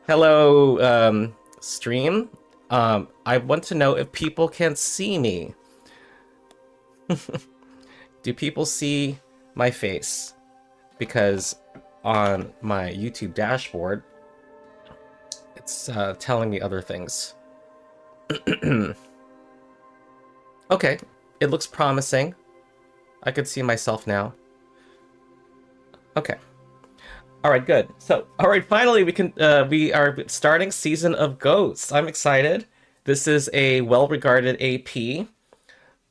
Hello, stream. I want to know if people can see me. Do people see my face? Because on my YouTube dashboard, it's telling me other things. Okay, it looks promising. I could see myself now. Okay. All right, good. So, all right, finally we are starting Season of Ghosts. I'm excited. This is a well-regarded AP.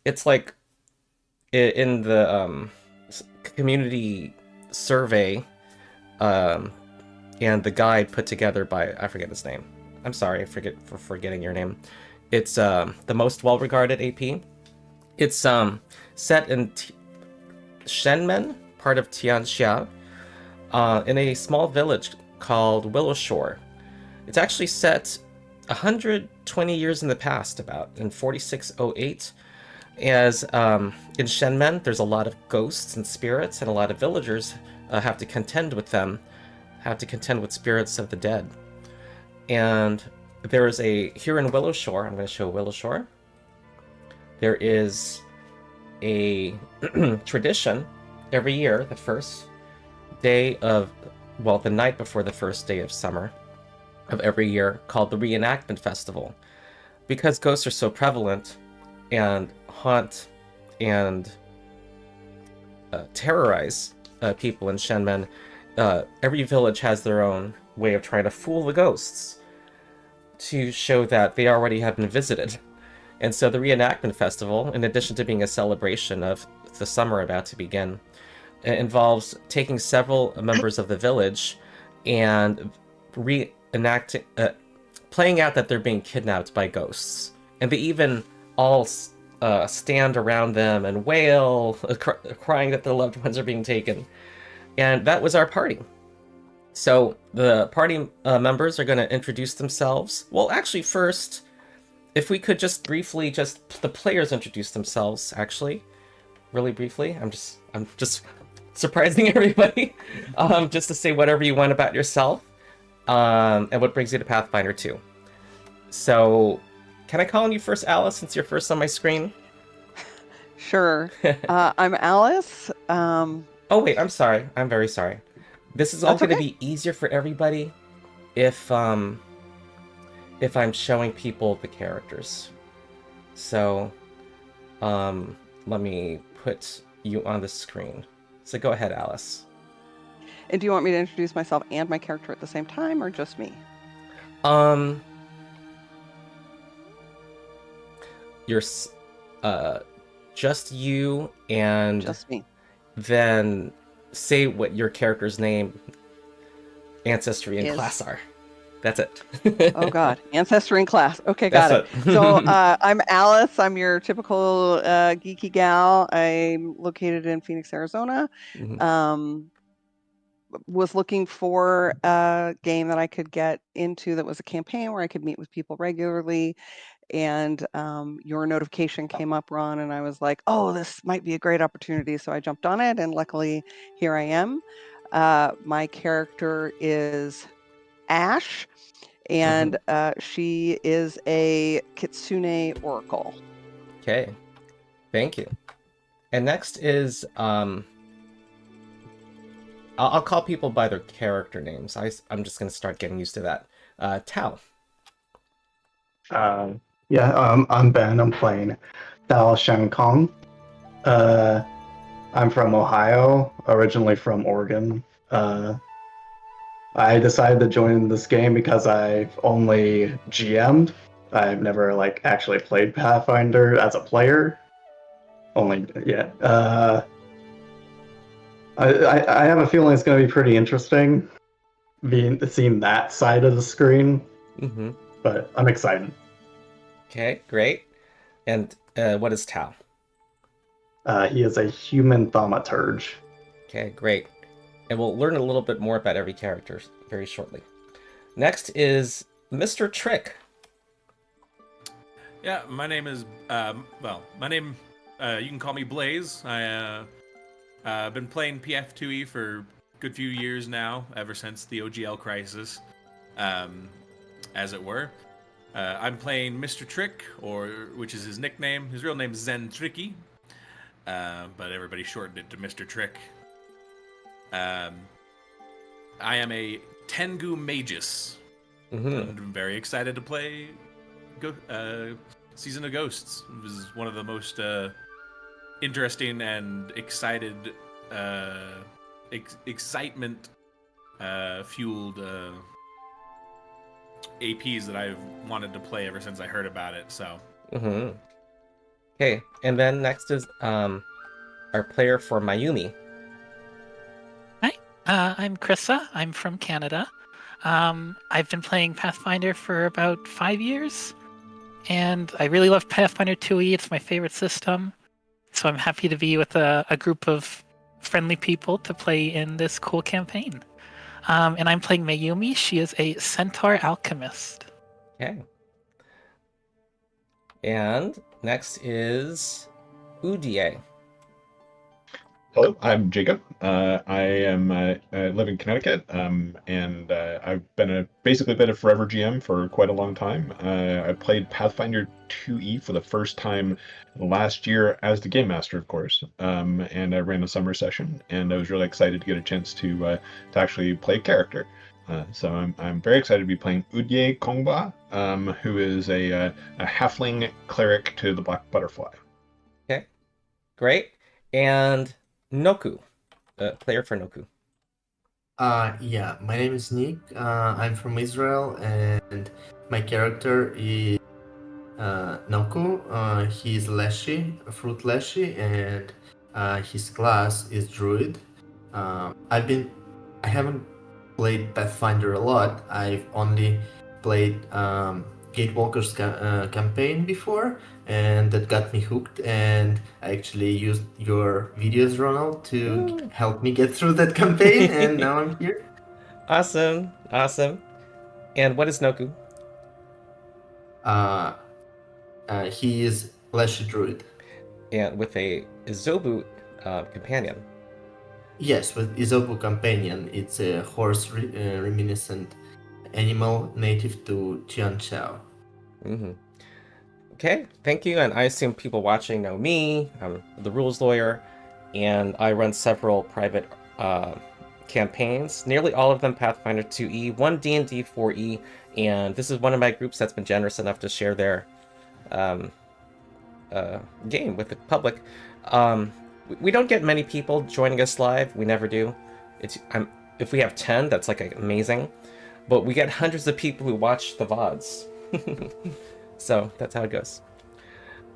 It's like in the community survey um, and the guide put together by I forget his name. I'm sorry, I forget for forgetting your name. It's the most well-regarded AP. It's set in Shenmen, part of Tianxia, in a small village called Willow Shore. It's actually set 120 years in the past, about in 4608. As in Shenmen, there's a lot of ghosts and spirits, and a lot of villagers have to contend with them, have to contend with spirits of the dead. And there is here in Willow Shore, I'm going to show Willow Shore, there is a tradition every year, the first day of, well, the night before the first day of summer of every year, called the Reenactment Festival. Because ghosts are so prevalent and haunt and terrorize people in Shenmen, every village has their own way of trying to fool the ghosts to show that they already have been visited. And so the Reenactment Festival, in addition to being a celebration of the summer about to begin, involves taking several members of the village and reenacting, playing out that they're being kidnapped by ghosts. And they even all stand around them and wail, crying that their loved ones are being taken. And that was our party. So the party members are going to introduce themselves. Well, actually, first, if we could just briefly, the players introduce themselves, actually, really briefly. I'm just surprising everybody, just to say whatever you want about yourself, and what brings you to Pathfinder 2. So, can I call on you first, Alice, since you're first on my screen? Sure. I'm Alice. Oh wait, I'm sorry. I'm very sorry. This is all That's going to okay. be easier for everybody if I'm showing people the characters. So, let me put you on the screen. So go ahead, Alice. And do you want me to introduce myself and my character at the same time, or just me? Um, you're just you, and Just me. then say what your character's name, ancestry, and Is. class are. That's it. Oh God, ancestry and class. Okay, That's got it. So it. I'm Alice. I'm your typical geeky gal. I'm located in Phoenix, Arizona. Mhm. Um, was looking for a game that I could get into that was a campaign where I could meet with people regularly. And your notification came up, Ron, and I was like, oh, this might be a great opportunity. So I jumped on it, and luckily, here I am. My character is Ash, Mhm. and she is a Kitsune Oracle. Okay, thank you. And next is I'll call people by their character names. I'm just gonna start getting used to that. Tao. Uh, I'm Ben. I'm playing Dao Shangkong. Uh, I'm from Ohio, originally from Oregon. I decided to join this game because I've only GM'd. I've never actually played Pathfinder as a player. Only yeah. I have a feeling it's going to be pretty interesting, seeing that side of the screen. Mm-hmm. But I'm excited. Okay, great. And what is Tao? He is a human thaumaturge. Okay, great. And we'll learn a little bit more about every character very shortly. Next is Mr. Trick. Yeah, my name is, you can call me Blaze. I've been playing PF2E for a good few years now, ever since the OGL crisis. as it were. I'm playing Mr. Trick, which is his nickname. His real name is Zen Tricky, but everybody shortened it to Mr. Trick. I am a Tengu Magus. I'm very excited to play Season of Ghosts. It was one of the most interesting and excitement fueled APs that I've wanted to play ever since I heard about it. So. Okay, and then next is our player for Mayumi. Hi, I'm Krissa. I'm from Canada. I've been playing Pathfinder for about 5 years, and I really love Pathfinder 2e. It's my favorite system, so I'm happy to be with a group of friendly people to play in this cool campaign. And I'm playing Mayumi. She is a centaur alchemist. Okay. And next is Udier. Hello, I'm Jacob. I live in Connecticut, and I've basically been a forever GM for quite a long time. I played Pathfinder 2e for the first time last year as the game master, of course, and I ran a summer session, and I was really excited to get a chance to actually play a character. So I'm very excited to be playing Udye Kongba, who is a halfling cleric to the Black Butterfly. Okay, great. And Nouku, player for Nouku. Yeah, my name is Nick. I'm from Israel, and my character is Nouku. He's Leshy, a fruit Leshy, and his class is Druid. I haven't played Pathfinder a lot. I've only played Gatewalker's campaign before, and that got me hooked, and I actually used your videos, Ronald, to help me get through that campaign, and now I'm here. Awesome. And what is Nouku? He is Leshy Druid. And with a Izobu companion. Yes, with Izobu companion. It's a horse reminiscent animal native to Tianqiao. Okay, thank you. And I assume people watching know me. I'm the rules lawyer, and I run several private campaigns, nearly all of them Pathfinder 2e, one D&D 4e, and this is one of my groups that's been generous enough to share their game with the public. We don't get many people joining us live. We never do. If we have 10, that's like amazing. But we get hundreds of people who watch the VODs. So that's how it goes.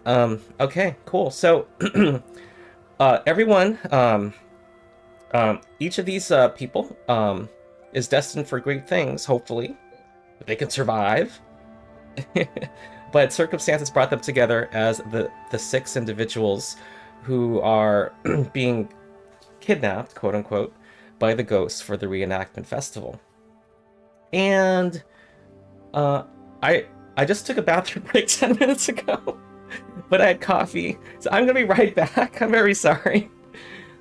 Okay, cool. So everyone, each of these people is destined for great things, hopefully. If they can survive. But circumstances brought them together as the 6 individuals who are being kidnapped, quote unquote, by the ghosts for the reenactment festival. And I just took a bathroom break 10 minutes ago, but I had coffee, so I'm gonna be right back. I'm very sorry.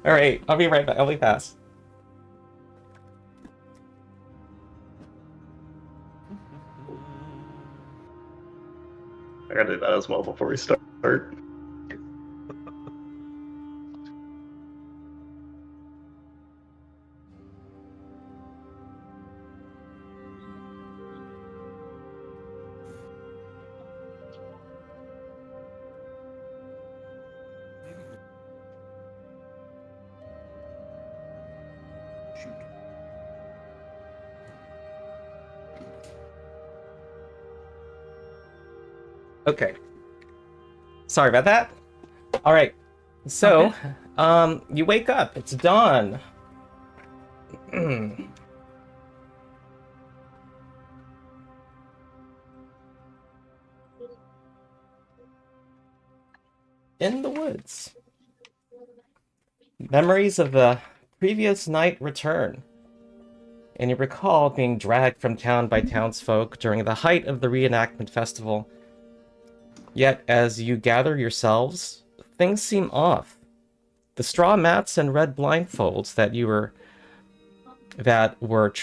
All right, I'll be right back. I'll be fast. I gotta do that as well before we start. Okay. Sorry about that. All right. So, you wake up. It's dawn. In the woods. Memories of the previous night return. And you recall being dragged from town by townsfolk during the height of the reenactment festival. Yet, as you gather yourselves, things seem off. The straw mats and red blindfolds that were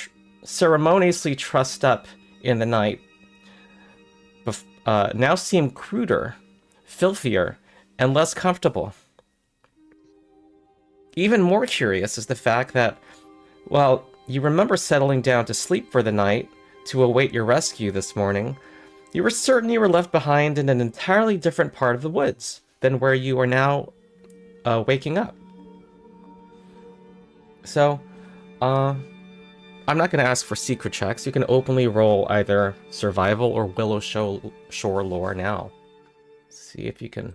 ceremoniously trussed up in the night now seem cruder, filthier, and less comfortable. Even more curious is the fact that, while you remember settling down to sleep for the night to await your rescue this morning, you were certain you were left behind in an entirely different part of the woods than where you are now waking up. So, I'm not going to ask for secret checks. You can openly roll either survival or Willow Shore lore now. See if you can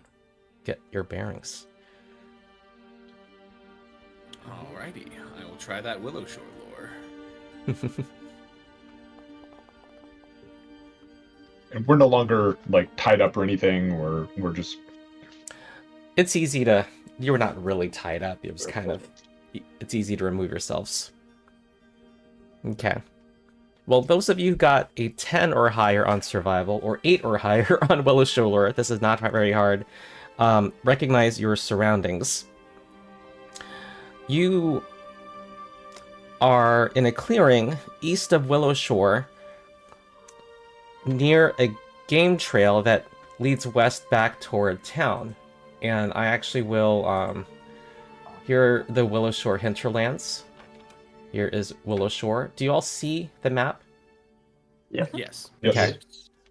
get your bearings. Alrighty, I will try that Willow Shore lore. And we're no longer like tied up or anything, or we're just. It's easy to. You were not really tied up. It was kind of. It's easy to remove yourselves. Okay. Well, those of you who got a 10 or higher on survival, or 8 or higher on Willow Shore lore, this is not very hard. Recognize your surroundings. You are in a clearing east of Willow Shore, near a game trail that leads west back toward town. And I actually will, here are the Willow Shore hinterlands. Here is Willow Shore. Do you all see the map? Yeah. Yes. Okay.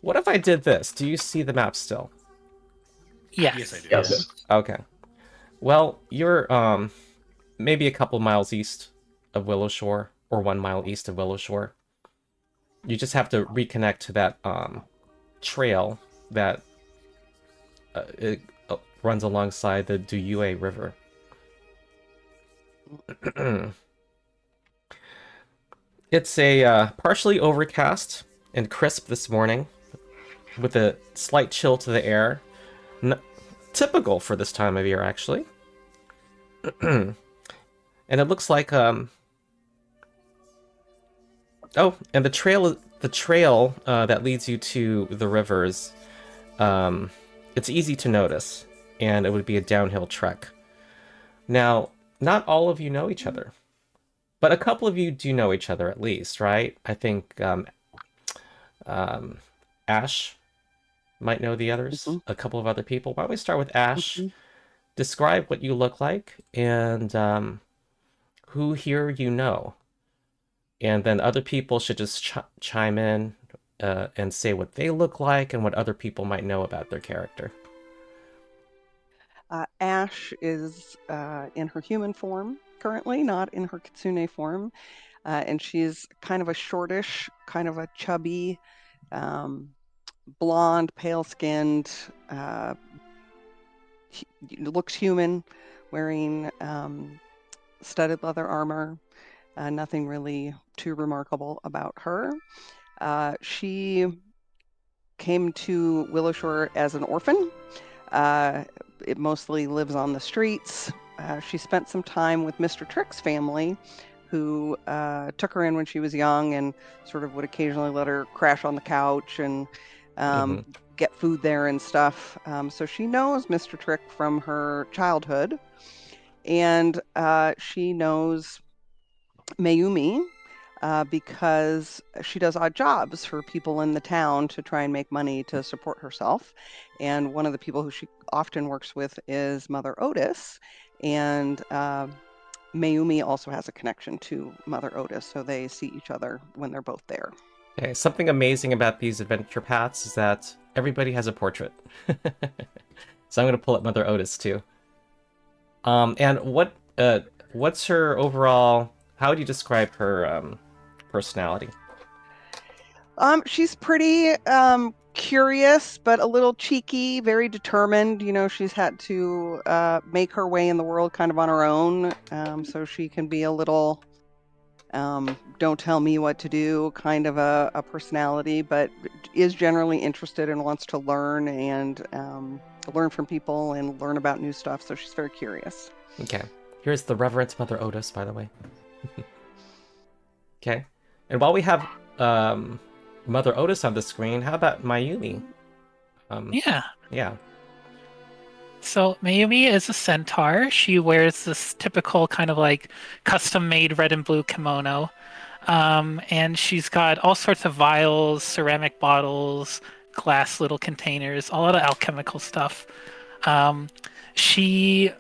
What if I did this? Do you see the map still? Yes. Yes, I do. Yes. Okay. Well, you're maybe a couple miles east of Willow Shore, or 1 mile east of Willow Shore. You just have to reconnect to that trail that it runs alongside the Duyue River. It's a partially overcast and crisp this morning, with a slight chill to the air. Typical for this time of year, actually. And it looks like oh, and the trail that leads you to the rivers, it's easy to notice, and it would be a downhill trek. Now, not all of you know each other, but a couple of you do know each other at least, right? I think Ash might know the others, Mhm. a couple of other people. Why don't we start with Ash? Mhm. Describe what you look like and who here you know. And then other people should just chime in and say what they look like and what other people might know about their character. Ash is in her human form currently, not in her kitsune form. And she's kind of a shortish, kind of a chubby, blonde, pale-skinned, looks human, wearing studded leather armor. Nothing really too remarkable about her. She came to Willow Shore as an orphan. It mostly lives on the streets. She spent some time with Mr. Trick's family, who took her in when she was young and sort of would occasionally let her crash on the couch and get food there and stuff. So she knows Mr. Trick from her childhood, and she knows Mayumi because she does odd jobs for people in the town to try and make money to support herself. And one of the people who she often works with is Mother Otis, and Mayumi also has a connection to Mother Otis, so they see each other when they're both there. Okay, something amazing about these adventure paths is that everybody has a portrait. So I'm going to pull up Mother Otis too. And what's her overall? How would you describe her personality? She's pretty curious, but a little cheeky, very determined. You know, she's had to make her way in the world kind of on her own. So she can be a little don't tell me what to do kind of a personality, but is generally interested and wants to learn and learn from people and learn about new stuff. So she's very curious. Okay. Here's the Reverend Mother Otis, by the way. Okay. And while we have Mother Otis on the screen, how about Mayumi? Yeah. Yeah. So Mayumi is a centaur. She wears this typical kind of like custom-made red and blue kimono. And she's got all sorts of vials, ceramic bottles, glass little containers, a lot of alchemical stuff. She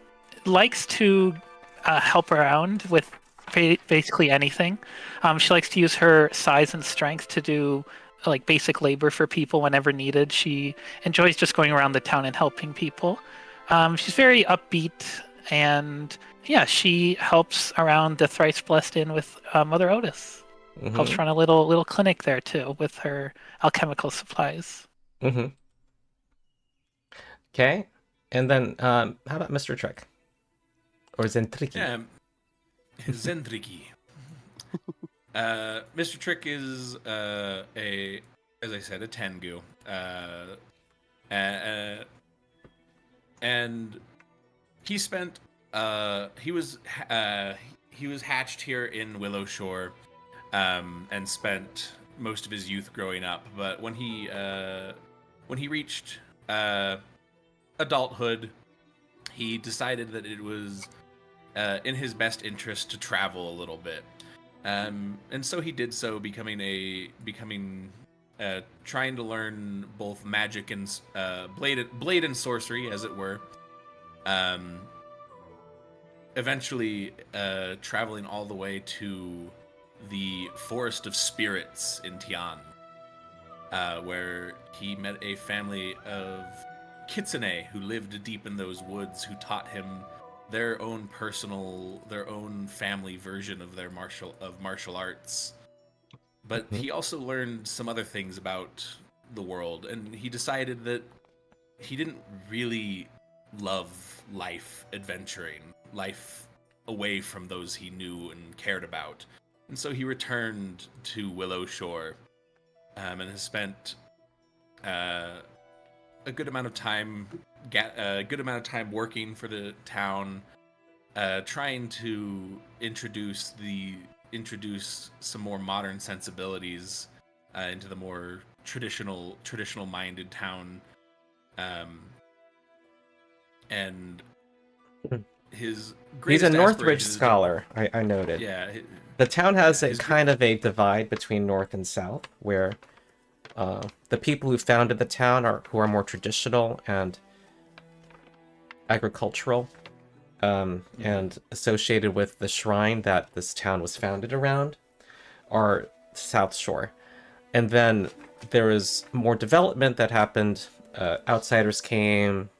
likes to help around with basically anything. She likes to use her size and strength to do like basic labor for people whenever needed. She enjoys just going around the town and helping people. She's very upbeat, and yeah, she helps around the Thrice Blessed Inn with Mother Otis. Helps Mm-hmm. run a little clinic there too with her alchemical supplies. Mm-hmm. Okay. And then how about Mr. Trick? Or Zentriki? Yeah, Zendriki. Mr. Trick is as I said, a Tengu. And he spent he was hatched here in Willow Shore, and spent most of his youth growing up. But when he reached adulthood, he decided that it was in his best interest to travel a little bit, and so he did so, trying to learn both magic and blade and sorcery, as it were. Eventually, traveling all the way to the Forest of Spirits in Tian, where he met a family of kitsune who lived deep in those woods, who taught him their own family version of their martial arts. But he also learned some other things about the world, and he decided that he didn't really love adventuring life away from those he knew and cared about. And so he returned to Willow Shore, and has spent a good amount of time working for the town, trying to introduce some more modern sensibilities into the more traditional minded town. And his He's a greatest Northridge aspiration is scholar, I noted. Yeah, The town has yeah, a kind of a divide between North and South, where the people who founded the town who are more traditional and agricultural, and associated with the shrine that this town was founded around, are South Shore. And then there was more development that happened. Outsiders came,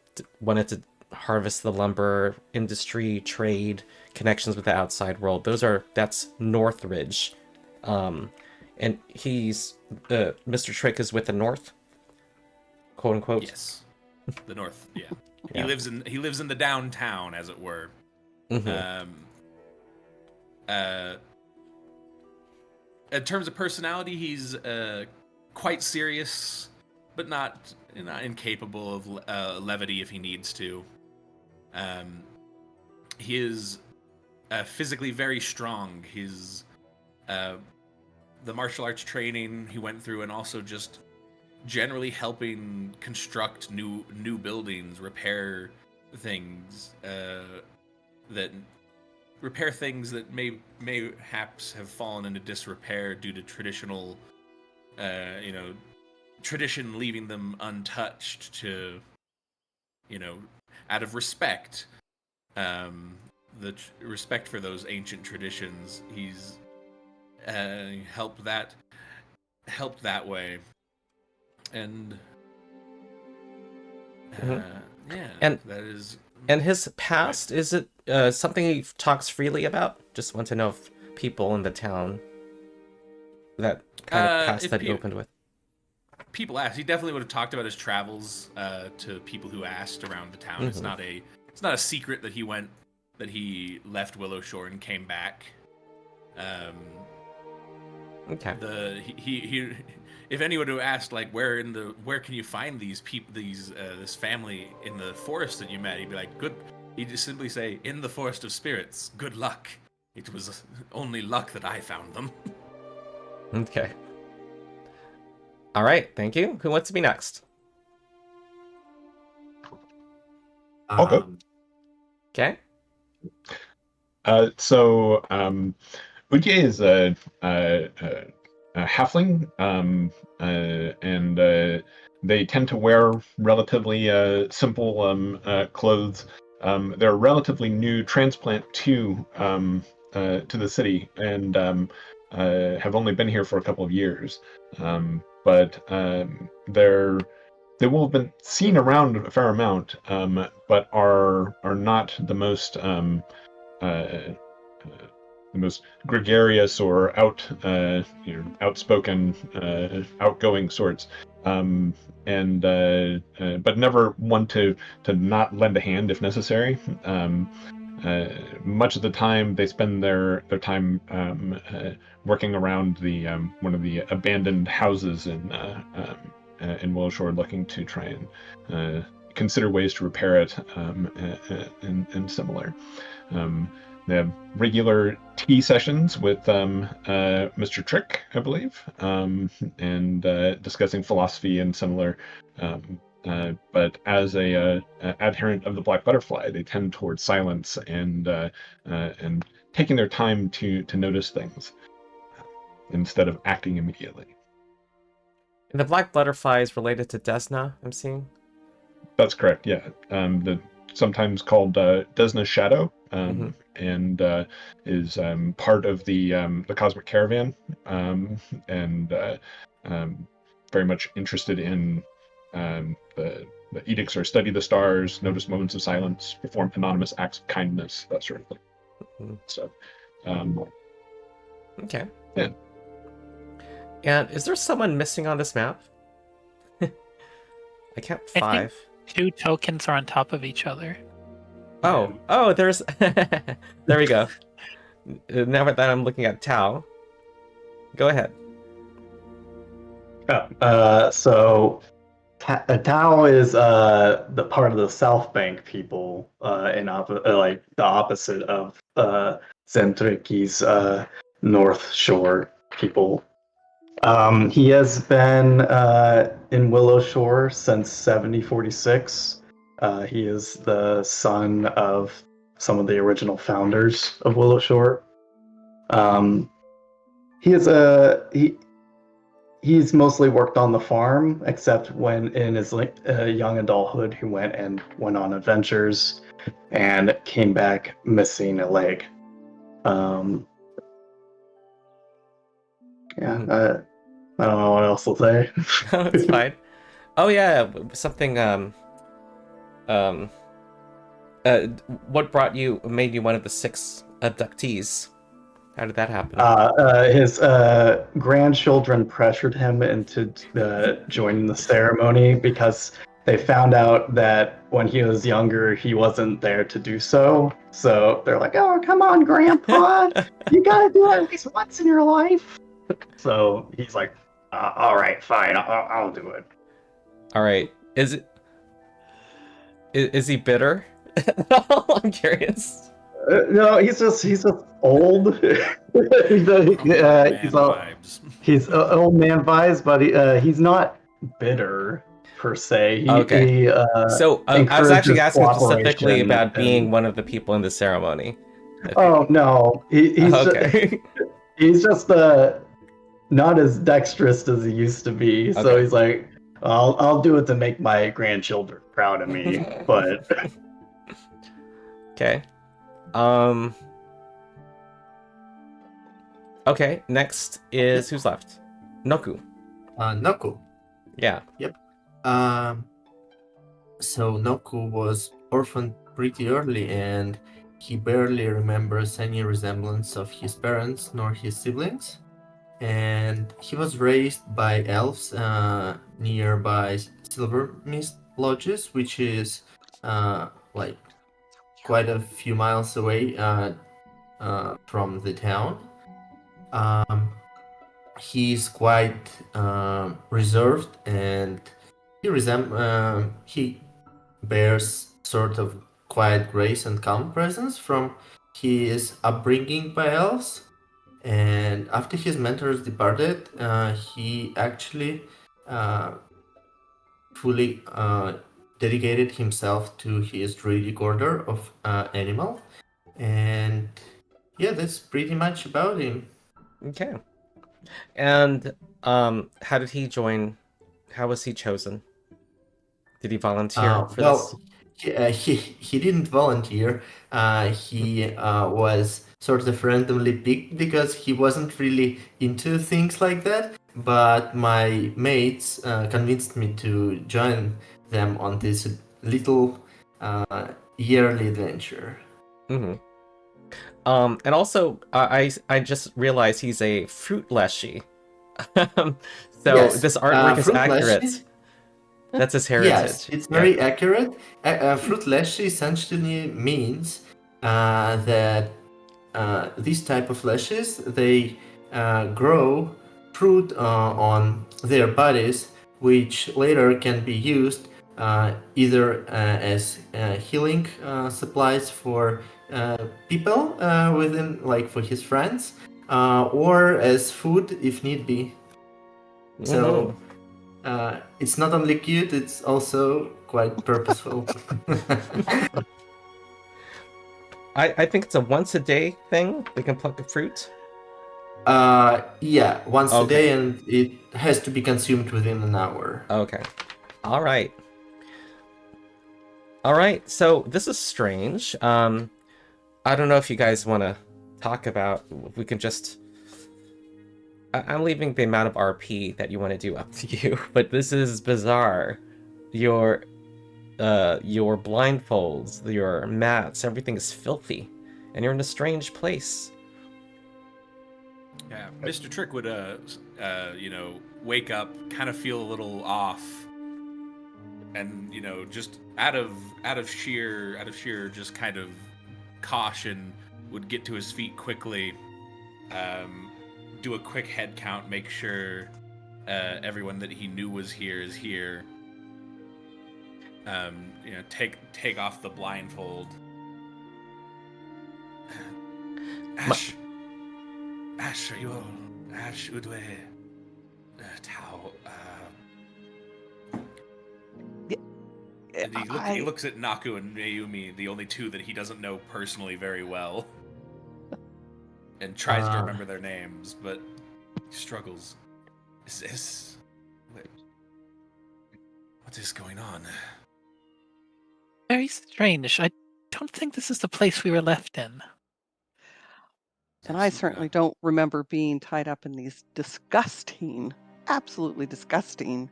wanted to harvest the lumber industry, trade, connections with the outside world. That's Northridge. And he's Mr. Trick is with the North, quote unquote. Yes, the North. Yeah, Yeah. He lives in the downtown, as it were. Mm-hmm. In terms of personality, he's quite serious, but not incapable of levity if he needs to. He is physically very strong. His the martial arts training he went through, and also just generally helping construct new buildings, repair things that may perhaps have fallen into disrepair due to traditional, tradition leaving them untouched, to, out of respect, respect for those ancient traditions. He's helped that way, and yeah, And that is. And his past, is it something he talks freely about? Just want to know if people in the town, that kind of past that he opened with. People asked. He definitely would have talked about his travels to people who asked around the town. Mm-hmm. It's not a secret that he left Willow Shore and came back. Okay. He if anyone who asked, like, where can you find these people, this family in the forest that you met, he'd be like, good. He'd just simply say, in the Forest of Spirits, good luck. It was only luck that I found them. Okay. All right, thank you. Who wants to be next? I'll go. Okay. So Udier is a halfling, and they tend to wear relatively simple clothes. They're a relatively new transplant to the city, and have only been here for a couple of years. But they will have been seen around a fair amount, but are not the most gregarious or outspoken, outgoing sorts, and but never one to not lend a hand if necessary. Much of the time, they spend their time working around the one of the abandoned houses in Willowshore, looking to try and consider ways to repair it, and similar. They have regular tea sessions with Mr. Trick, I believe, and discussing philosophy and similar. But as a adherent of the Black Butterfly, they tend towards silence and taking their time to notice things instead of acting immediately. And the Black Butterfly is related to Desna, I'm seeing? That's correct, yeah. Sometimes called Desna's Shadow, and is part of the Cosmic Caravan, and very much interested in the edicts, or study the stars, notice moments of silence, perform anonymous acts of kindness, that sort of thing. So, okay. Yeah. And is there someone missing on this map? I count 5. I think 2 tokens are on top of each other. Oh, there's... There we go. Now that I'm looking at Tao, go ahead. So Tao is the part of the South Bank people, like the opposite of Zentriki's North Shore people. He has been in Willowshore since 7046. He is the son of some of the original founders of Willowshore. He's mostly worked on the farm, except when in his young adulthood he went on adventures and came back missing a leg. I don't know what else to say. It's fine. Oh yeah, something. What made you one of the 6 abductees? How did that happen? His grandchildren pressured him into joining the ceremony because they found out that when he was younger, he wasn't there to do so. So they're like, "Oh, come on, Grandpa! You gotta do it at least once in your life." So he's like, "All right, fine, I'll do it." All right. Is he bitter? I'm curious. No, he's just old. He's old man vibes, but he's not bitter per se. Okay. So I was actually asking specifically cooperation about being one of the people in the ceremony. Oh no, he's Okay. he's just not as dexterous as he used to be. So Okay. he's like, I'll do it to make my grandchildren proud of me. But Okay. Okay, next is who's left? Nouku. Nouku. Yeah. Yep. So Nouku was orphaned pretty early, and he barely remembers any resemblance of his parents nor his siblings. And he was raised by elves nearby Silver Mist Lodges, which is like quite a few miles away from the town. He's quite reserved, and he bears sort of quiet grace and calm presence from his upbringing by elves. And after his mentors departed, he actually fully dedicated himself to his druidic order of animal, and yeah, that's pretty much about him. Okay. And how did he join? How was he chosen? Did he volunteer for this? Well, he didn't volunteer. He was sort of randomly picked because he wasn't really into things like that. But my mates convinced me to join them on this little yearly adventure. Mm-hmm. And also, I just realized he's a fruit leshy. So Yes, this artwork is fruit accurate. leshy. That's his Yes, heritage. it's Yeah. very accurate. Fruit leshy essentially means that these type of fleshes they grow fruit on their bodies, which later can be used either as healing supplies for people within, like for his friends, or as food if need be. So it's not only cute; it's also quite purposeful. I think it's a once a day thing. They can pluck a fruit. Yeah, once a Okay. day, and it has to be consumed within an hour. Okay. All right. All right. So this is strange. I don't know if you guys want to talk about. We can just. I'm leaving the amount of RP that you want to do up to you, but this is bizarre. Your blindfolds, your mats, everything is filthy, and you're in a strange place. Yeah, Mr. Trick would, wake up, kind of feel a little off, and just out of sheer just kind of caution, would get to his feet quickly, do a quick head count, make sure everyone that he knew was here is here. Take off the blindfold. Ash, are you all? Ash, Udwe, Tao. And he looks at Nouku and Mayumi, the only two that he doesn't know personally very well, and tries to remember their names, but he struggles. What is going on? Very strange. I don't think this is the place we were left in. And I certainly don't remember being tied up in these disgusting, absolutely disgusting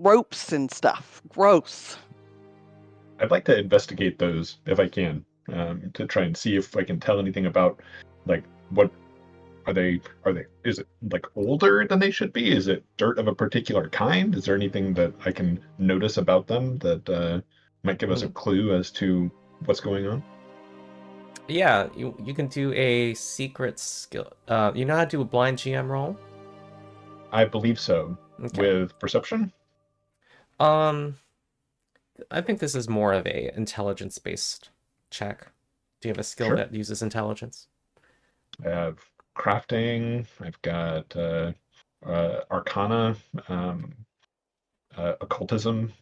ropes and stuff. Gross. I'd like to investigate those if I can, to try and see if I can tell anything about, like, what are they? Is it like older than they should be? Is it dirt of a particular kind? Is there anything that I can notice about them that might give us a clue as to what's going on? Yeah, you can do a secret skill. You know how to do a blind GM roll? I believe so. Okay. With perception? I think this is more of a intelligence-based check. Do you have a skill Sure. that uses intelligence? I have crafting. I've got arcana, occultism.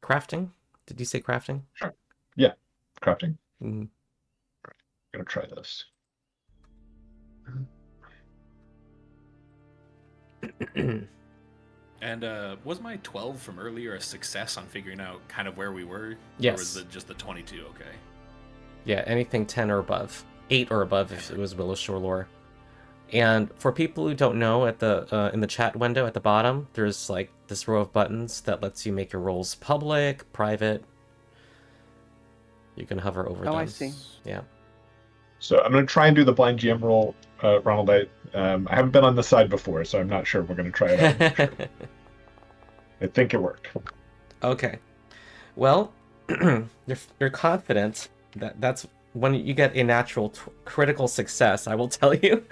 Crafting? Did you say crafting? Sure. Yeah, crafting. Mm. Gonna try this. And was my 12 from earlier a success on figuring out kind of where we were? Yes. Or was it just the 22? Okay. Yeah, anything 10 or above. 8 or above if it was Willow Shore lore. And for people who don't know, at the in the chat window at the bottom, there's like this row of buttons that lets you make your rolls public, private. You can hover over them. Oh, I see. Yeah. So I'm going to try and do the blind GM roll, Ronald. I haven't been on this side before, so I'm not sure we're going to try it out. Sure. I think it worked. Okay. Well, you're confident that's when you get a natural critical success. I will tell you,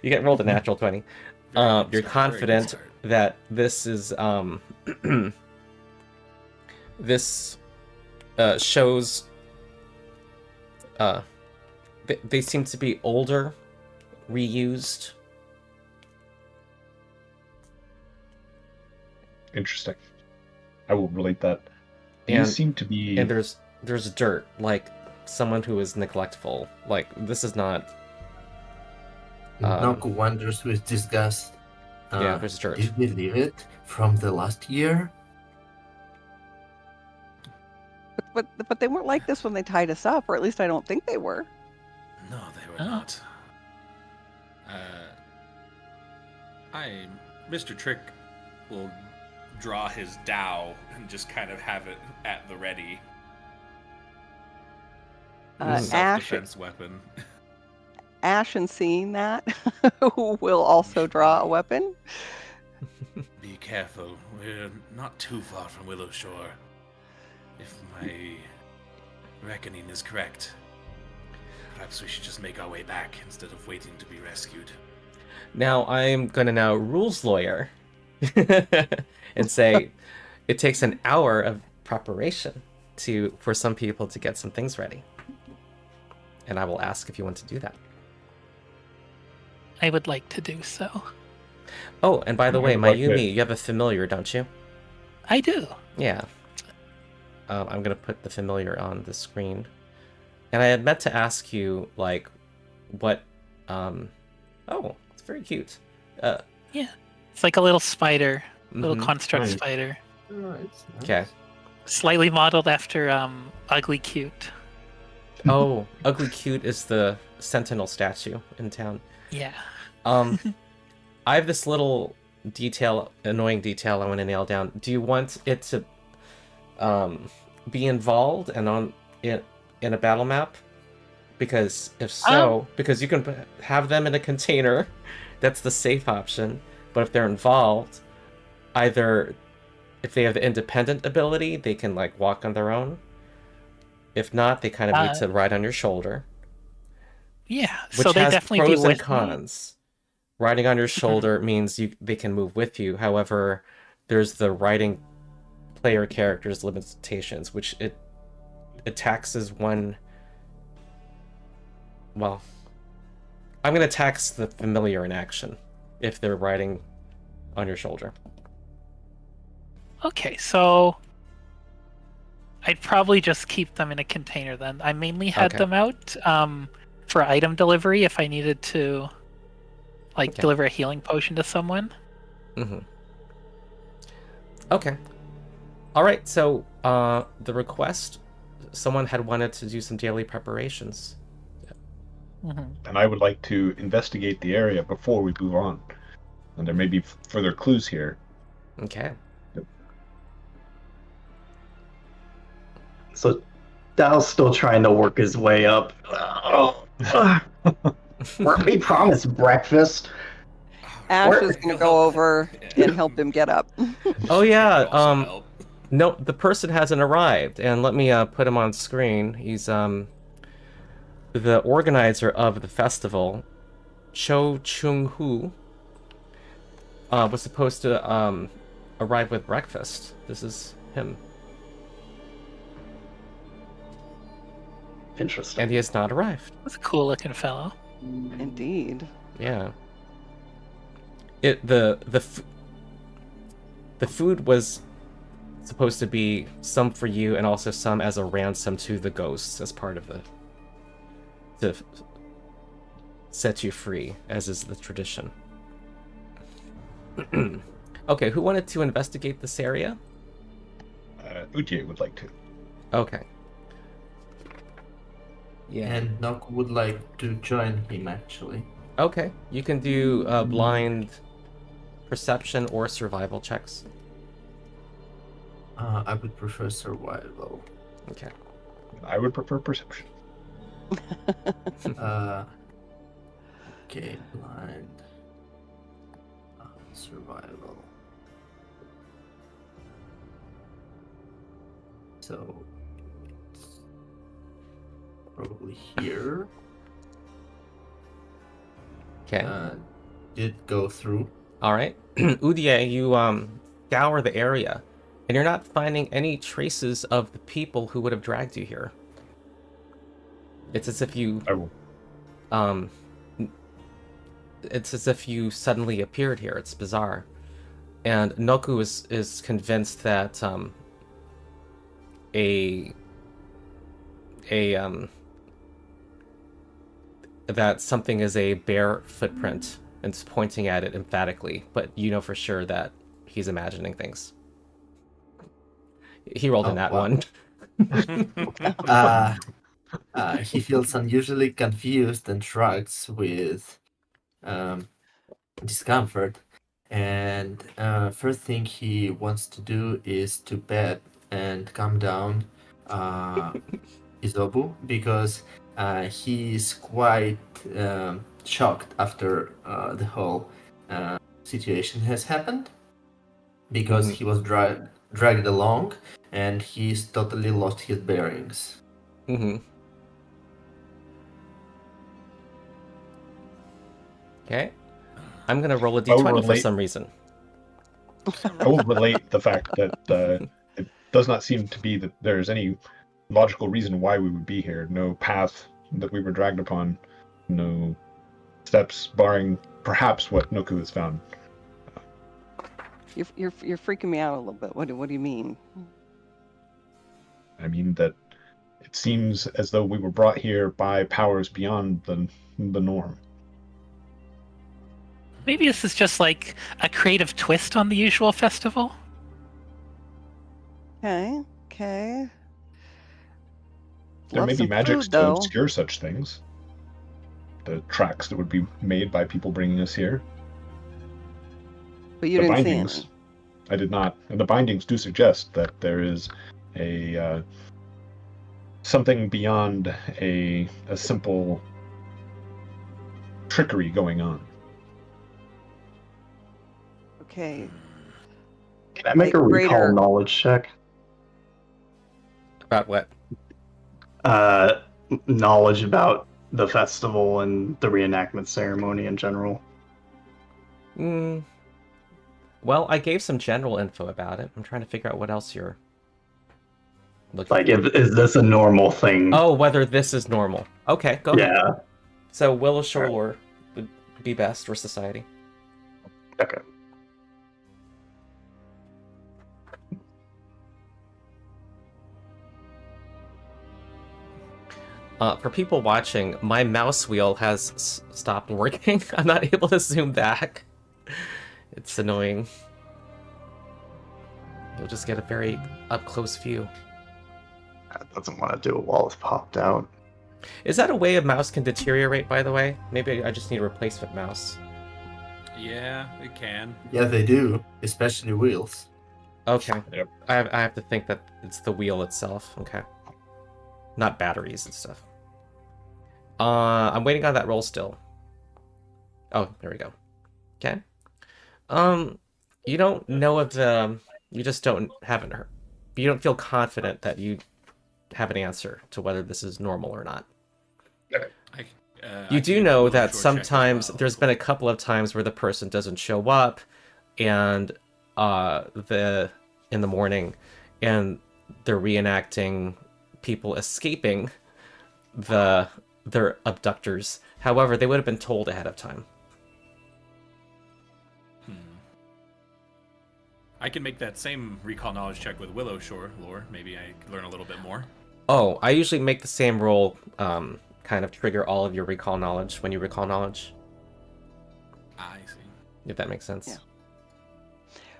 you get rolled a natural 20. You're confident that this is this shows. They seem to be older, reused. Interesting. I will relate that. And These seem to be. And there's there's dirt, like someone who is neglectful. Like, this is not... Nouku wonders with disgust. Yeah, there's dirt. Did we leave it from the last year? But they weren't like this when they tied us up, or at least I don't think they were. No, they were not. Mr. Trick will draw his Dao and just kind of have it at the ready. Self-defense weapon. Ash, in seeing that, will also draw a weapon. Be careful. We're not too far from Willow Shore. If my reckoning is correct, perhaps we should just make our way back instead of waiting to be rescued. Now, I'm gonna now rules lawyer and say it takes an hour of preparation for some people to get some things ready. And I will ask if you want to do that. I would like to do so. Oh, and by the way, like Mayumi, it. you have a familiar, don't you? I do. Yeah. I'm gonna put the familiar on the screen. And I had meant to ask you, like, what... Oh, it's very cute. Yeah. It's like a little spider, little Mhm. construct Nice. spider. Nice. Okay. Slightly modeled after Ugly Cute. Oh, Ugly Cute is the sentinel statue in town. Yeah. I have this little annoying detail I want to nail down. Do you want it to be involved and in a battle map? Because if so, because you can have them in a container, that's the safe option. But if they're involved, either if they have the independent ability, they can like walk on their own. If not, they kind of need to ride on your shoulder. Yeah. Which So they has definitely pros be and with me. cons. Riding on your shoulder means they can move with you. However, there's the riding player character's limitations, which it taxes one. Well, I'm gonna tax the familiar in action if they're riding on your shoulder. Okay, so I'd probably just keep them in a container then. I mainly had Okay. them out for item delivery if I needed to like Okay. deliver a healing potion to someone. Mm-hmm. Okay. All right. So the request, someone had wanted to do some daily preparations. And I would like to investigate the area before we move on. And there may be further clues here. Okay. So Dal's still trying to work his way up. Weren't we promised breakfast? Ash is going to go over and help him get up. Oh yeah. Also help. No, the person hasn't arrived, and let me put him on screen. He's the organizer of the festival, Cho Chung-hoo, was supposed to arrive with breakfast. This is him, Interesting. and he has not arrived. That's a cool looking fellow. Indeed. Yeah. The food was supposed to be some for you and also some as a ransom to the ghosts as part of to set you free, as is the tradition. Okay, who wanted to investigate this area? Uche would like to. Okay. Yeah. And Nouku would like to join him actually. Okay, you can do blind perception or survival checks. I would prefer survival. Okay. I would prefer perception. Okay, blind. Survival. So it's probably here. Okay. Did go through. All right. Udier, you scour the area, and you're not finding any traces of the people who would have dragged you here. It's as if you I will. It's as if you suddenly appeared here. It's bizarre. And Nouku is convinced that a that something is a bare footprint and it's pointing at it emphatically, but you know for sure that he's imagining things. He rolled in that wow. one. He feels unusually confused and shrugs with discomfort. And first thing he wants to do is to bed and calm down Izobu, because he's quite shocked after the whole situation has happened, because he was dragged along and he's totally lost his bearings. Okay. I'm going to roll a d20 for some reason. I will relate the fact that it does not seem to be that there's any logical reason why we would be here. No path that we were dragged upon. No steps, barring perhaps what Nouku has found. You're freaking me out a little bit. What do you mean? I mean that it seems as though we were brought here by powers beyond the norm. Maybe this is just like a creative twist on the usual festival. Okay. There Love may be some magics food, to though. obscure such things. The tracks that would be made by people bringing us here. But you The didn't see bindings, any. I did not. And the bindings do suggest that there is a something beyond a simple trickery going on. Okay. Can I make a Like recall greater- knowledge check? About what? Knowledge about the festival and the reenactment ceremony in general. Well, I gave some general info about it. I'm trying to figure out what else you're looking Like, for. is this a normal thing? Oh, whether this is normal. Okay, go ahead. Yeah. So Willow Shore lore would be best for society. Okay. For people watching, my mouse wheel has stopped working. I'm not able to zoom back. It's annoying. You'll just get a very up-close view. That doesn't want to do it while it's popped out. Is that a way a mouse can deteriorate, by the way? Maybe I just need a replacement mouse. Yeah, it can. Yeah, they do, especially wheels. Okay. Yep. I have to think that it's the wheel itself. Okay. Not batteries and stuff. I'm waiting on that roll still. Oh, there we go. Okay. You don't know if you just haven't heard. You don't feel confident that you have an answer to whether this is normal or not. You do know that sometimes there's been a couple of times where the person doesn't show up, and in the morning, and they're reenacting people escaping their abductors. However, they would have been told ahead of time. I can make that same recall knowledge check with Willow Shore lore. Maybe I could learn a little bit more. Oh, I usually make the same roll, kind of trigger all of your recall knowledge when you recall knowledge. I see. If that makes sense. Yeah.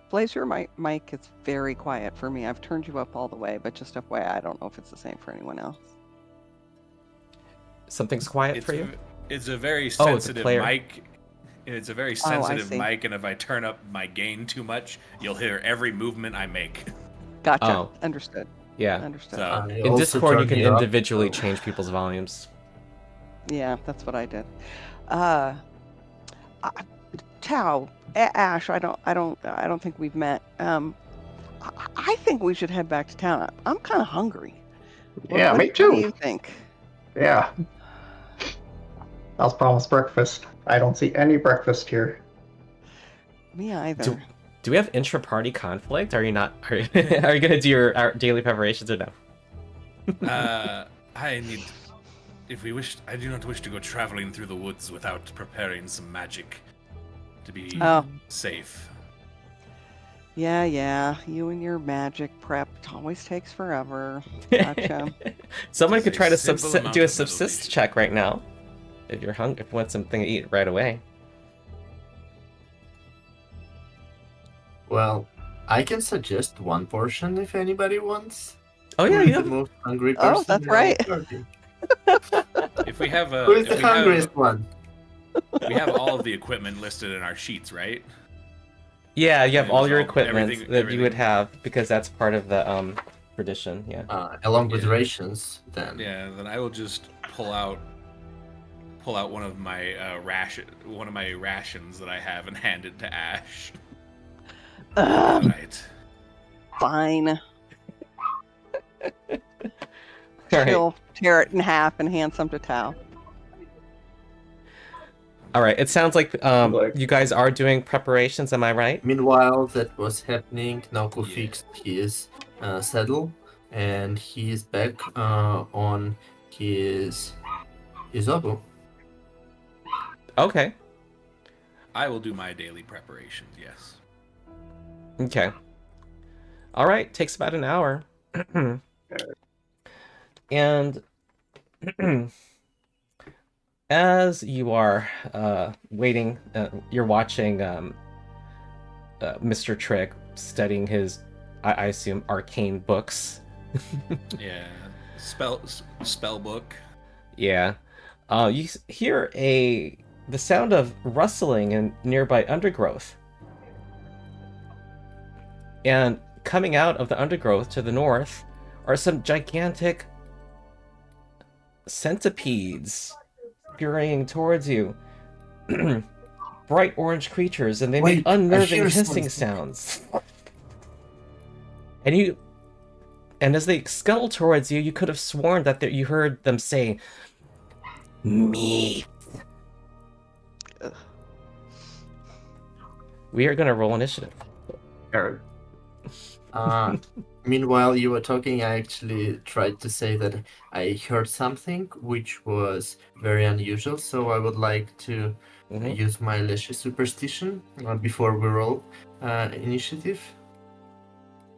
Blaze, your mic is very quiet for me. I've turned you up all the way, but just FYI, I don't know if it's the same for anyone else. Something's quiet for you? It's a very Oh, it's a sensitive player. mic. It's a very Oh, I sensitive see. mic, and if I turn up my gain too much, you'll hear every movement I make. Gotcha. Oh. Understood. Yeah. Understood. So- In Discord, you can individually change people's volumes. Yeah, that's what I did. Tao, Ash, I don't think we've met. I think we should head back to town. I'm kind of hungry. Yeah, me What too. do you think? Yeah. I was promised breakfast. I don't see any breakfast here. Me either. Do we have intra-party conflict? Are you not? Are you gonna do our daily preparations or no? I need. If we wish, I do not wish to go traveling through the woods without preparing some magic to be Oh. safe. Yeah. You and your magic prep always takes forever. Gotcha. Someone It's could a try to simple amount do a of subsist metallization. check right now. If you're hungry, if you want something to eat right away. Well, I can suggest one portion if anybody wants. Oh Who yeah, is you the have. most hungry Oh, person that's in our right. party? If we have Who is the hungriest one? we have all of the equipment listed in our sheets, right? Yeah, you have It all was your all- equipment everything- that you would everything. have because that's part of the tradition. Yeah. Along with Yeah. rations, then. Yeah, then I will just pull out one of my rations that I have and hand it to Ash. All right. Fine. All right. She'll tear it in half and hand some to Tao. All right. It sounds like Like- you guys are doing preparations. Am I right? Meanwhile, that was happening. Nouku Yeah. fixed his saddle, and he is back on his oboe. Okay. I will do my daily preparations, yes. Okay. All right. Takes about an hour. And as you are waiting, you're watching Mr. Trick studying his, I assume, arcane books. Yeah. Spell book. Yeah. You hear the sound of rustling in nearby undergrowth. And coming out of the undergrowth to the north are some gigantic centipedes scurrying towards you. Bright orange creatures, and they make Wait, I unnerving hear hissing something. sounds. And as they scuttle towards you, you could have sworn that you heard them say, "Me." Ugh. We are gonna roll initiative. Eric. Meanwhile, you were talking, I actually tried to say that I heard something which was very unusual, so I would like to Mhm. use my Leshy superstition before we roll initiative.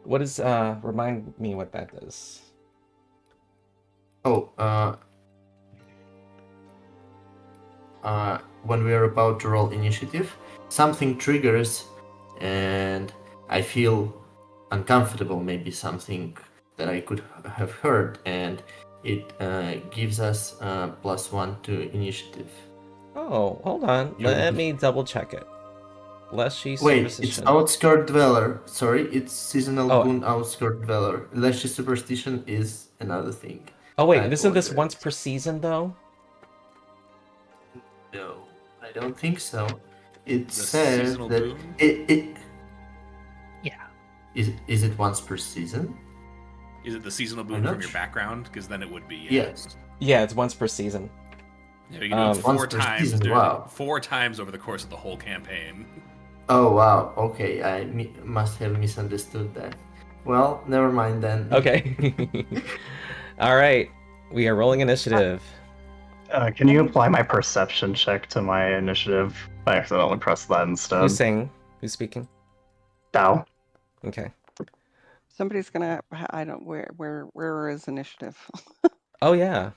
What is remind me what that is? Oh, when we are about to roll initiative, something triggers and I feel uncomfortable, maybe something that I could have heard, and it gives us +1 to initiative. Oh, hold on. You're- Let me double check it. Leshy Wait, it's superstition. Outskirt Dweller. Sorry, it's Seasonal Oh. Boon Outskirt Dweller. Leshy Superstition is another thing. Oh wait, I isn't this apologize. once per season though? No, I don't think so. It The says seasonal that boon? it Yeah. is it once per season? Is it the seasonal I'm boon not from your sure. background? Because then it would be. Yes. Yeah, it's once per season. Yeah, we can do it Once four per times. season, during- wow. 4 times over the course of the whole campaign. Oh wow. Okay, I must have misunderstood that. Well, never mind then. Okay. All right. We are rolling initiative. Can you apply my perception check to my initiative? I accidentally pressed that instead. Who's saying? Who's speaking? Dow. Okay. Somebody's gonna. I don't. Where is initiative? Oh yeah.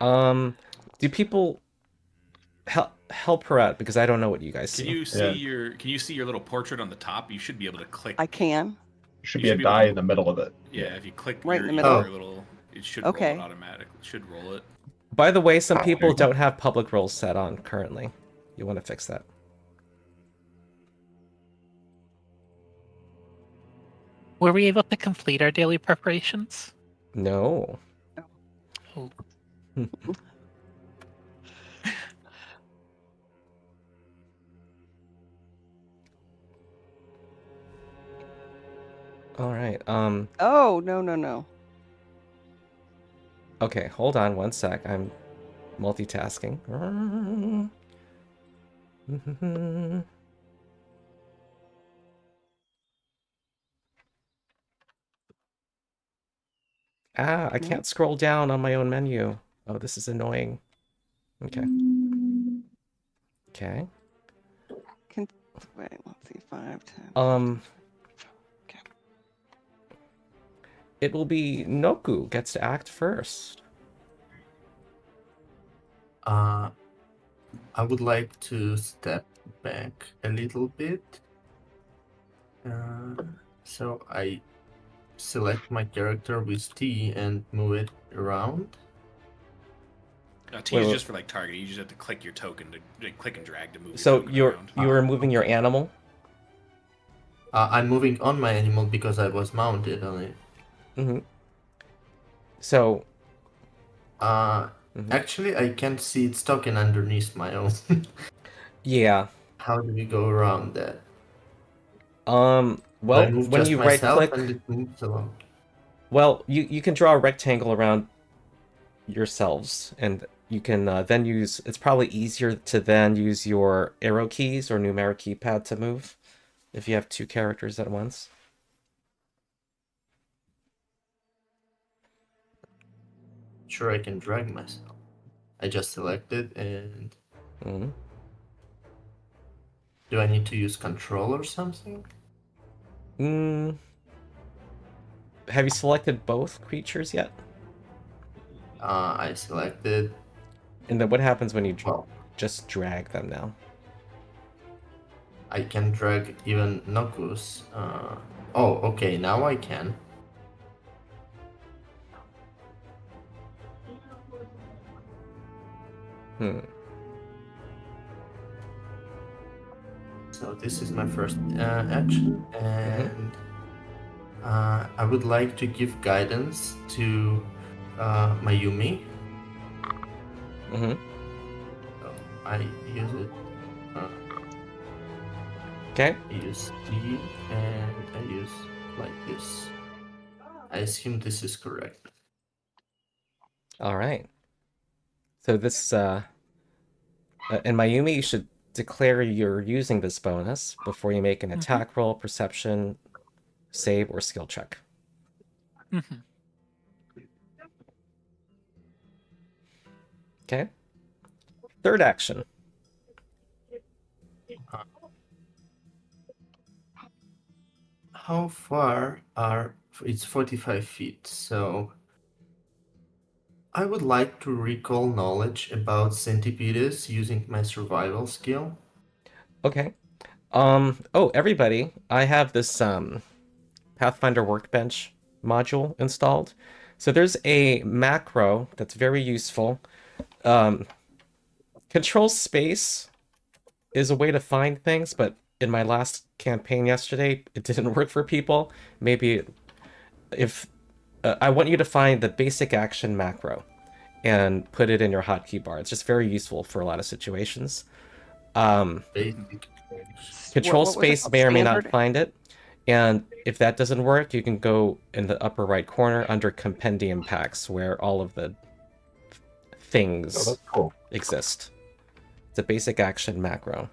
Do people help her out because I don't know what you guys Can see. you see your little portrait on the top? You should be able to click. I can. Should You be a should be die able- in the middle of it. Yeah, if you click Right in your, the middle. your little, it should Okay. roll it automatically. It should roll it. By the way, some people there you go. don't have public roles set on currently. You want to fix that. Were we able to complete our daily preparations? No. Oh. All right. Oh no. Okay, hold on one sec. I'm multitasking. Ah, I can't scroll down on my own menu. Oh, this is annoying. Okay. Okay. Wait, let's see. 5, 10. it will be Nouku gets to act first. I would like to step back a little bit. So I select my character with T and move it around. T is Wait, just for like targeting. You just have to click your token to click and drag to move your So token you're around. you're moving your animal. I'm moving on my animal because I was mounted on it. Mm-hmm. So. Actually, I can't see its token underneath my own. Yeah. How do we go around that? Well, I move when just you right myself click, and it moves along. well, you can draw a rectangle around yourselves, and you can then use. It's probably easier to then use your arrow keys or numeric keypad to move, if you have two characters at once. Sure, I can drag myself. I just selected and... Mm-hmm. Do I need to use control or something? Have you selected both creatures yet? I selected... And then what happens when you Well, just drag them now? I can drag even Noku's. Oh, okay, now I can. So this is my first action, and I would like to give guidance to Mayumi. So I use it. Okay. I use D, and I use like this. I assume this is correct. All right. So this, in Mayumi, you should declare you're using this bonus before you make an attack roll, perception, save, or skill check. Okay. Third action. How far are... It's 45 feet, so... I would like to recall knowledge about Centipedes using my survival skill. Okay. Oh, everybody, I have this Pathfinder Workbench module installed. So there's a macro that's very useful. Control space is a way to find things, but in my last campaign yesterday, it didn't work for people. Maybe if I want you to find the basic action macro and put it in your hotkey bar. It's just very useful for a lot of situations. Basic. Control What was it space called? may or may not Standard? find it. And if that doesn't work, you can go in the upper right corner under compendium packs where all of the things that's cool. exist. It's a basic action macro.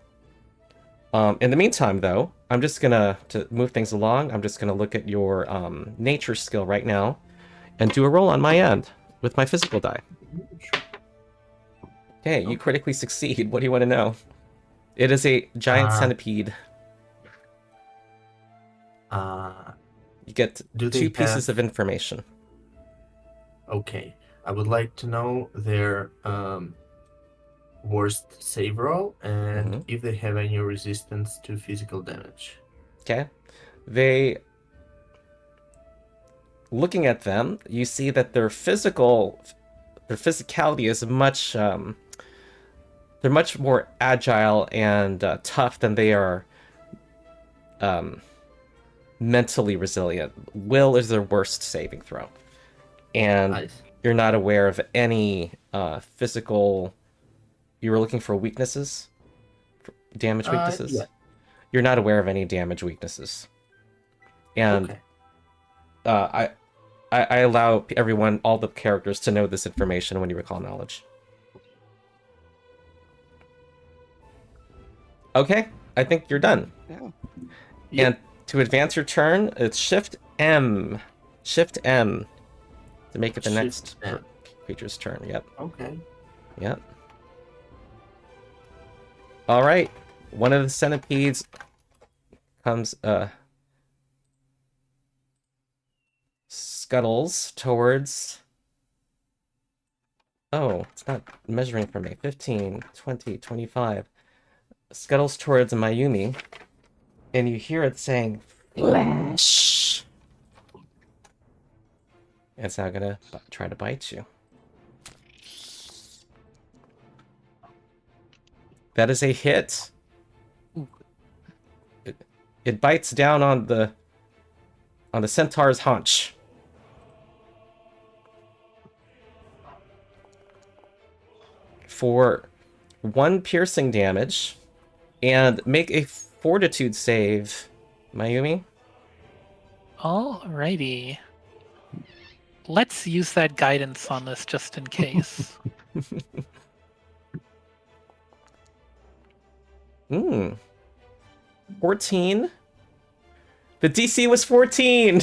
In the meantime, though, I'm just to move things along, I'm just gonna look at your nature skill right now and do a roll on my end with my physical die. Okay, you critically succeed. What do you want to know? It is a giant centipede. You get two pieces of information. Okay, I would like to know their worst save roll and if they have any resistance to physical damage. Okay. Looking at them, you see that their physicality is much they're much more agile and tough than they are mentally resilient. Will is their worst saving throw. And Nice. You're not aware of any physical... You were looking for weaknesses? Damage weaknesses? Yeah. You're not aware of any damage weaknesses. And Okay. I allow everyone, all the characters, to know this information when you recall knowledge. Okay, I think you're done. Yeah. Yep. And to advance your turn, it's Shift M. Shift M to make it the next creature's turn. Yep. Okay. Yep. All right. One of the centipedes comes scuttles towards... Oh, it's not measuring for me. 15, 20, 25. Scuttles towards Mayumi, and you hear it saying, "Flesh." It's now gonna try to bite you. That is a hit. It bites down on the centaur's haunch. For 1 piercing damage, and make a fortitude save, Mayumi. Alrighty. Let's use that guidance on this just in case. 14. The DC was 14.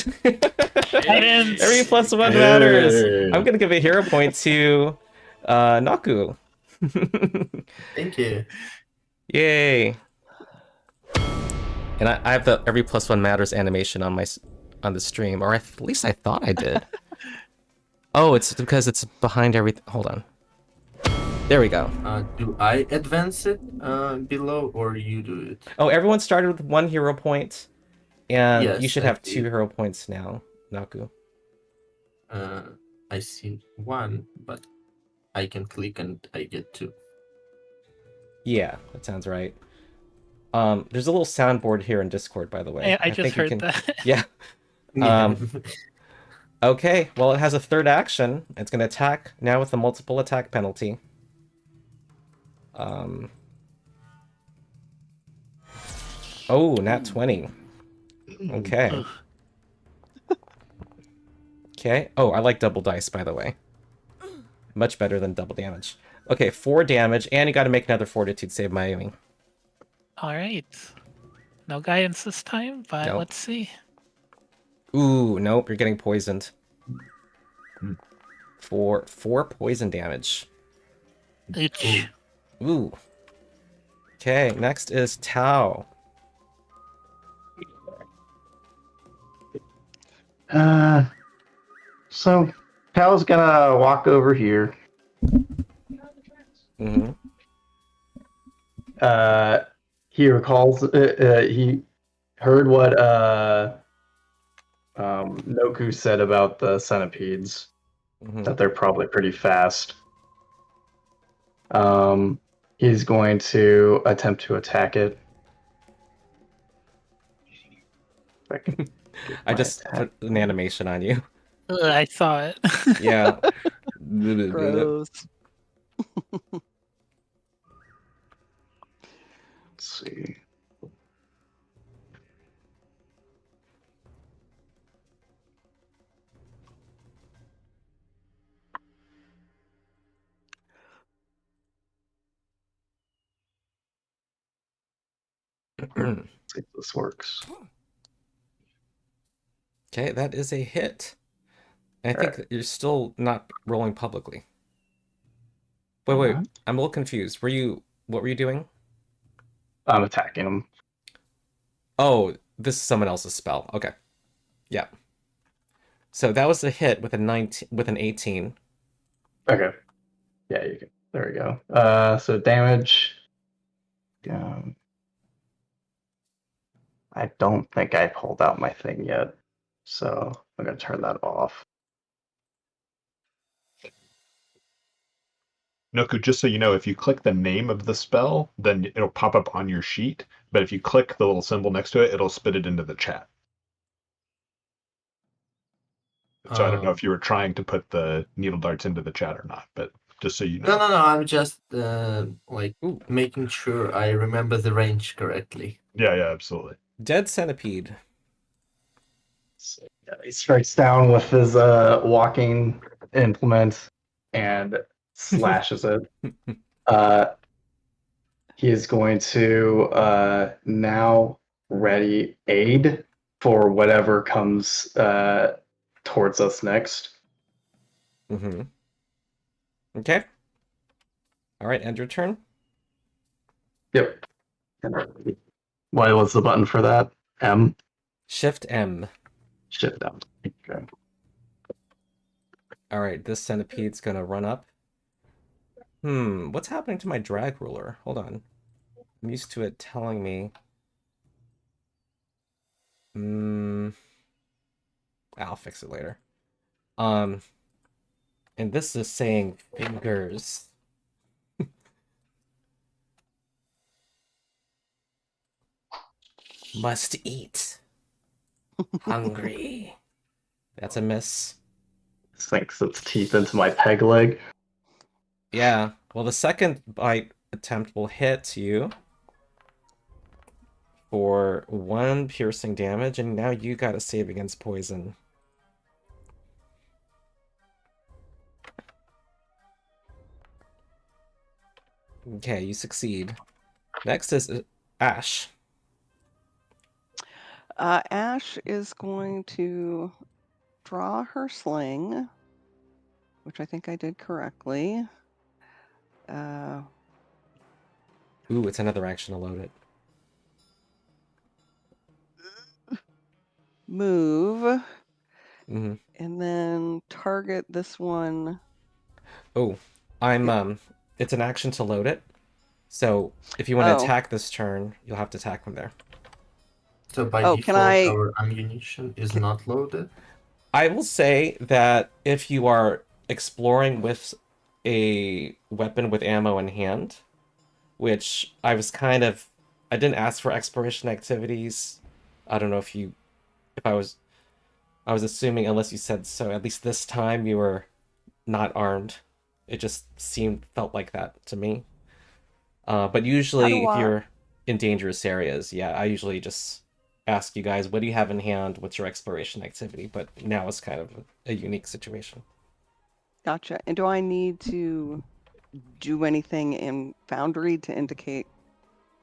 Guidance! Every +1 matters. I'm gonna give a hero point to Nouku. Thank you. Yay! And I have the every +1 matters animation on the stream, or at least I thought I did. Oh, it's because it's behind everything. Hold on. There we go. Do I advance it below, or you do it? Oh, everyone started with 1 hero point, and Yes, you should I have see. 2 hero points now, Nouku. I see 1, but I can click and I get 2. Yeah, that sounds right. There's a little soundboard here in Discord, by the way. I just think you heard can... that. Yeah. Okay, well, it has a 3rd action. It's going to attack now with a multiple attack penalty. Oh, nat 20. Okay. Ugh. Okay. Oh, I like double dice, by the way. Much better than double damage. Okay, 4 damage, and you got to make another fortitude save, Mayumi. Alright. No guidance this time, but Nope. let's see. Ooh, nope, you're getting poisoned. For 4 poison damage. Ooch. Ooh. Okay, next is Tao. So Pal's gonna walk over here. Mm-hmm. He recalls. He heard what Nouku said about the centipedes. Mm-hmm. That they're probably pretty fast. He's going to attempt to attack it. If I can get I my just attack. put an animation on you. I saw it. Yeah. Gross. Let's see. Let's see if this works. Okay, that is a hit. And I think that you're still not rolling publicly. Wait, What? I'm a little confused. What were you doing? I'm attacking him. Oh, this is someone else's spell. Okay. Yeah. So that was a hit with an 18. Okay. Yeah, you can. There we go. So damage. I don't think I pulled out my thing yet, so I'm gonna turn that off. Nouku, just so you know, if you click the name of the spell, then it'll pop up on your sheet. But if you click the little symbol next to it, it'll spit it into the chat. So I don't know if you were trying to put the needle darts into the chat or not, but just so you know. No. I'm just Ooh. making sure I remember the range correctly. Yeah, absolutely. Dead centipede. So, yeah, he strikes down with his walking implement and slashes it. He is going to now ready aid for whatever comes towards us next. Mm-hmm. Okay. All right, end your turn. Yep. What was the button for that? M? Shift M. Shift down. Okay. All right, this centipede's gonna run up. What's happening to my drag ruler? Hold on. I'm used to it telling me. I'll fix it later. And this is saying fingers. Must eat. Hungry. That's a miss. Sinks its teeth into my peg leg. Yeah. Well, the second bite attempt will hit you for 1 piercing damage, and now you gotta save against poison. Okay, you succeed. Next is Ash. Ash is going to draw her sling, which I think I did correctly. Ooh, it's another action to load it. Move, Mm-hmm. and then target this one. Oh, it's an action to load it. So if you want to attack this turn, you'll have to attack from there. So by Oh, default, our ammunition is not loaded? I will say that if you are exploring with a weapon with ammo in hand, which I didn't ask for exploration activities. I don't know if I was assuming, unless you said so, at least this time you were not armed. It just felt like that to me. But usually if you're in dangerous areas, yeah, I usually just ask you guys, what do you have in hand? What's your exploration activity? But now it's kind of a unique situation. Gotcha. And do I need to do anything in Foundry to indicate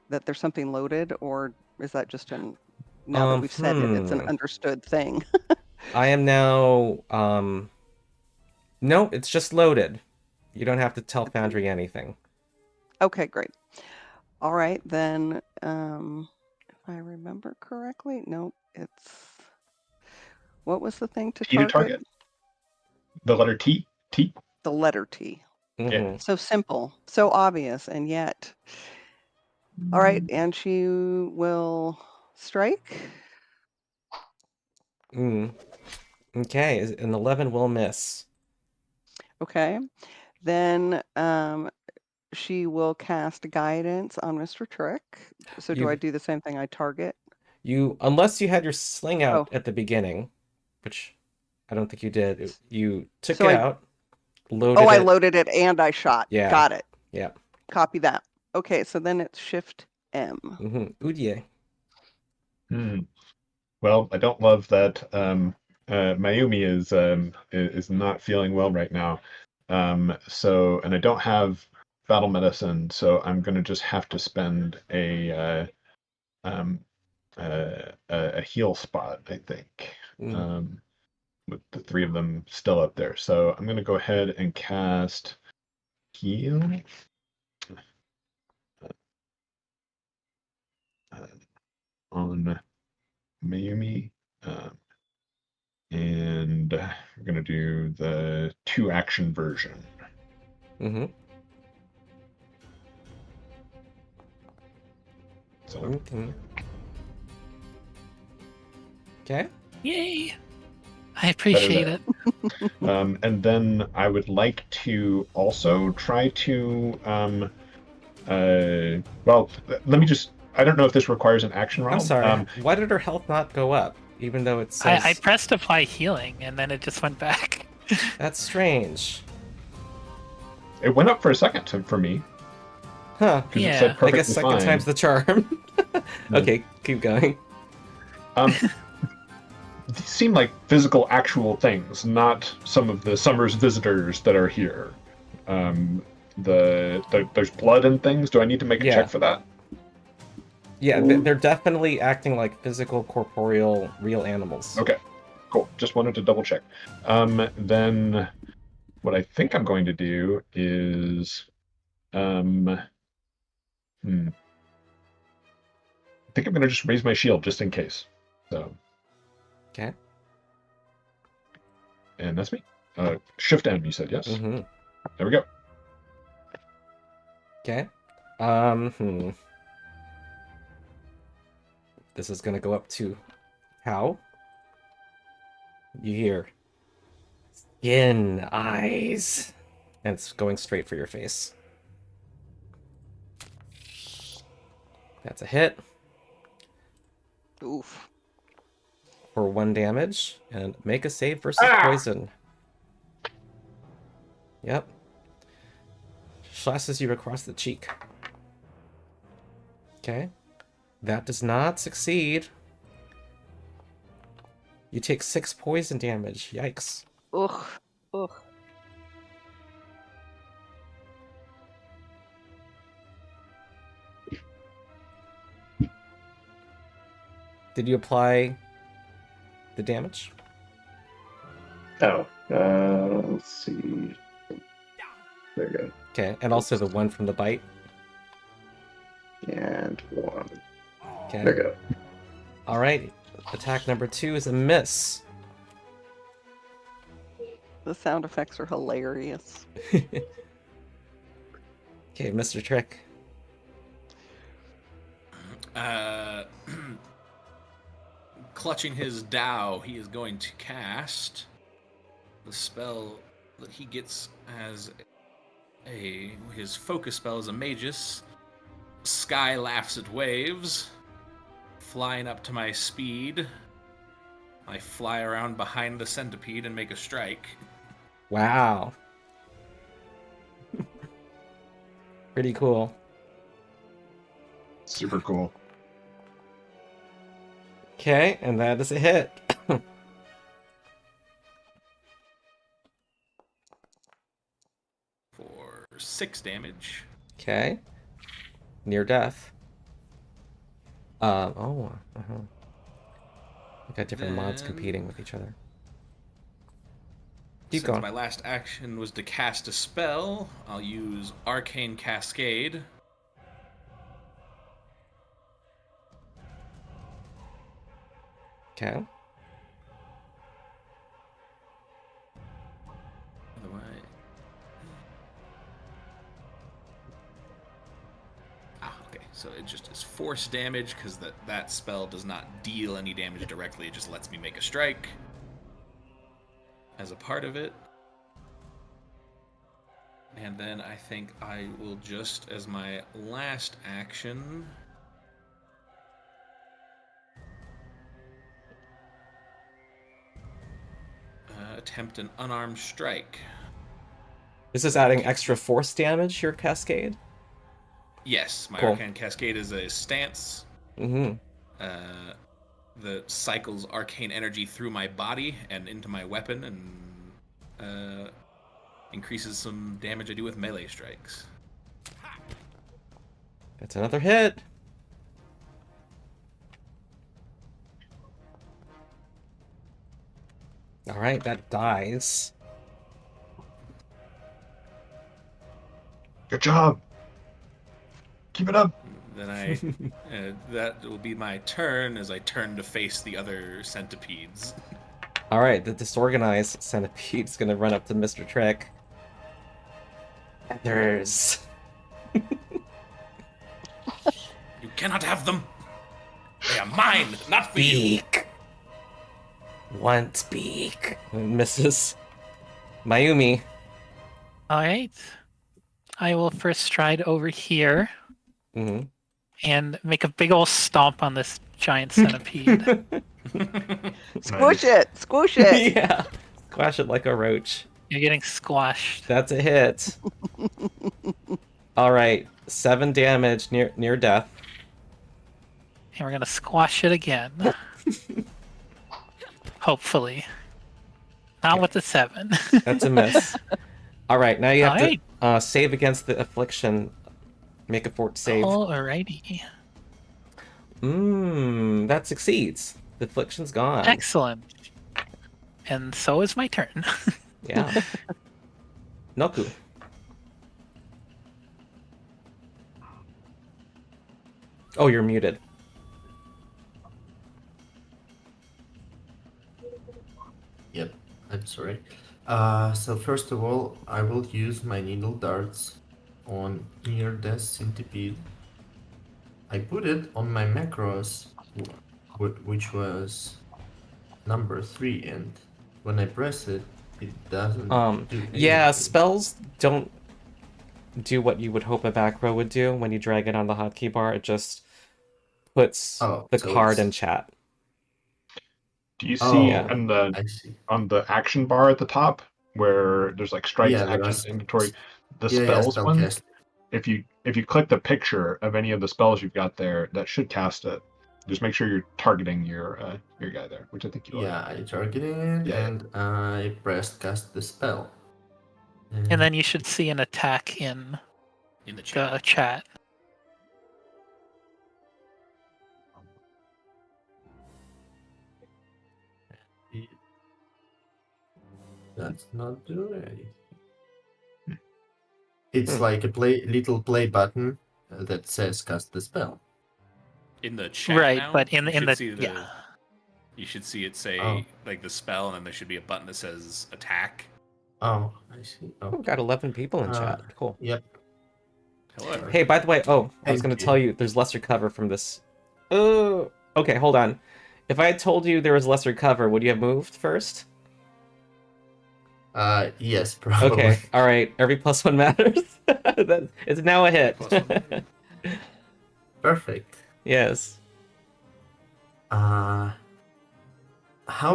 that there's something loaded, or is that just now that we've said it, it's an understood thing? I am now, no, it's just loaded. You don't have to tell Foundry anything. Okay, great. All right, then, if I remember correctly, nope, what was the thing to T target? to target? The letter T? T? The letter T. Mm-hmm. So simple, so obvious, and yet. All right, and she will strike. Okay, an 11 will miss. Okay, then she will cast guidance on Mr. Trick. So do I do the same thing? I target? Unless you had your sling out at the beginning, which I don't think you did. You took it out, loaded it. I loaded it and I shot. Yeah. Got it. Yeah. Copy that. Okay, so then it's Shift M. Udier. Well, I don't love that Mayumi is not feeling well right now. And I don't have battle medicine, so I'm gonna just have to spend a heal spot, I think. With the 3 of them still up there. So I'm gonna go ahead and cast heal. On Mayumi. And we're going to do the 2-action version. So. Okay. Yay! I appreciate it. And then I would like to also try to. Well, let me just. I don't know if this requires an action roll. I'm sorry. Why did her health not go up, even though it says... I pressed apply healing, and then it just went back. That's strange. It went up for a second for me. Huh. Yeah. It said I guess second fine. time's the charm. Okay, keep going. These seem like physical, actual things, not some of the summer's visitors that are here. There's blood and things. Do I need to make a check for that? Yeah, they're definitely acting like physical, corporeal, real animals. Okay, cool. Just wanted to double check. Then what I think I'm going to do is, I think I'm going to just raise my shield just in case. So. Okay. And that's me. Shift M, you said, yes? Mm-hmm. There we go. Okay. This is gonna go up to how? You hear skin eyes. And it's going straight for your face. That's a hit Oof. for 1 damage. And make a save versus poison. Yep. Slashes you across the cheek. Okay. That does not succeed. You take 6 poison damage. Yikes. Ugh. Ugh. Did you apply the damage? Oh, let's see. There you go. Okay, and also the 1 from the bite. And 1. Okay. There you go. Alright. Attack number 2 is a miss. The sound effects are hilarious. Okay, Mr. Trick. Clutching his Dao, he is going to cast the spell that he gets as his focus spell is a Magus. Sky laughs at waves. Flying up to my speed, I fly around behind the centipede and make a strike. Wow. Pretty cool. Super cool. Okay, and that is a hit. For 6 damage. Okay. Near death. We got different mods Then- competing with each other. Keep Since going. my last action was to cast a spell, I'll use Arcane Cascade. Okay. Otherwise... okay. So it just is force damage, because that spell does not deal any damage directly. It just lets me make a strike as a part of it. And then I think I will just, as my last action... attempt an unarmed strike. This is adding extra force damage to your cascade? Yes, my Cool. Arcane Cascade is a stance Mm-hmm. that cycles arcane energy through my body and into my weapon and increases some damage I do with melee strikes. That's another hit. Alright, that dies. Good job. Keep it up. Then I that will be my turn as I turn to face the other centipedes. Alright, the disorganized centipede's gonna run up to Mr. Trick. Feathers. You cannot have them. They are mine, not for you. Beak. Once beak. Misses. Mayumi. Alright. I will first stride over here Mm-hmm. and make a big old stomp on this giant centipede. Squish it! Squish it! Yeah. Squash it like a roach. You're getting squashed. That's a hit. Alright. 7 damage near death. And we're gonna squash it again. Hopefully. Not with the 7. That's a miss. Alright, now you have Alright. to save against the affliction. Make a fort save. Alrighty. That succeeds. The affliction's gone. Excellent. And so is my turn. Yeah. Nouku. Oh, you're muted. Yep, I'm sorry. So first of all, I will use my needle darts on near death centipede. I put it on my macros, which was number 3, and when I press it, it doesn't do Yeah, anything. spells don't do what you would hope a macro would do when you drag it on the hotkey bar. It just puts Oh, the so card it's... in chat. Do you Oh, see Yeah. I see. on the action bar at the top where there's like strikes, Yeah, there actions, are inventory, the yeah, spells one? spellcast. If you click the picture of any of the spells you've got there, that should cast it. Just make sure you're targeting your guy there, which I think you are. Yeah, I targeted it Yeah, yeah. and I pressed cast the spell. And then you should see an attack in In the the chat. chat. It does not do anything. It's like a little play button that says cast the spell. In the chat Right, now, but in you the should see yeah. You should see it say Oh. like the spell, and then there should be a button that says attack. Oh, I see. Oh, Okay. got 11 people in chat. Cool. Yep. Hello, everyone. Hey, by the way, I was Thank going to you. tell you there's lesser cover from this. Oh, okay, hold on. If I had told you there was lesser cover, would you have moved first? Yes, probably. Okay, all right. Every +1 matters. It's now a hit. +1. Perfect. Yes. How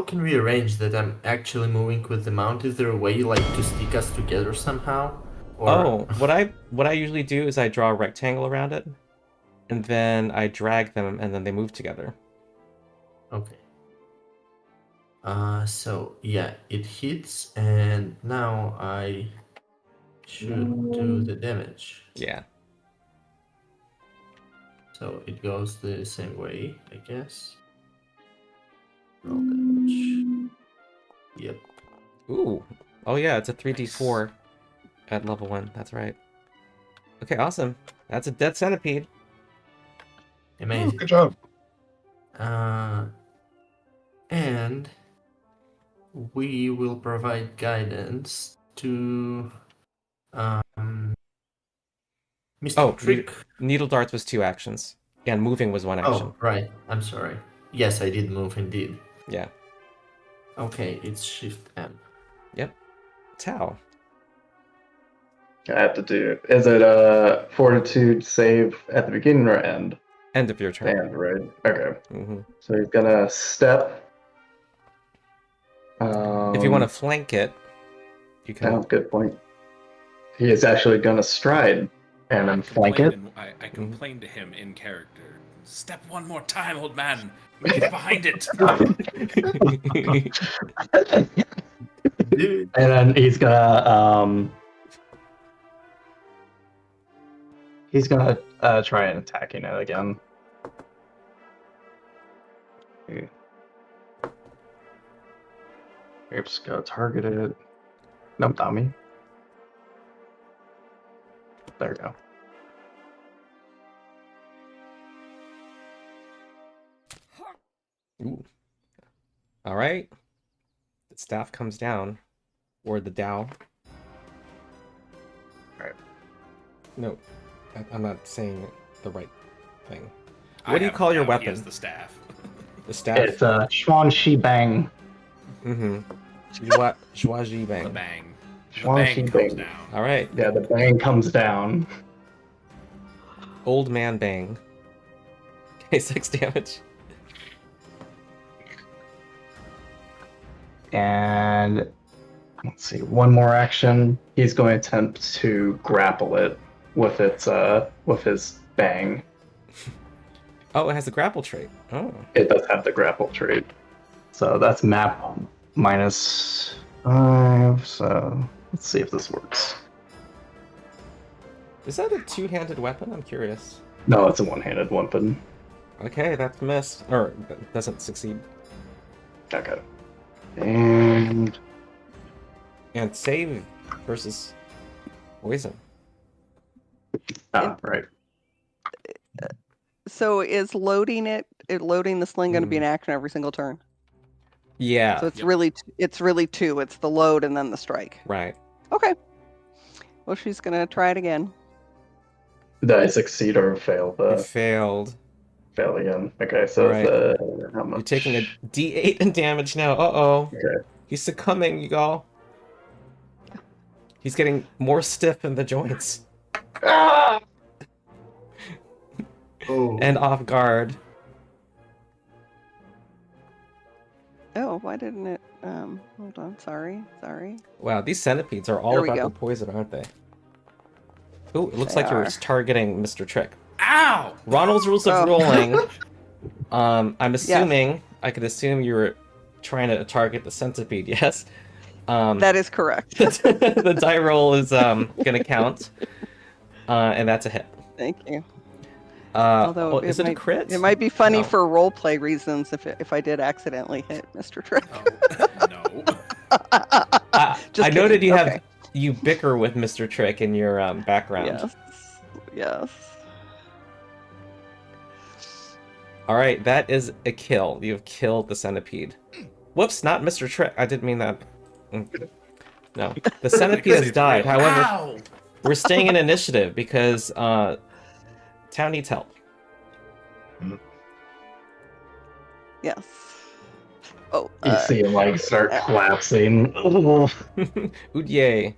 can we arrange that I'm actually moving with the mount? Is there a way like to stick us together somehow? Or... Oh, what I usually do is I draw a rectangle around it, and then I drag them, and then they move together. Okay. So yeah, it hits, and now I should do the damage. Yeah. So it goes the same way, I guess. Roll damage. Yep. Ooh. Oh yeah, it's a 3d4 at level 1. That's right. Okay, awesome. That's a dead centipede. Amazing. Good job. And we will provide guidance to Mr. Oh, Trick. needle darts was 2 actions, and moving was 1 action. Oh, right. I'm sorry. Yes, I did move indeed. Yeah. Okay, it's Shift M. Yep. Tau. I have to do. Is it a fortitude save at the beginning or end? End of your turn. End, right? Okay. Mm-hmm. So he's gonna step. If you want to flank it, you can. Oh, good point. He is actually gonna stride and then flank it. I complained to him in character. Step one more time, old man. Get behind it. Dude. And then he's gonna try and attacking it again. Okay. Oops, go target it. No, dummy. There we go. Ooh. All right. The staff comes down, or the dowel. All right. No, I'm not saying the right thing. I What do you have call your now, he weapon? has the staff. The staff. It's Xuan Shi Bang. Mm-hmm. Zhuaji The bang. bang. The Xuan bang Shi comes Bang. down. All right. Yeah, the bang comes down. Old man bang. Okay, 6 damage. And let's see, one more action. He's going to attempt to grapple it with his bang. Oh, it has a grapple trait. Oh. It does have the grapple trait. So that's map -5. So let's see if this works. Is that a 2-handed weapon? I'm curious. No, it's a one-handed weapon. Okay, that's missed. Or doesn't succeed. Okay. And save versus poison. right. So is loading the sling going to be an action every single turn? Yeah. So it's Yep. really two. It's the load and then the strike. Right. Okay. Well, she's gonna try it again. Did I succeed or fail? You failed. Fail again. Okay, so Alright. how much? You're taking a D8 in damage now. Uh-oh. Okay. He's succumbing, you all. He's getting more stiff in the joints. Ah! Oh. And off guard. Oh, why didn't it? Hold on. Sorry. Wow, these centipedes are all There we about go. the poison, aren't they? Ooh, it looks They like you're are. targeting Mr. Trick. Ow! Ronald's rules of Oh. rolling. I'm assuming, I could assume you were trying to target the centipede, yes? That is correct. The die roll is gonna count. And that's a hit. Thank you. Although, Although is it a crit? It might be funny No. for role play reasons if I did accidentally hit Mr. Trick. Oh, no. Just I noted kidding. you Okay. you bicker with Mr. Trick in your background. Yes. All right, that is a kill. You have killed the centipede. Whoops, not Mr. Trick. I didn't mean that. No, the centipede has died. However, Ow! we're staying in initiative because Town needs help. Yes. Oh. You see him like start collapsing. Oh. Ooh, yay.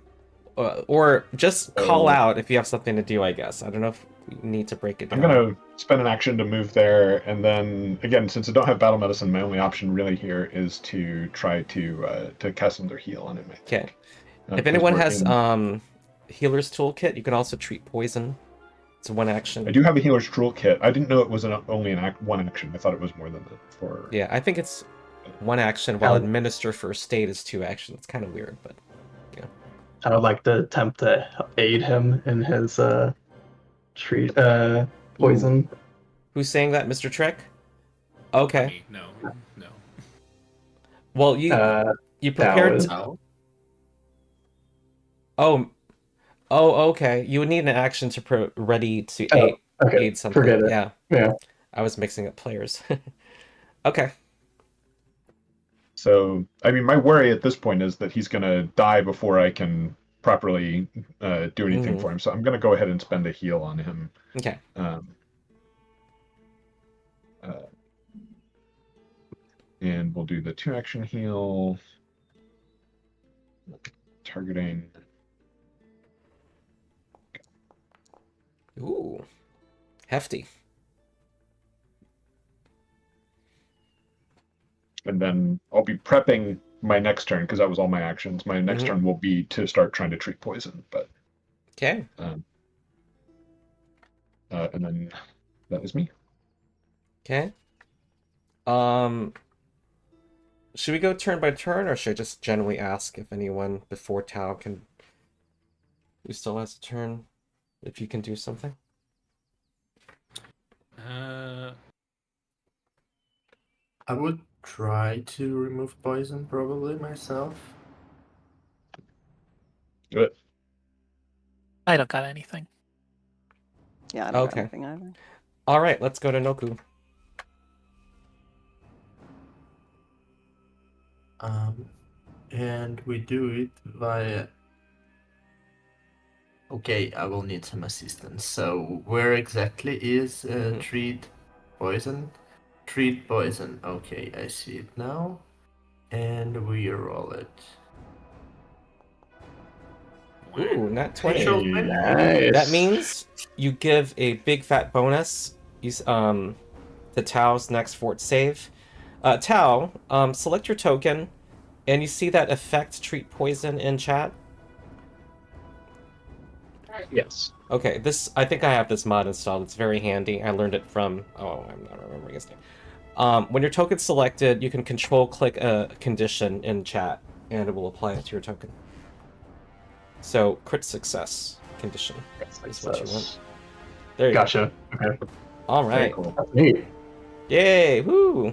Or just call out if you have something to do, I guess. I don't know if we need to break it down. I'm gonna spend an action to move there, and then again, since I don't have battle medicine, my only option really here is to try to cast another heal on him. I think. Okay. If Because anyone we're has in- healer's toolkit, you can also treat poison. It's one action. I do have a healer's toolkit. I didn't know it was only one action. I thought it was more than that. Yeah, I think it's one action while administer first aid is 2 actions. It's kind of weird, but yeah. I would like to attempt to aid him in his treat poison. Who's saying that, Mr. Trick? Okay. Me, no. Well, you prepared. That Oh, okay. You would need an action to ready to aid something. Forget it. Yeah. I was mixing up players. Okay. So, I mean, my worry at this point is that he's gonna die before I can properly do anything for him. So I'm gonna go ahead and spend a heal on him. Okay. And we'll do the 2-action heal. Targeting. Ooh. Hefty. And then I'll be prepping my next turn because that was all my actions. My next turn will be to start trying to treat poison. But Okay. And then that is me. Okay. Should we go turn by turn, or should I just generally ask if anyone before Tao can... who still has a turn, if you can do something? I would try to remove poison probably myself. Good. I don't got anything. Yeah, I don't Okay. got anything either. All right, let's go to Nouku. And we do it via... Okay, I will need some assistance. So where exactly is treat poison? Treat poison. Okay, I see it now. And we roll it. Ooh, not 20. Nice. That means you give a big fat bonus to Tao's next fort save. Tao, select your token, and you see that effect treat poison in chat? Yes. Okay, I think I have this mod installed. It's very handy. I learned it from... oh, I'm not remembering his name. When your token's selected, you can control-click a condition in chat, and it will apply it to your token. So, crit success condition is what you want. There you Gotcha. Okay. go. All right. Very cool. That's neat. Yay! Woo!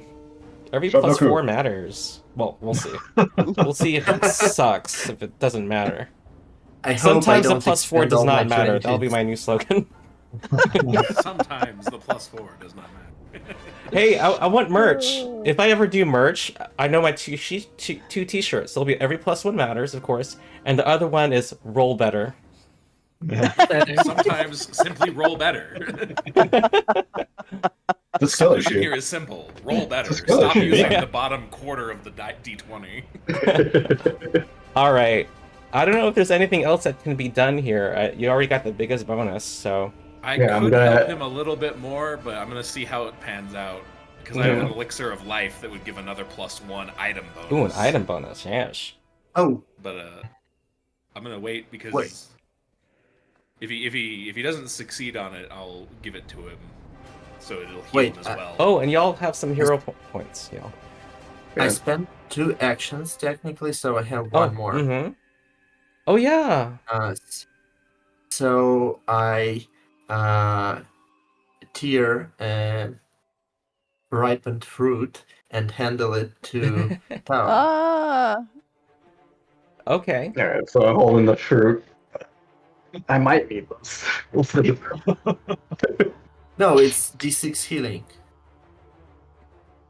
Every Shut plus Nouku. 4 matters. Well, we'll see. We'll see if it sucks, if it doesn't matter. I hope I Sometimes a don't plus 4 expend does all my not matter. That'll be 20s. my new slogan. Sometimes the +4 does not matter. Hey, I want merch. If I ever do merch, I know my two t-shirts. There'll be every +1 matters, of course, and the other one is roll better. Sometimes simply roll better. The The skill solution issue. here is simple. Roll better. It's a skill Stop issue, using yeah. the bottom quarter of the D20. All right. I don't know if there's anything else that can be done here. You already got the biggest bonus, so. I Yeah, I'm could gonna- help him a little bit more, but I'm going to see how it pans out. Because I have an Yeah. elixir of life that would give another +1 item bonus. Ooh, an item bonus, yes. Oh, But I'm going to wait because Wait. if he doesn't succeed on it, I'll give it to him. So it'll heal Wait, him as well. Oh, and y'all have some hero points, y'all. I Yeah. spent 2 actions technically, so I have Oh, one more. Mm-hmm. Oh, yeah. So I tear ripened fruit and handle it to Tao. Ah, Okay. All right, so I'm holding the fruit. I might need this. We'll see. No, it's D6 healing.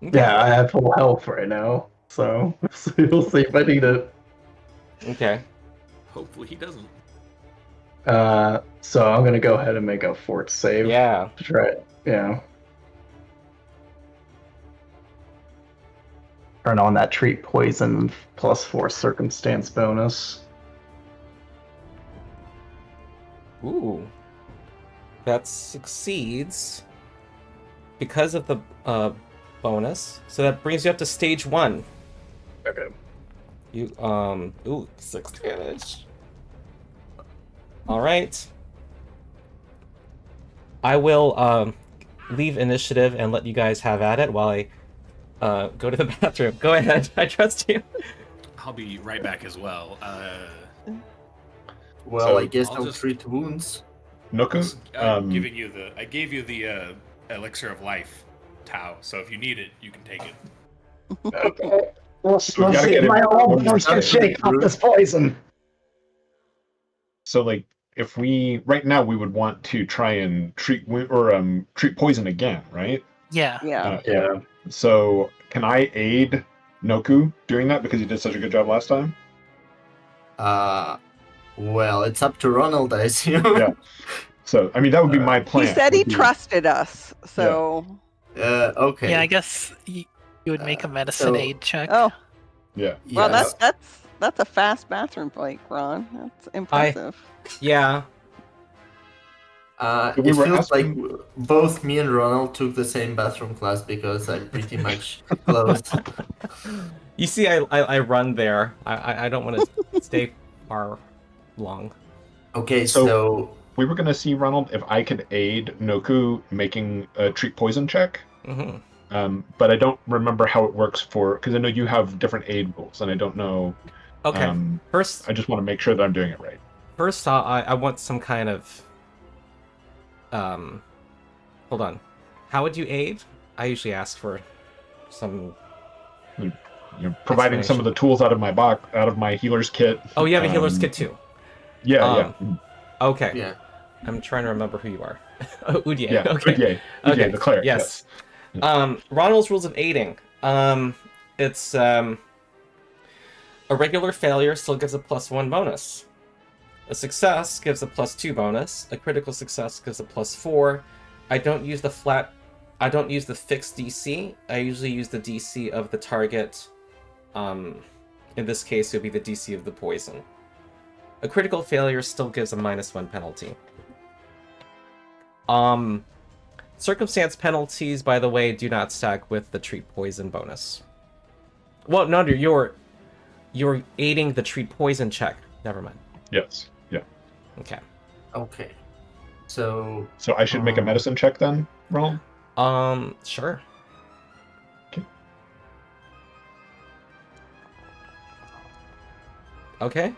Okay. Yeah, I have full health right now, so we'll see if I need it. Okay. Hopefully he doesn't. So I'm gonna go ahead and make a fort save. Yeah. To try it. Yeah. Turn on that treat poison +4 circumstance bonus. Ooh. That succeeds because of the bonus. So that brings you up to stage 1. Okay. You ooh, 6 damage. All right. I will leave initiative and let you guys have at it while I go to the bathroom. Go ahead. I trust you. I'll be right back as well. Well, So I guess I'll I'll just- treat wounds. Nouku, I gave you the elixir of life, Tao. So if you need it, you can take it. Okay. We'll we gotta see get if him- my old we'll can start shake with off this poison. so like if we right now we would want to try and treat treat poison again, right? Yeah. yeah. Yeah. So can I aid Nouku doing that because he did such a good job last time? Well, it's up to Ronald, I assume. Yeah. So I mean that would be my plan. He said he would be- trusted us, so. Okay. Yeah, I guess you would make a medicine so- aid check. Oh, Yeah. well, Yes. that's a fast bathroom break, Ron. That's impressive. Yeah. We It were feels asking- like both me and Ronald took the same bathroom class because I'm pretty much close. You see, I run there. I don't want to stay far long. Okay, So- so We were gonna see Ronald if I could aid Nouku making a treat poison check. Hmm. But I don't remember how it works because I know you have different aid rules, and I don't know. Okay. First, I just want to make sure that I'm doing it right. First, I want some kind of. Hold on. How would you aid? I usually ask for some. Providing some of the tools out of my box, out of my healer's kit. Oh, you have a healer's kit too. Yeah, Okay. yeah. I'm trying to remember who you are. Oh, Udier. yeah. Okay. Udier, Okay. the cleric. Yes. Ronald's rules of aiding. It's a regular failure still gives a +1 bonus. A success gives a +2 bonus. A critical success gives a +4. I don't use the fixed DC. I usually use the DC of the target. In this case, it would be the DC of the poison. A critical failure still gives a -1 penalty. Circumstance penalties, by the way, do not stack with the treat poison bonus. Well, no, you're aiding the treat poison check. Never mind. Yes. Yeah. Okay. Okay. So So I should make a medicine check then, Ronald? Sure. Okay.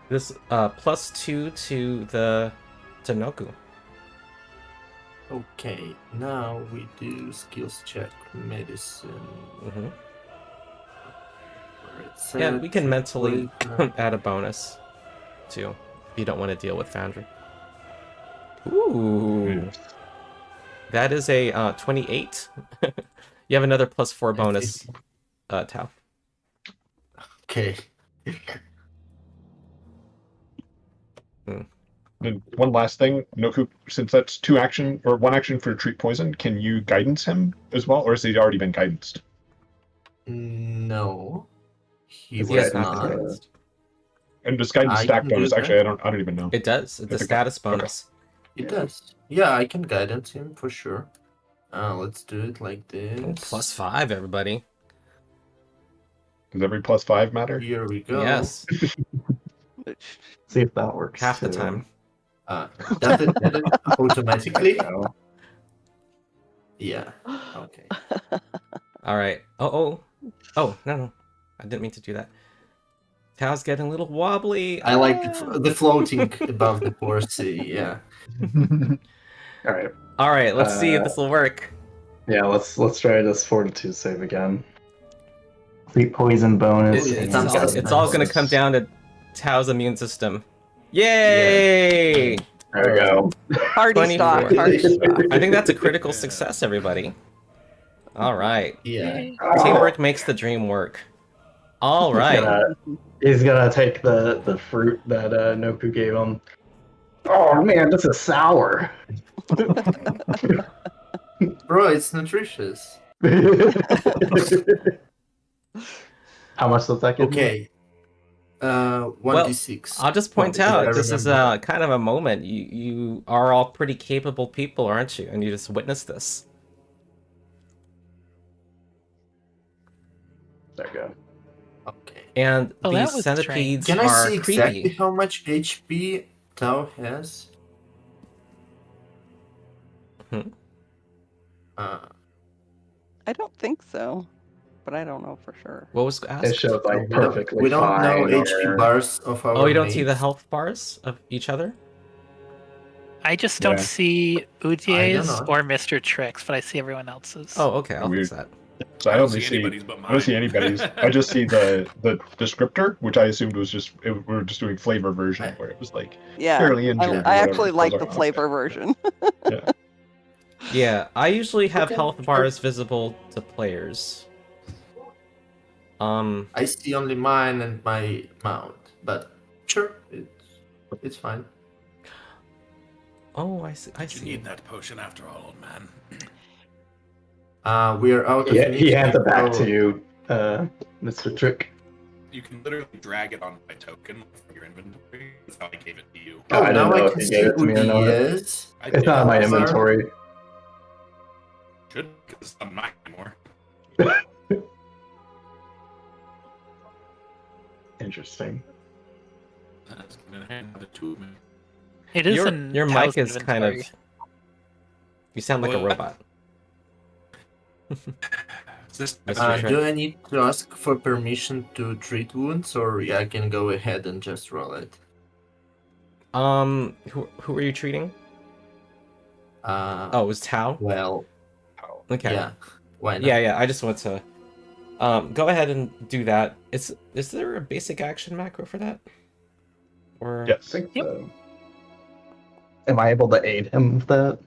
This +2 to Nouku. okay, now we do skills check medicine. Hmm. Where it's Yeah, at, we can mentally poison. add a bonus too, if you don't want to deal with Foundry. Ooh, That is a 28. You have another +4 bonus, Tau. Okay. And one last thing, Nouku, since that's 2 action or 1 action for treat poison, can you guidance him as well, or has he already been guidanced? No, he Is He was has not not. been guided. And does guidance I stack can do bonus? that. Actually, I don't even know. It does. It's a Okay. status Okay. bonus. It does. Yeah, I can guidance him for sure. Let's do it like this. Oh, +5, everybody. Does every +5 matter? Here we go. Yes, See if that works. half the too. time. Does it edit automatically? No. Yeah. Okay. All right. Oh, no. I didn't mean to do that. Tau's getting a little wobbly. I like the floating above the poor sea. Yeah. All right. All right, let's see if this will work. Yeah, let's try this fortitude save again. Complete poison bonus. yeah, It's, sounds all, good. it's all going to come down to Tau's immune system. Yay! There we go. Party 24. stock. Party stock. I think that's a critical success, everybody. All right. Yeah. Teamwork makes the dream work. All right. He's gonna take the fruit that Nouku gave him. Oh man, this is sour. Bro, it's nutritious. How much does that give? Okay. 1d6. I'll just point Well, out I this is remember. kind of a moment. You are all pretty capable people, aren't you? And you just witnessed this. There you go. Okay. And Oh, that these was centipedes Can I are see exactly creepy. how much HP Tau has? Hmm. I don't think so, but I don't know for sure. What was It asked? shows like perfectly we don't know fine. HP bars of our Oh, you don't see the mates. health bars of each other? I just don't Yeah. see Udier's know. or Mr. Tricks, but I see everyone else's. Oh, okay. I'll fix Weird. that. So I don't only see see anybody's but I don't see mine. anybody's. I just see the descriptor, which I assumed was just we were just doing flavor version where it was like Yeah, fairly injured. I or actually whatever. like I was the like, flavor version. Yeah. Yeah, I usually have Okay, health sure. bars visible to players. I see only mine and my mount, but sure, it's fine. Oh, I see. I You see. need that potion after all, old man. We are out of Yeah, he hands it back so- to you, Mr. Trick. You can literally drag it on my token from your inventory. That's how I gave it to you. Oh, I didn't now know I if can you see gave it to who me or he not. is. I It's did. not in my Sorry. inventory. Should, because it's not mine anymore. Interesting. That's gonna hand the two of me. It is Your in mic Tao's is kind of. inventory. You sound like a What? robot. Is this Mr. Trick. Do I need to ask for permission to treat wounds, or I can go ahead and just roll it? Who are you treating? Oh, it was Tao. Well, Okay. yeah. Why not? Yeah. I just want to. Go ahead and do that. Is there a basic action macro for that? Or I Yes. think Yep. so. Am I able to aid him with that?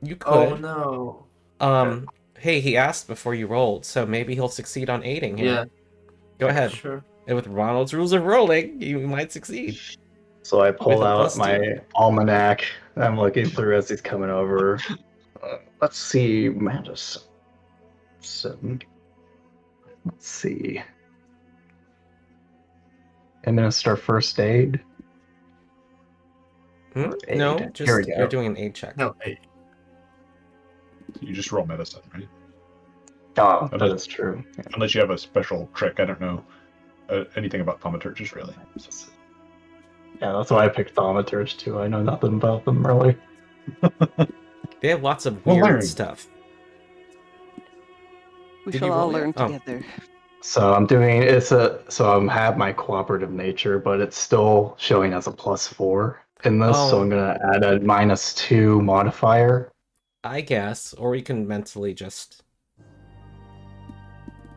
you Oh could. no. Hey, he asked before you rolled, so maybe he'll succeed on aiding him. Yeah. Go ahead. Sure. And with Ronald's rules of rolling, you might succeed. So I pull With a out +2. my almanac. I'm looking through as he's coming over. Let's see, Mantis. Let's see. Administer first aid. Hmm? Aid. No, Here just we go. you're doing an aid check. No, hey. You just roll medicine, right? Oh, that is true. Yeah. Unless you have a special trick. I don't know anything about thaumaturges really. Yeah, that's why I picked thaumaturge too. I know nothing about them really. They have lots of We'll weird learn. stuff. We Did shall you all roll it? learn Oh. together. So I'm doing I have my cooperative nature, but it's still showing as a +4 in this. So Oh. I'm gonna add a -2 modifier. I guess, or you can mentally just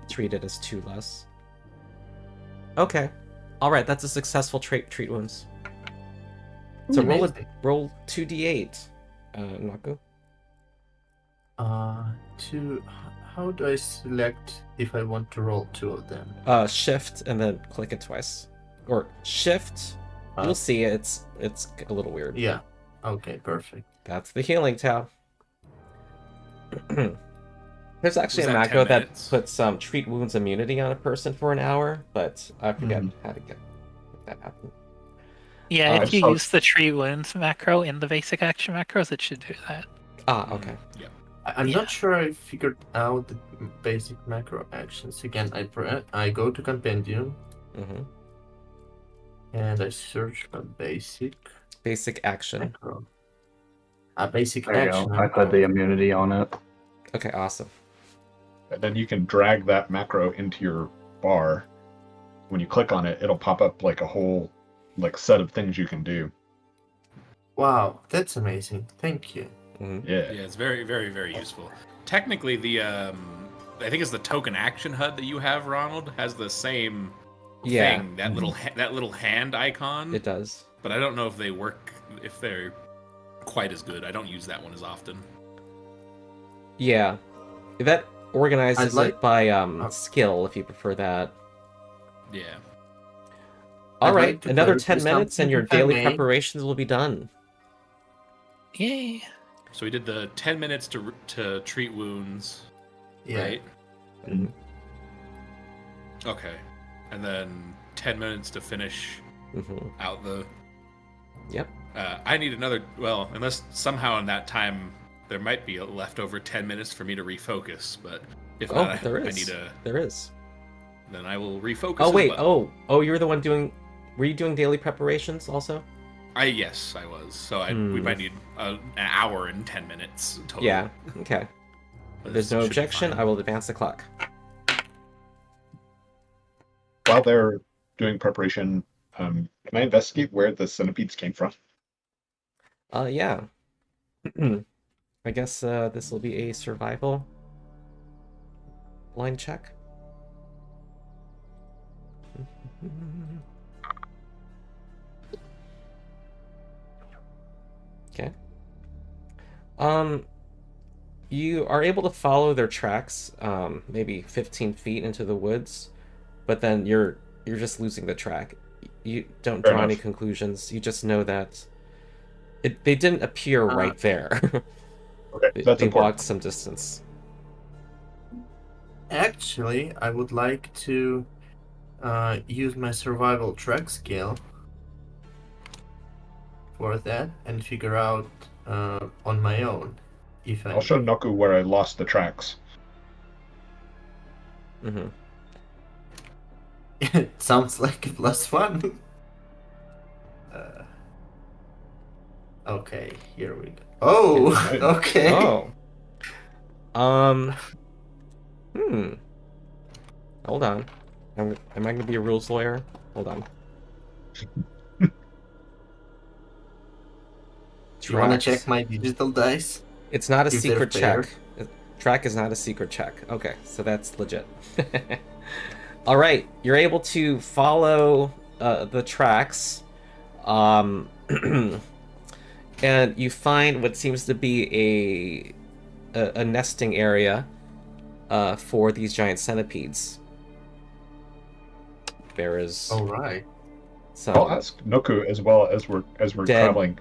treat it as 2 less. Okay. All right, that's a successful treat wounds. So Amazing. roll 2d8. Nouku? How do I select if I want to roll 2 of them? Shift and then click it twice. Or shift. You'll see it. It's a little weird. Yeah. Okay, perfect. That's the healing tab. There's actually Was a that 10 macro that minutes? puts treat wounds immunity on a person for an hour, but I forget how to make that happen. Yeah, I if you saw- use the tree wounds macro in the basic action macros, it should do that. Ah, okay. Yeah. I'm Yeah. not sure I figured out the basic macro actions. Again, I go to compendium hmm and I search for basic Basic action. macro. A basic There you action. go. I put the immunity on it. Okay, awesome. And then you can drag that macro into your bar. When you click on it, it'll pop up like a whole set of things you can do. Wow, that's amazing. Thank you. hmm Yeah. Yeah, it's very, very, very useful. Technically, the I think it's the token action HUD that you have, Ronald, has the same Yeah, thing. That little hand icon. it does. But I don't know if they work, if they're quite as good. I don't use that one as often. Yeah, that organizes I'd like- it by skill if you prefer that. Yeah. All I'd right, like to another clarify 10 minutes and something, your if I daily may. preparations will be done. Yay. So we did the 10 minutes to treat wounds, Yeah. right? Mhm. Okay. And then 10 minutes to finish hmm out the... Yep. I need another... Well, unless somehow in that time there might be a leftover 10 minutes for me to refocus, but if Oh, not, there I is. need a... There is. Then I will refocus Oh, as wait. well. Oh, you were the one doing... Were you doing daily preparations also? Yes, I was. So we might need an hour and 10 minutes total. Yeah, okay. But If there's this no should be objection, fine. I will advance the clock. While they're doing preparation, can I investigate where the centipedes came from? Yeah. I guess this will be a survival line check. Okay. You are able to follow their tracks, maybe 15 feet into the woods, but then you're just losing the track. You don't Fair draw any enough. conclusions. You just know that they didn't appear right there. Okay, They that's important. walked some distance. Actually, I would like to use my survival track skill for that and figure out on my own if I'll show Nouku where I lost the tracks. hmm It sounds like a +1. Okay, here we go. Oh, Right. okay. Oh. Hold on. Am I going to be a rules lawyer? Hold on. Do you want to Tracks. check my digital dice? It's not a if they're secret fair? check. Track is not a secret check. Okay, so that's legit. All right, you're able to follow the tracks, and you find what seems to be a nesting area for these giant centipedes. There is All right. some I'll ask Nouku as well as we're Dead. traveling.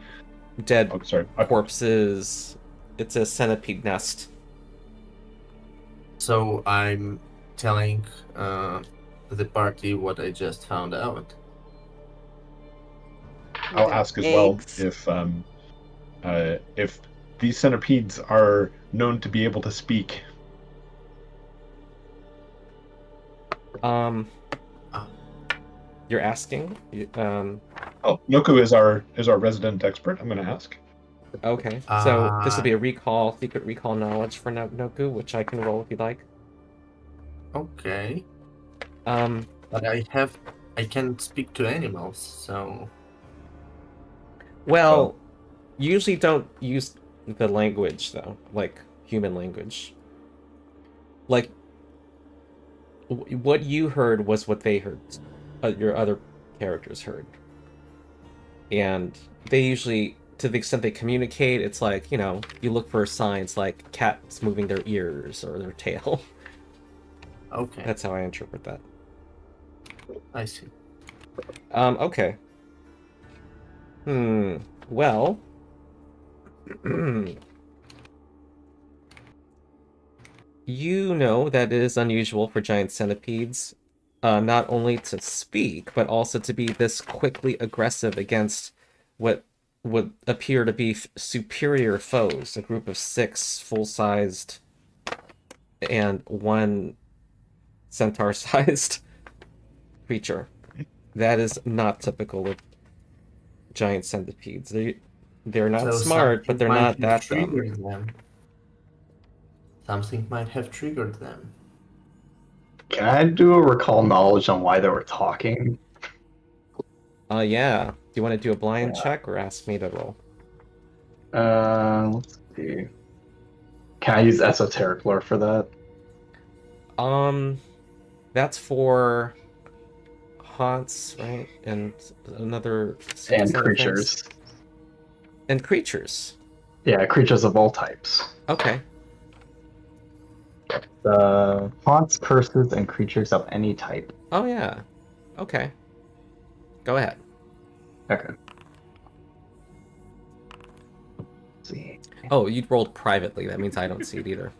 dead Oh, sorry. corpses. It's a centipede nest. So I'm telling the party what I just found out. I'll ask as well Eggs. if these centipedes are known to be able to speak. You're asking? Oh, Nouku is our resident expert. I'm going to ask. Okay, so this will be a secret recall knowledge for Nouku, which I can roll if you'd like. Okay. Um, But I can speak to animals, so well, you usually don't use the language though, like human language. Like, what you heard was what they heard, your other characters heard, and they usually to the extent they communicate, it's like, you know, you look for signs like cats moving their ears or their tail. Okay, That's how I interpret that. I see. Okay. Well. You know that it is unusual for giant centipedes not only to speak, but also to be this quickly aggressive against what would appear to be superior foes, a group of 6 full-sized and 1 centaur-sized creature. That is not typical of giant centipedes. They're not So smart, but something they're might not have that dumb. triggered them. Something might have triggered them. Can I do a recall knowledge on why they were talking? Yeah. Do you want to do a blind Yeah. check or ask me to roll? Let's see. Can I use esoteric lore for that? That's for haunts, right? And another set And of things. creatures. And creatures. Yeah, creatures of all types. Okay. Haunts, curses, and creatures of any type. Oh yeah. Okay. Go ahead. Okay. Let's see. Oh, you rolled privately. That means I don't see it either.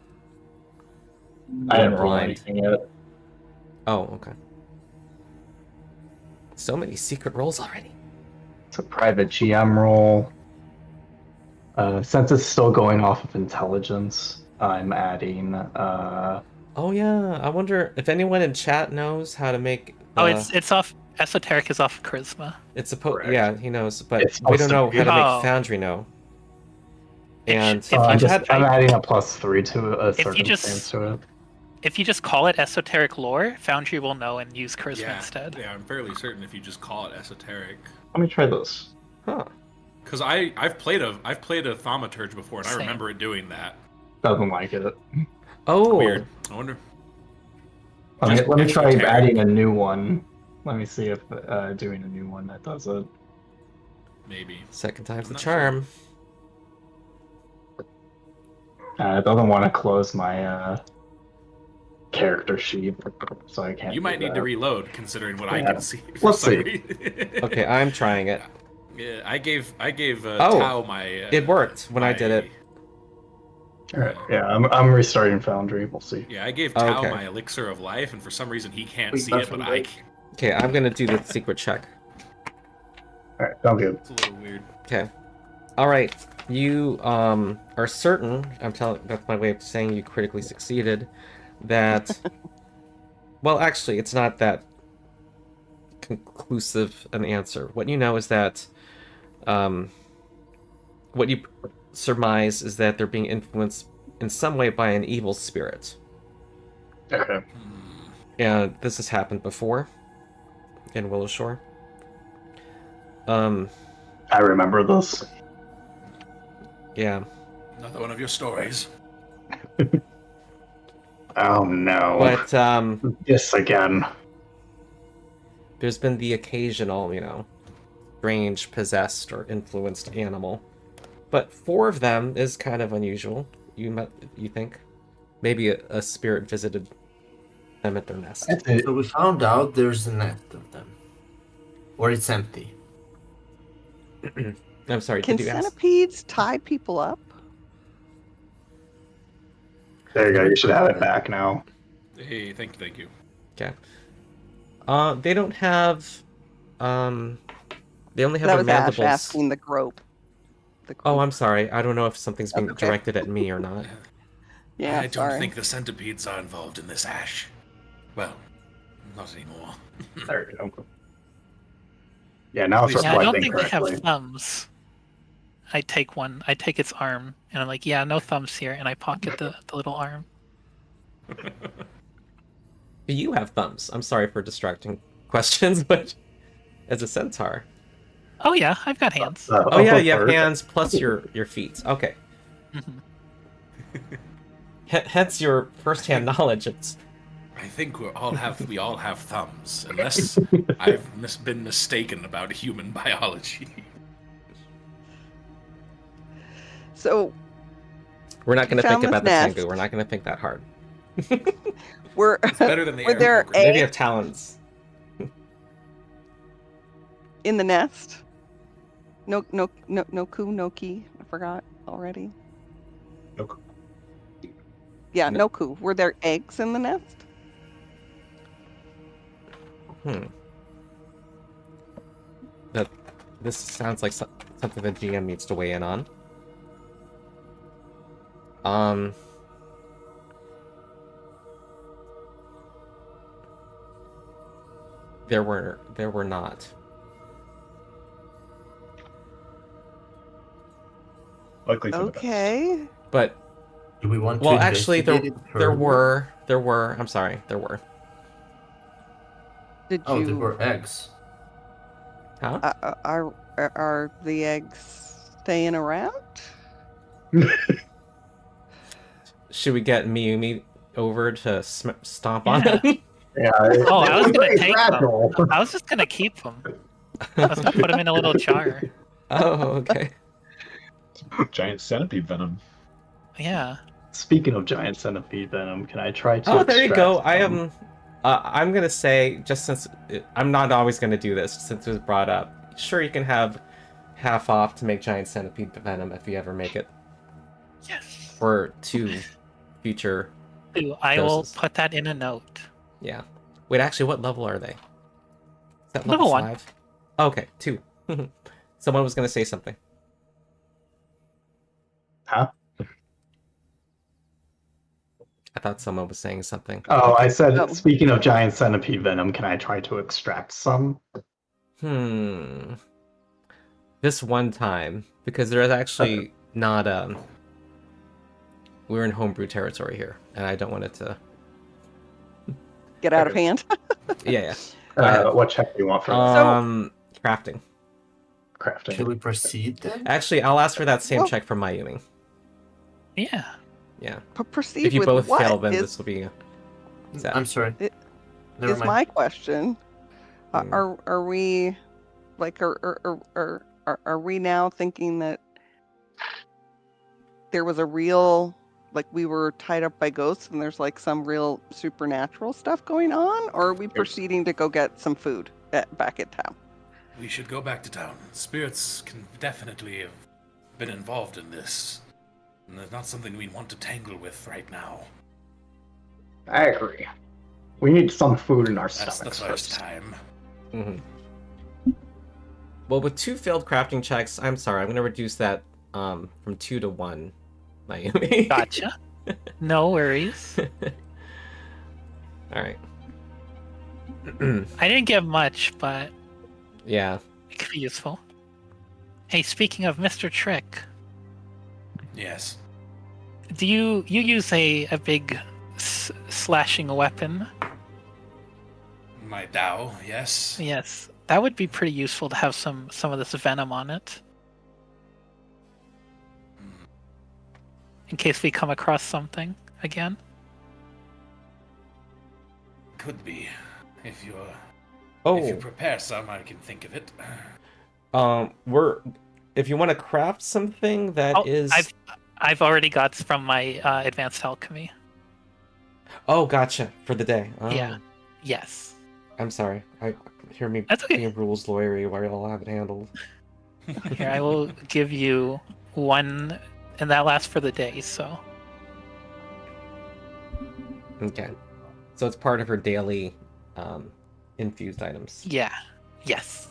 I didn't roll blind. anything yet. Oh, okay. So many secret rolls already. It's a private GM roll. Since it's still going off of intelligence, I'm adding. Oh yeah. I wonder if anyone in chat knows how to make. Oh, it's off. Esoteric is off charisma. It's supposed. Correct. Yeah, he knows, but It's we don't supposed to know be. how to make Oh. Foundry know. It And should- if you just- I'm adding a +3 to a you circumstance just- to it. If you just call it esoteric lore, Foundry will know and use charisma Yeah, instead. yeah, I'm fairly certain if you just call it esoteric. Let me try this. huh. Because I've played a thaumaturge before, and I Same. remember it doing that. Doesn't like it. Oh. Weird. I wonder. Let Just me try esoteric. adding a new one. Let me see if doing a new one that does it. Maybe. Second time's I'm the not charm. It doesn't want to close my character sheet, so I can't. You might do need that. to reload, considering what I Yeah. can see. For Let's some see. reason. Okay, I'm trying it. Yeah, I gave Oh, Tao my. It worked when I did it. Alright, yeah, I'm restarting Foundry. We'll see. Yeah, I gave Tao Okay. my elixir of life, and for some reason he can't Wait, see it, but I Buffalo. can. Okay, I'm gonna do the secret check. Alright, sounds good. It's a little weird. Okay. All right. You are certain. That's my way of saying you critically succeeded. That. Well, actually, it's not that conclusive an answer. What you know is that. What you surmise is that they're being influenced in some way by an evil spirit, Okay. and this has happened before in Willowshore. I remember this. Yeah. Another one of your stories. Oh no. But Yes, again. there's been the occasional, you know, strange possessed or influenced animal. But 4 of them is kind of unusual. You think? Maybe a spirit visited them at their nest. So we found out there's a nest of them. Or it's empty. I'm sorry, Can did you ask? centipedes tie people up? There you go. You should have it back now. Hey, thank you. Okay. They don't have. They only have That their was Ash mandibles. asking the grope. Oh, I'm sorry. I don't know if something's being Okay. directed at me or not. Yeah, I don't sorry. think the centipedes are involved in this, Ash. Well, not anymore. There you go. Yeah, now it's Yeah, Yeah, I don't reflecting think they correctly. have thumbs. I take its arm, and I'm like, yeah, no thumbs here, and I pocket the little arm. You have thumbs. I'm sorry for distracting questions, but as a centaur. Oh yeah, I've got hands. Oh yeah, you have bird. hands plus your feet. Okay. Mhm. Hence your first-hand knowledge. It's I think we all have thumbs, unless I've been mistaken about human biology. So We're not going to found think this about the nest. Tengu. We're not going to think that hard. We're It's better than the were air there program. Maybe eggs have talents. in the nest? Noki. I forgot already. Nouku. Yeah, No- Nouku. Were there eggs in the nest? This sounds like something the GM needs to weigh in on. There were not. Likely for the best. Okay. But Do we want well, to actually, investigate it there further? were. I'm sorry, there were. Did Oh, there you? were eggs. Huh? Are the eggs staying around? Should we get Mayumi over to stomp on Yeah. them? Yeah. Oh, I was gonna very take them. fragile. I was just gonna keep them. I was gonna put them in a little jar. Oh, okay. Giant centipede venom. Yeah. Speaking of giant centipede venom, can I try to? Oh, there you go. extract I some? am. I'm gonna say, just since I'm not always gonna do this, since it was brought up. Sure, you can have half off to make giant centipede venom if you ever make it, Yes. or 2 future. Ooh, I will Doses. put that in a note. Yeah. Wait, actually, what level are they? Is that Level 1. 5? Okay, 2. Someone was gonna say something. Huh? I thought someone was saying something. Oh, I said. Oh. Speaking of giant centipede venom, can I try to extract some? This one time, because there is actually not we're in homebrew territory here, and I don't want it to. Get out of hand. Yeah. Go ahead. What check do you want for that? Crafting. Crafting? Should we proceed then? Actually, I'll ask for that same Well- check from Mayumi. Yeah. Yeah. Proceed If you with both what fail, then is, this will be. That. I'm sorry. It- Never is mind. my question. Hmm. Are we like are we now thinking that there was a real, like, we were tied up by ghosts and there's like some real supernatural stuff going on, or are we proceeding to go get some food back in town? We should go back to town. Spirits can definitely have been involved in this. And it's not something we want to tangle with right now. I agree. We need some food in our That's the stomachs first first. time. Well, with 2 failed crafting checks, I'm sorry, I'm going to reduce that from 2 to 1, Mayumi. Gotcha. No worries. All right. I didn't get much, but Yeah. it could be useful. Hey, speaking of Mr. Trick, Yes. do you use a big slashing weapon? My Dao, yes. Yes, that would be pretty useful to have some of this venom on it, in case we come across something again. Could be. If you Oh, prepare some, I can think of it. if you want to craft something that is. I've already got from my advanced alchemy. Oh, gotcha. For the day. Oh. Yeah. Yes. I'm sorry. I hear me That's okay. being rules lawyery while I'll have it handled. Here, I will give you 1, and that lasts for the day. So Okay. So it's part of her daily infused items. yeah. Yes.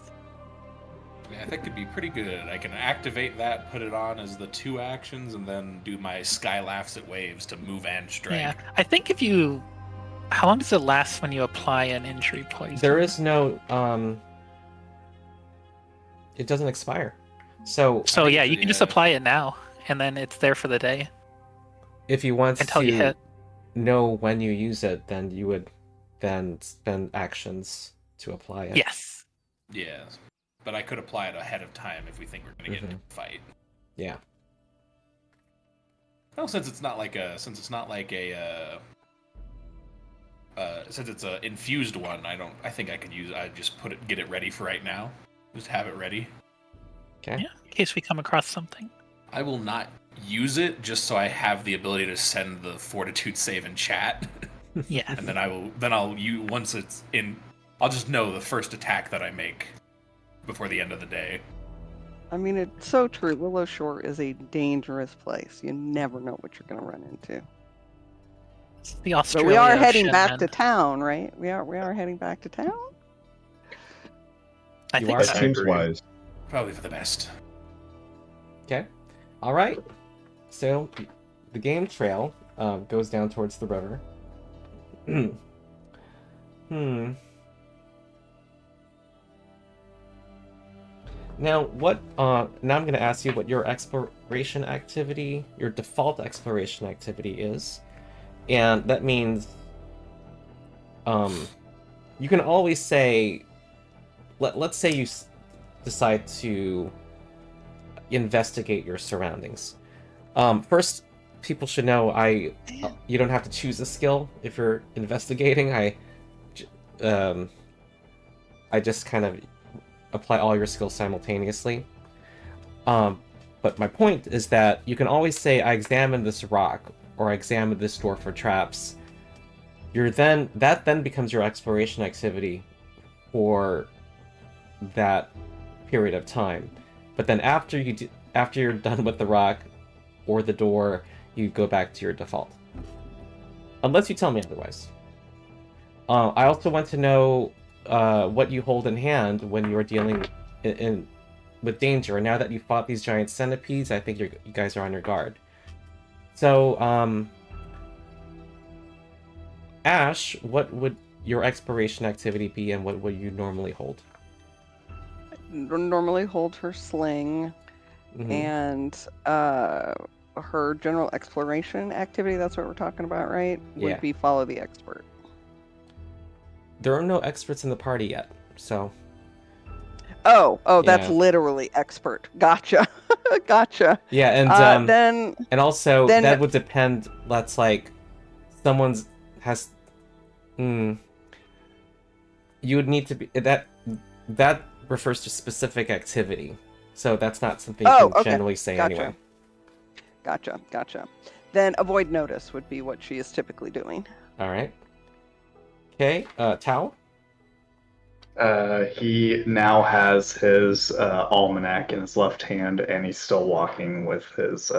Yeah, that could be pretty good. I can activate that, put it on as the 2 actions, and then do my Sky Laughs at Waves to move and strike. Yeah. I think if you, how long does it last when you apply an injury poison? There is no it doesn't expire. So So yeah, you can just yeah. apply it now, and then it's there for the day if you want until to you hit. know when you use it, then you would then spend actions to apply it. Yes. Yeah. But I could apply it ahead of time if we think we're going to get into a fight. Yeah. Well, since it's not like a since it's a infused one, I think I could just get it ready for right now. Just have it ready. Okay. Yeah. In case we come across something. I will not use it just so I have the ability to send the fortitude save in chat. Yeah. And then once it's in, I'll just know the first attack that I make before the end of the day. I mean, it's so true. Willow Shore is a dangerous place. You never know what you're going to run into. It's the But Australia we are heading Ocean, back and to town, right? We are heading back to town. I You think are? That so. seems agree. wise. Probably for the best. Okay. All right. So the game trail goes down towards the river. Now, now I'm going to ask you what your exploration activity, your default exploration activity is. And that means you can always say, let's say you decide to investigate your surroundings. First, people should know you don't have to choose a skill if you're investigating. I just kind of apply all your skills simultaneously. But my point is that you can always say, I examined this rock, or I examined this door for traps. That then becomes your exploration activity for that period of time. But then after you're done with the rock or the door, you go back to your default. Unless you tell me otherwise. I also want to know what you hold in hand when you're dealing with danger. And now that you fought these giant centipedes, I think you guys are on your guard. So, Ash, what would your exploration activity be, and what would you normally hold? Normally hold her sling and her general exploration activity, that's what we're talking about, right? Yeah. Would be follow the expert. There are no experts in the party yet, so... Oh, that's Yeah. literally expert. Gotcha. Gotcha. Yeah, and then also that would depend. That's like someone's has. You would need to be that refers to specific activity, so that's not something you can generally say anyway. Gotcha. Then avoid notice would be what she is typically doing. All right. Okay, Tao. He now has his almanac in his left hand, and he's still walking with his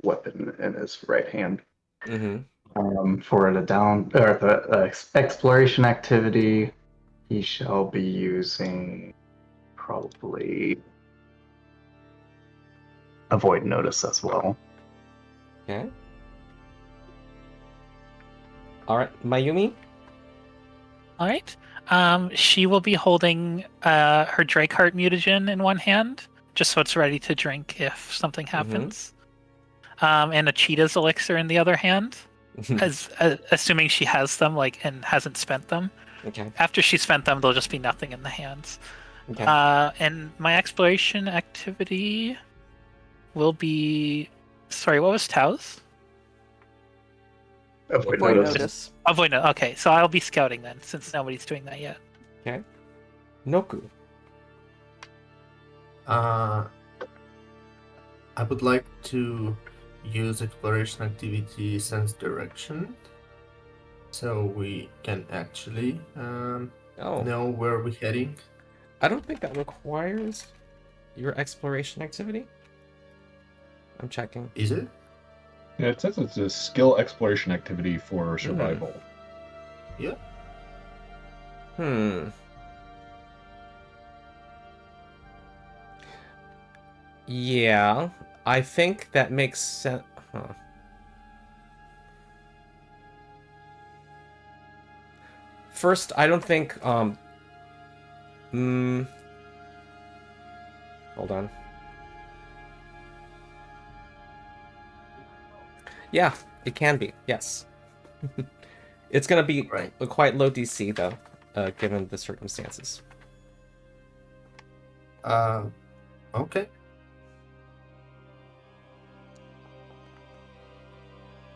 weapon in his right hand. For the exploration activity, he shall be using probably avoid notice as well. Okay. All right, Mayumi. All right. She will be holding her Drakeheart mutagen in one hand, just so it's ready to drink if something happens. And a cheetah's elixir in the other hand, assuming she has them, and hasn't spent them. Okay. After she's spent them, there'll just be nothing in the hands. Okay. And my exploration activity will be... Sorry, what was Tao's? Avoid notice. Avoid notice. Okay, so I'll be scouting then, since nobody's doing that yet. Okay. Nouku. I would like to use exploration activity sense direction, so we can actually know where we're heading. I don't think that requires your exploration activity. I'm checking. Is it? Yeah, it says it's a skill exploration activity for survival. Yeah. Yeah, I think that makes sense. First, I don't think. Hold on. Yeah, it can be. Yes. It's gonna be a quite low DC though, given the circumstances. Okay.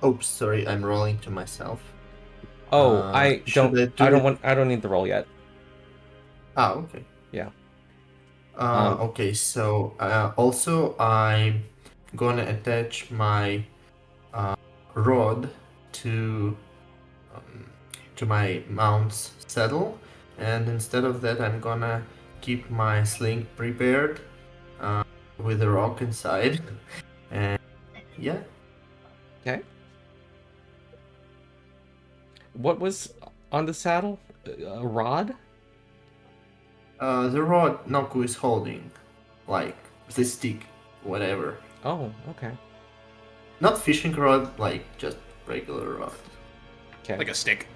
Oops, sorry, I'm rolling to myself. Oh, I don't need the roll yet. Okay. Yeah. Okay, so also I'm gonna attach my rod to my mount's saddle, and instead of that, I'm gonna keep my sling prepared with a rock inside, and yeah. Okay. What was on the saddle? A rod? The rod Nouku is holding, like the stick, whatever. Oh, okay. Not fishing rod, like just regular rod. Okay. Like a stick.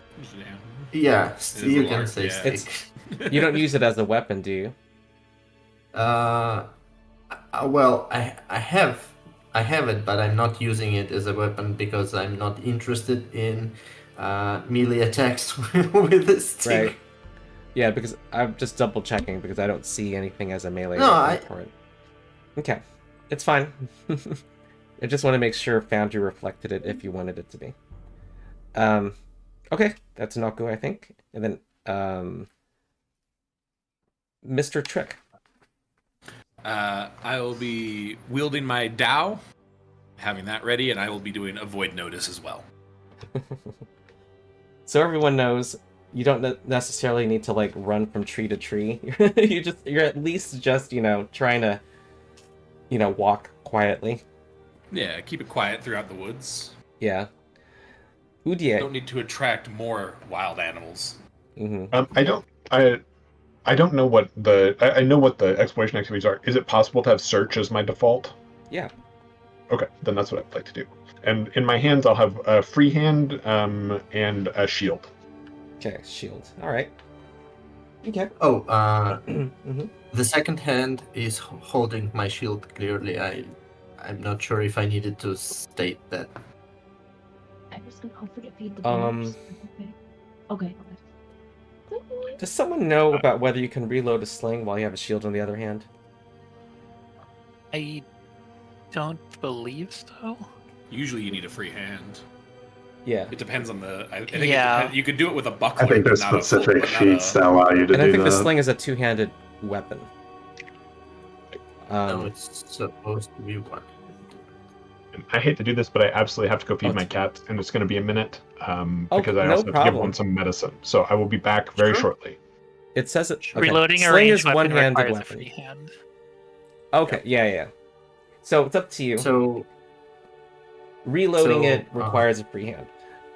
Yeah, is you a can large- say yeah. stick. You don't use it as a weapon, do you? Well, I have it, but I'm not using it as a weapon because I'm not interested in melee attacks with a stick. Right. Yeah, because I'm just double checking because I don't see anything as a melee No, weapon for it. Okay. It's fine. I just want to make sure Foundry reflected it if you wanted it to be. Okay, that's Nouku, I think. And then Mr. Trick. I will be wielding my Dao, having that ready, and I will be doing Avoid Notice as well. So everyone knows you don't necessarily need to like run from tree to tree. You're at least just, trying to walk quietly. Yeah, keep it quiet throughout the woods. Yeah. Udier. Don't need to attract more wild animals. I don't know what I know what the exploration activities are. Is it possible to have search as my default? Yeah. Okay, then that's what I'd like to do. And in my hands, I'll have a free hand and a shield. Okay, shield. All right. Okay. Oh, Mm-hmm. the second hand is holding my shield clearly. I'm not sure if I needed to state that. I was gonna offer to feed the Um, birds. Okay. Does someone know about whether you can reload a sling while you have a shield on the other hand? I don't believe so. Usually you need a free hand. Yeah. It depends on the... I think Yeah. you could do it with a buckler. I think there's but not a full- specific but not feats a- that allow you to And I do think the that. sling is a two-handed weapon. No, it's supposed to be one. And I hate to do this, but I absolutely have to go feed Oh, my cat, and it's going to be a minute Oh, because I no also have to give problem. one some medicine. So I will be back very Sure. shortly. It says it. Okay. Reloading a Sling ranged is weapon one-handed requires a weapon. free hand. Okay. Yeah. So it's up to you. So Reloading so, it requires a free hand.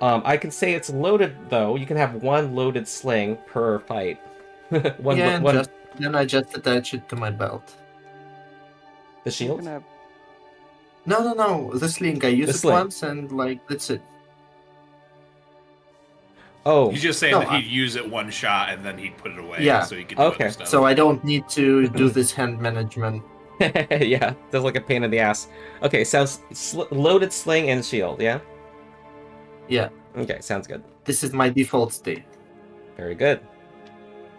I can say it's loaded though. You can have one loaded sling per fight. one. then I just attach it to my belt. The shield. No, the sling. I use The it sling. once and that's it. Oh. He's just saying No, that he'd use it one shot and then he'd put it away. Yeah. So he could do Okay. other stuff. So I don't need to do this hand management. Yeah, that's like a pain in the ass. Okay, sounds loaded sling and shield. Yeah. Yeah, Okay, sounds good. this is my default state. Very good.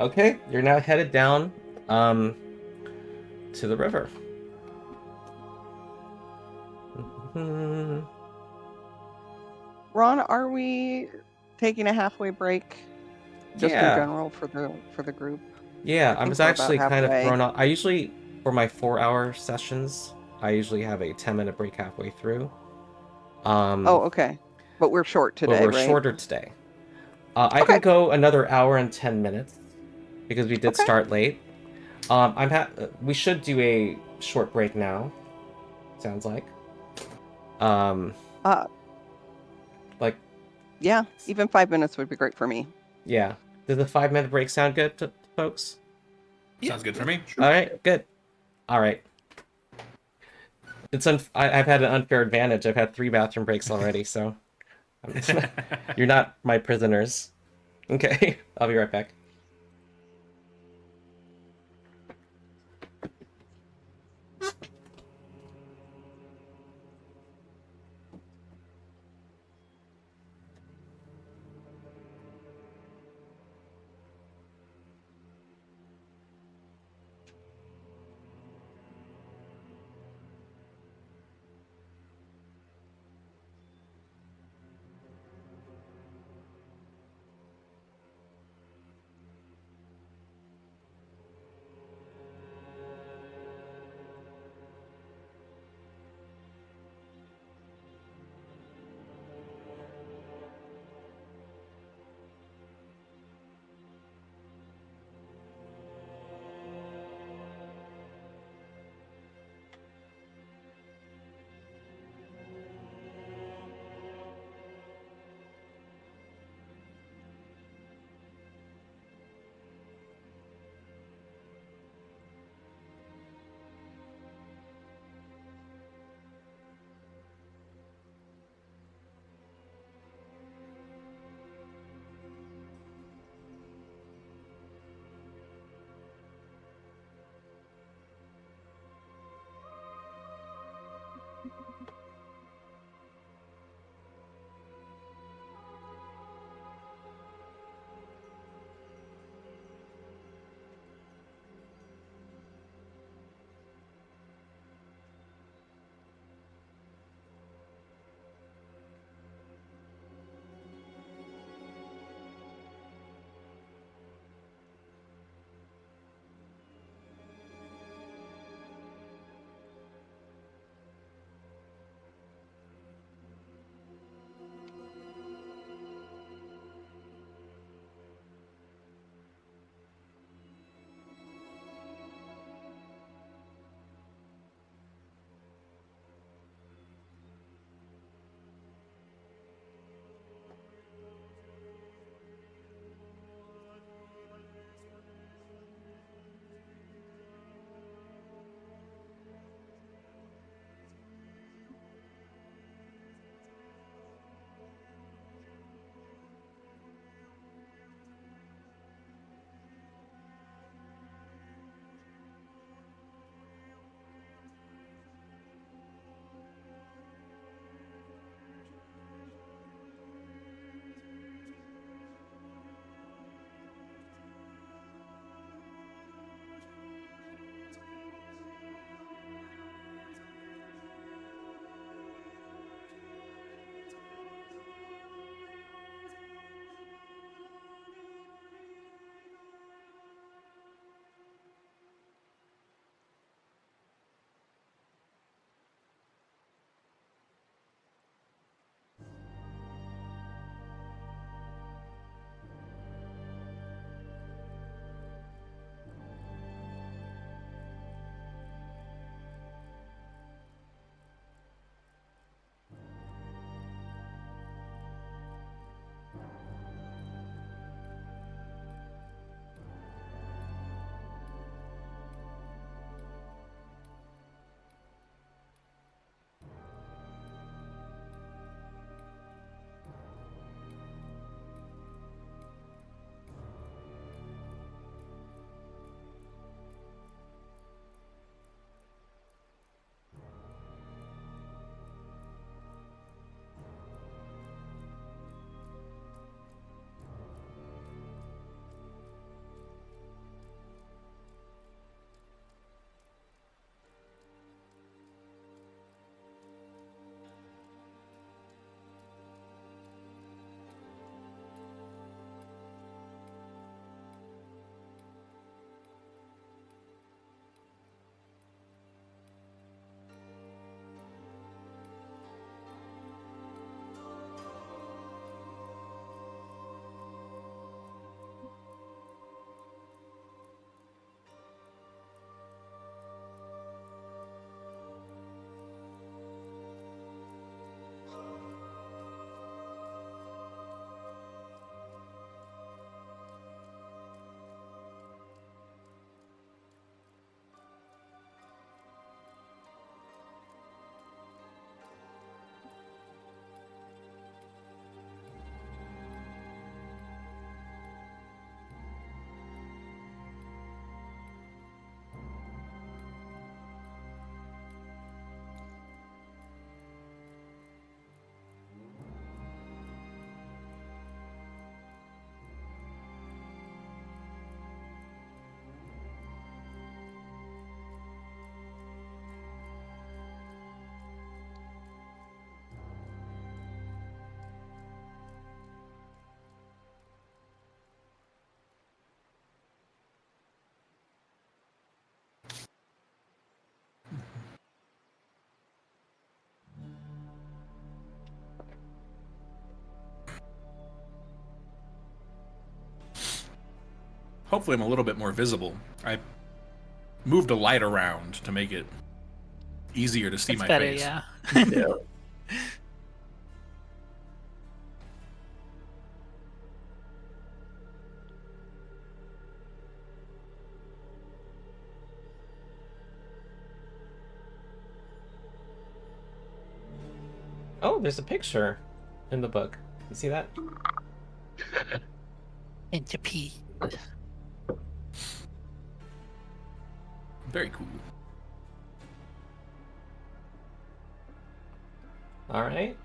Okay, you're now headed down to the river. Ron, are we taking a halfway break? Just in Yeah. general for the group. Yeah, I think was we're actually about kind of halfway. thrown off. I usually, for my 4-hour sessions, I usually have a 10-minute break halfway through. Oh, okay. But we're short today, but we're right? shorter today. I can Okay. go another hour and 10 minutes because we did Okay. start late. We should do a short break now. Sounds like. Like, Yeah, even 5 minutes would be great for me. yeah. Does the 5-minute break sound good to folks? Sounds good for me. All right, good. All right. I've had an unfair advantage. I've had 3 bathroom breaks already, so you're not my prisoners. Okay, I'll be right back. hopefully I'm a little bit more visible. I moved a light around to make it easier to see It's my better, face. yeah. Yeah. Oh, there's a picture in the book. You see that? Centipede. Very cool. All right.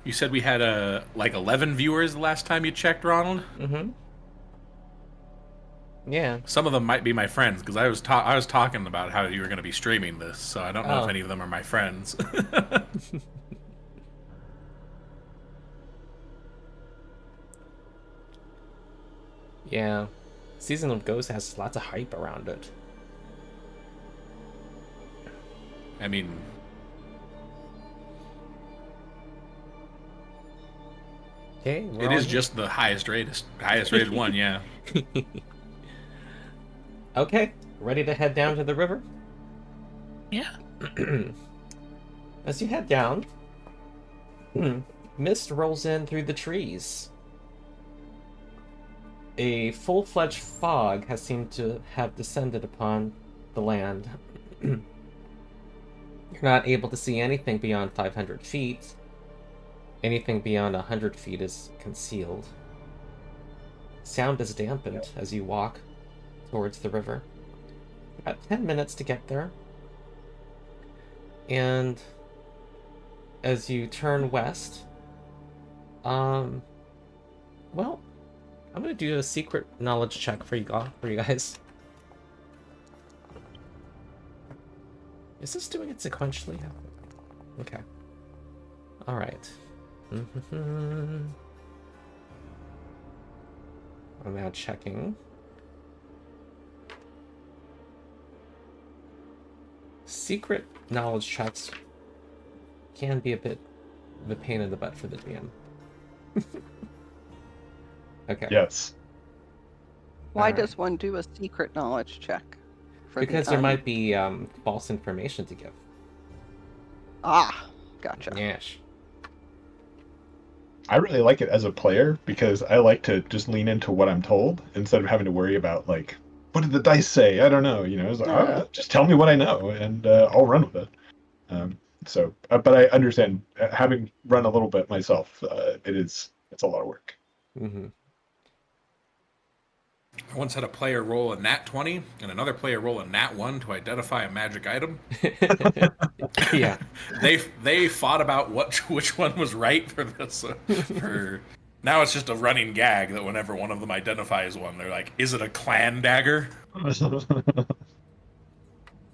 You said we had like 11 viewers the last time you checked, Ronald. Mm-hmm. Yeah. Some of them might be my friends because I was talking about how you were going to be streaming this, so I don't know if Oh. any of them are my friends. Yeah. Season of Ghosts has lots of hype around it. I mean, Okay. it is just the highest rated one, yeah. Okay. Ready to head down to the river? Yeah. As you head down, mist rolls in through the trees. A full-fledged fog has seemed to have descended upon the land. You're not able to see anything beyond 500 feet. Anything beyond 100 feet is concealed. Sound is dampened as you walk towards the river. About 10 minutes to get there. And as you turn west, well, I'm gonna do a secret knowledge check for you guys. Is this doing it sequentially? Okay. All right. I'm now checking. Secret knowledge checks can be a bit of a pain in the butt for the DM. Okay. Yes. Why Alright. does one do a secret knowledge check? For the Because there might be false information to give. Ah, gotcha. Yes. I really like it as a player because I like to just lean into what I'm told instead of having to worry about, like, what did the dice say? I don't know. It's like, Yeah. just tell me what I know and I'll run with it. But I understand, having run a little bit myself, it's a lot of work. Mm-hmm. I once had a player roll a nat 20 and another player roll a nat 1 to identify a magic item. Yeah. They fought about which one was right for this. Now it's just a running gag that whenever one of them identifies one, they're like, "Is it a clan dagger?" And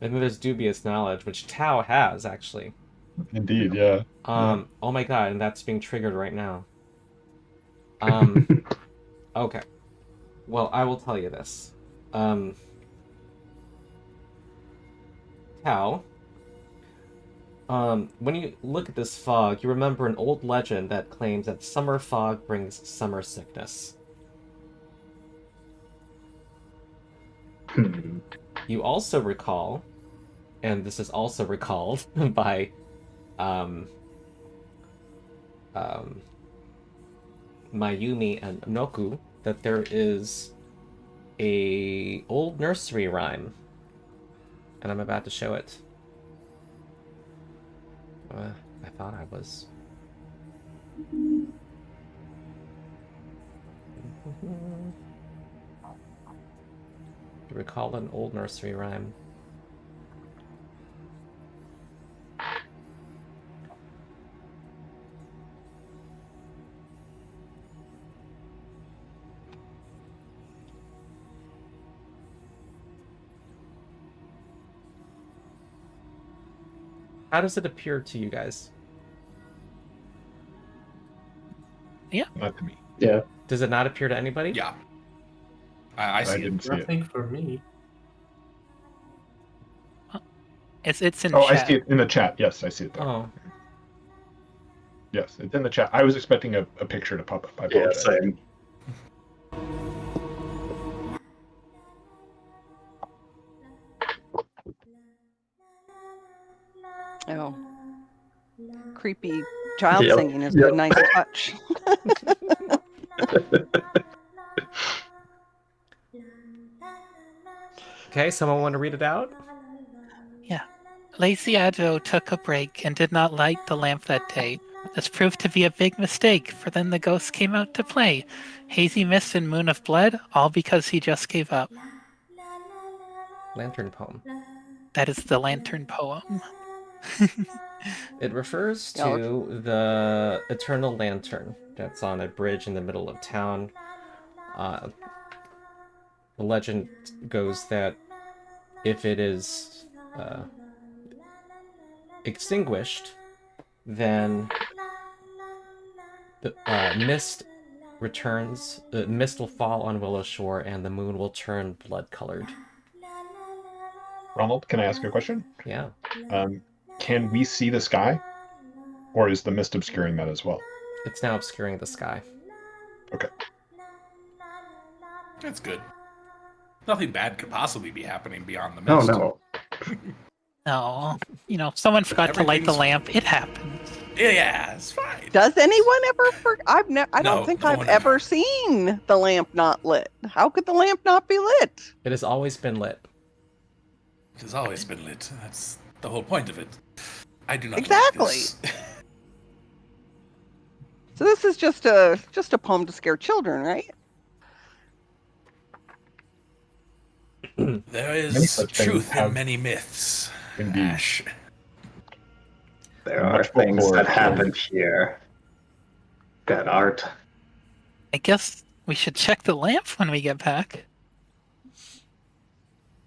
then there's dubious knowledge, which Tao has actually. Indeed, yeah. Oh my god, and that's being triggered right now. Okay. Well, I will tell you this. Tao, when you look at this fog, you remember an old legend that claims that summer fog brings summer sickness. You also recall, and this is also recalled by Mayumi and Nouku, that there is a old nursery rhyme, and I'm about to show it. I thought I was. Recall an old nursery rhyme. How does it appear to you guys? Not to me. Yeah. Does it not appear to anybody? Yeah, I see it. didn't see it. Nothing for me. It's in Oh, chat. I see it in the chat. Yes, I see it there. Oh. Yes, it's in the chat. I was expecting a picture to pop up. I Yeah, apologize. same. Oh, creepy child Yep, singing is yep. a nice touch. Okay, someone want to read it out? Yeah. Lazy Advo took a break and did not light the lamp that day. This proved to be a big mistake, for then the ghosts came out to play. Hazy Mist and Moon of Blood, all because he just gave up. Lantern poem. That is the lantern poem. It refers Yeah, let's- to the eternal lantern that's on a bridge in the middle of town. The legend goes that if it is extinguished, then the mist returns. The mist will fall on Willow Shore, and the moon will turn blood-colored. Ronald, can I ask you a question? Yeah. Can we see the sky, or is the mist obscuring that as well? It's now obscuring the sky. Okay. That's good. Nothing bad could possibly be happening beyond the No, mist. no. No, someone forgot to light the Everything's- lamp. It happens. Yeah, it's fine. Does anyone ever? I don't No, think no I've one ever ever. seen the lamp not lit. How could the lamp not be lit? It has always been lit. It has always been lit. That's the whole point of it. I do not Exactly. like this. So this is just a poem to scare children, right? There Many is such things truth have- in many myths. Indeed. Ash. There are Much things folklore. that happen here. That art. I guess we should check the lamp when we get back.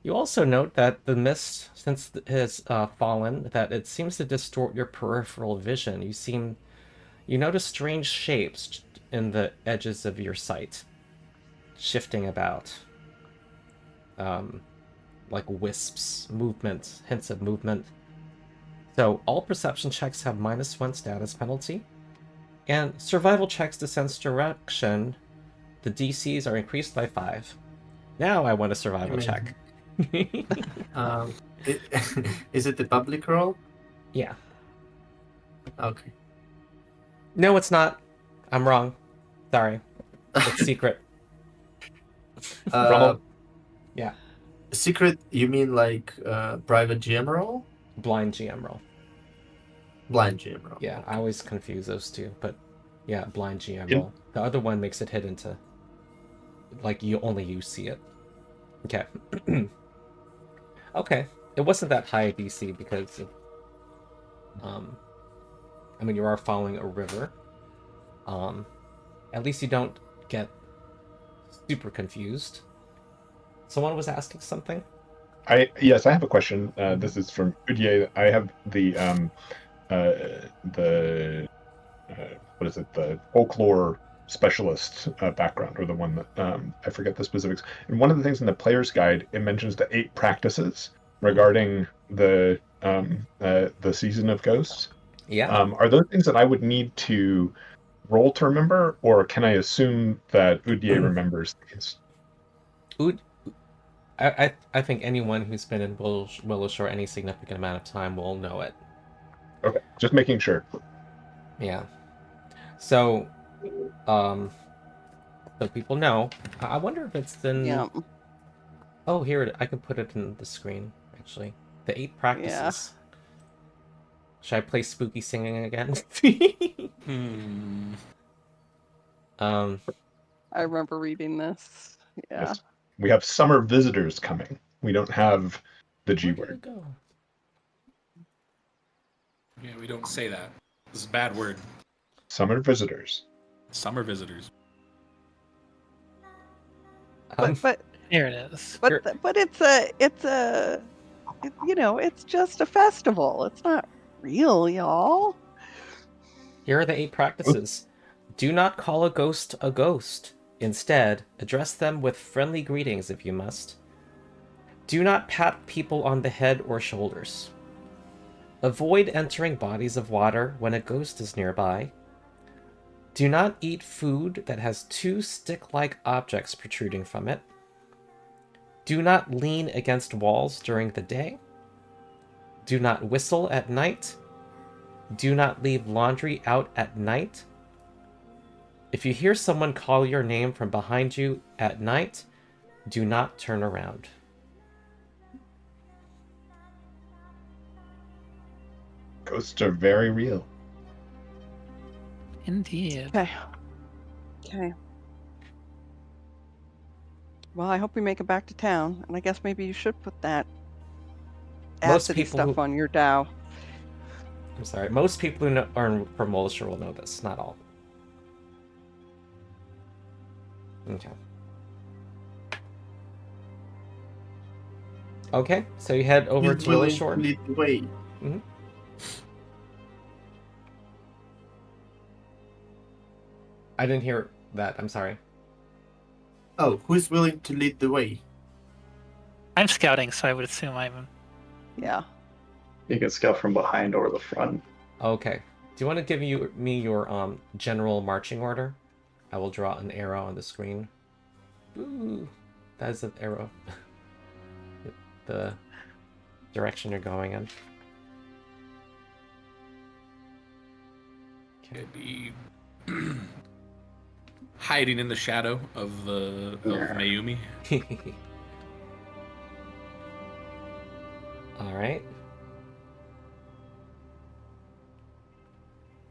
You also note that the mist, since it has fallen, that it seems to distort your peripheral vision. You notice strange shapes in the edges of your sight, shifting about, like wisps, movement, hints of movement. So all perception checks have -1 status penalty, and survival checks to sense direction, the DCs are increased by 5. Now I want a survival check. Is it the public role? Yeah. Okay. No, it's not. I'm wrong. Sorry. It's secret. Uh, Yeah. secret? You mean like private GM role? Blind GM roll. Blind GM role. Yeah, I always confuse those two, but yeah, blind GM In- roll. The other one makes it hidden to, like, only you see it. Okay. Okay. It wasn't that high a DC because, I mean, you are following a river. At least you don't get super confused. Someone was asking something? Yes, I have a question. This is from Udier. I have the what is it? The folklore specialist background, or the one that I forget the specifics. And one of the things in the player's guide, it mentions the 8 practices regarding the season of ghosts. Yeah. Are those things that I would need to roll to remember, or can I assume that Udier remembers these? I think anyone who's been in Willow Shore any significant amount of time will know it. Okay, just making sure. Yeah. So, so people know. I wonder if it's in. Yeah. Oh, here I can put it in the screen. Actually, the 8 practices. Should I play spooky singing again? I remember reading this. Yeah. Yes. We have summer visitors coming. We don't have the G Where did word. it go? Yeah, we don't say that. This is a bad word. Summer visitors. Summer visitors. But Here it is. it's just a festival. It's not real, y'all. Here are the 8 practices. Do not call a ghost a ghost. Instead, address them with friendly greetings if you must. Do not pat people on the head or shoulders. Avoid entering bodies of water when a ghost is nearby. Do not eat food that has 2 stick-like objects protruding from it. Do not lean against walls during the day. Do not whistle at night. Do not leave laundry out at night. If you hear someone call your name from behind you at night, do not turn around. Ghosts are very real. Indeed. Okay. Well, I hope we make it back to town, and I guess maybe you should put that Most acidy people stuff who- on your Dow. I'm sorry. Most people who are from Wilshire will know this. Not all. Okay. Okay, so you head over He's to willing Wilshire. to lead the way. I didn't hear that. I'm sorry. Oh, who's willing to lead the way? I'm scouting, so I would assume I'm. Yeah. You can scout from behind or the front. Okay. Do you want to give me your general marching order? I will draw an arrow on the screen. Ooh, that is an arrow. The direction you're going in. It'd be hiding in the shadow of Mayumi. All right.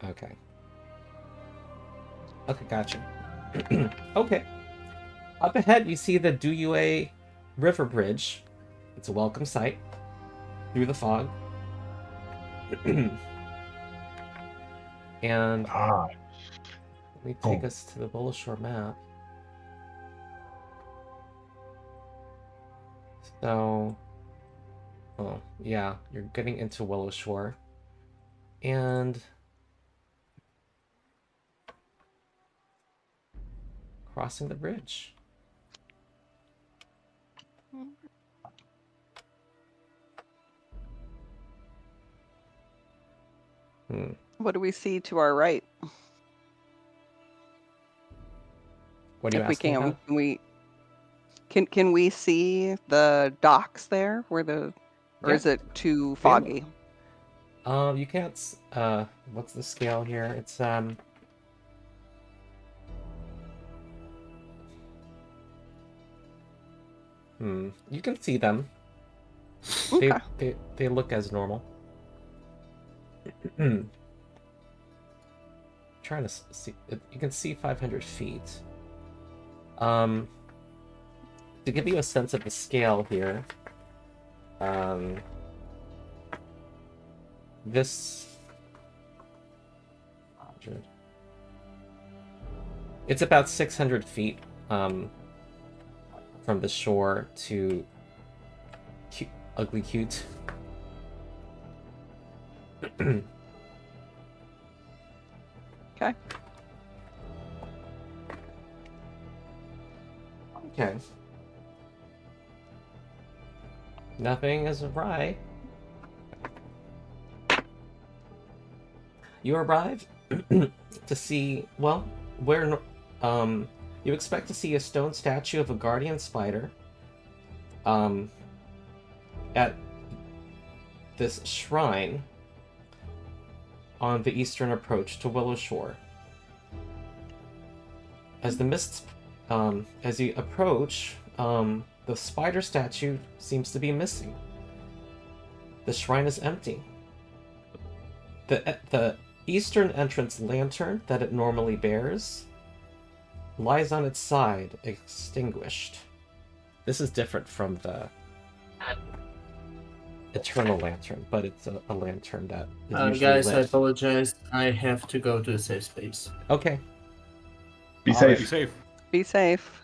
Okay. Okay, gotcha. Okay. Up ahead, you see the Duyue River Bridge. It's a welcome sight through the fog. And let me take us to the Wilshire map. So, oh, yeah, you're getting into Wilshire. And crossing the bridge. What do we see to our right? What are you If we asking can, about? can we see the docks there where or Yeah. is it too foggy? You can't. What's the scale here? It's You can see them. Okay. They look as normal. Trying to see. You can see 500 feet. To give you a sense of the scale here, this 100. It's about 600 feet from the shore to Ugly Cute. Okay. Okay. Nothing is awry. You arrive to see, well, where you expect to see a stone statue of a guardian spider at this shrine on the eastern approach to Wilshire. As the mists, as you approach, the spider statue seems to be missing. The shrine is empty. The eastern entrance lantern that it normally bears lies on its side, extinguished. This is different from the eternal lantern, but it's a lantern that is usually Guys, I lit. apologize. I have to go to a safe space. Okay. Be All safe. Be safe. Be safe.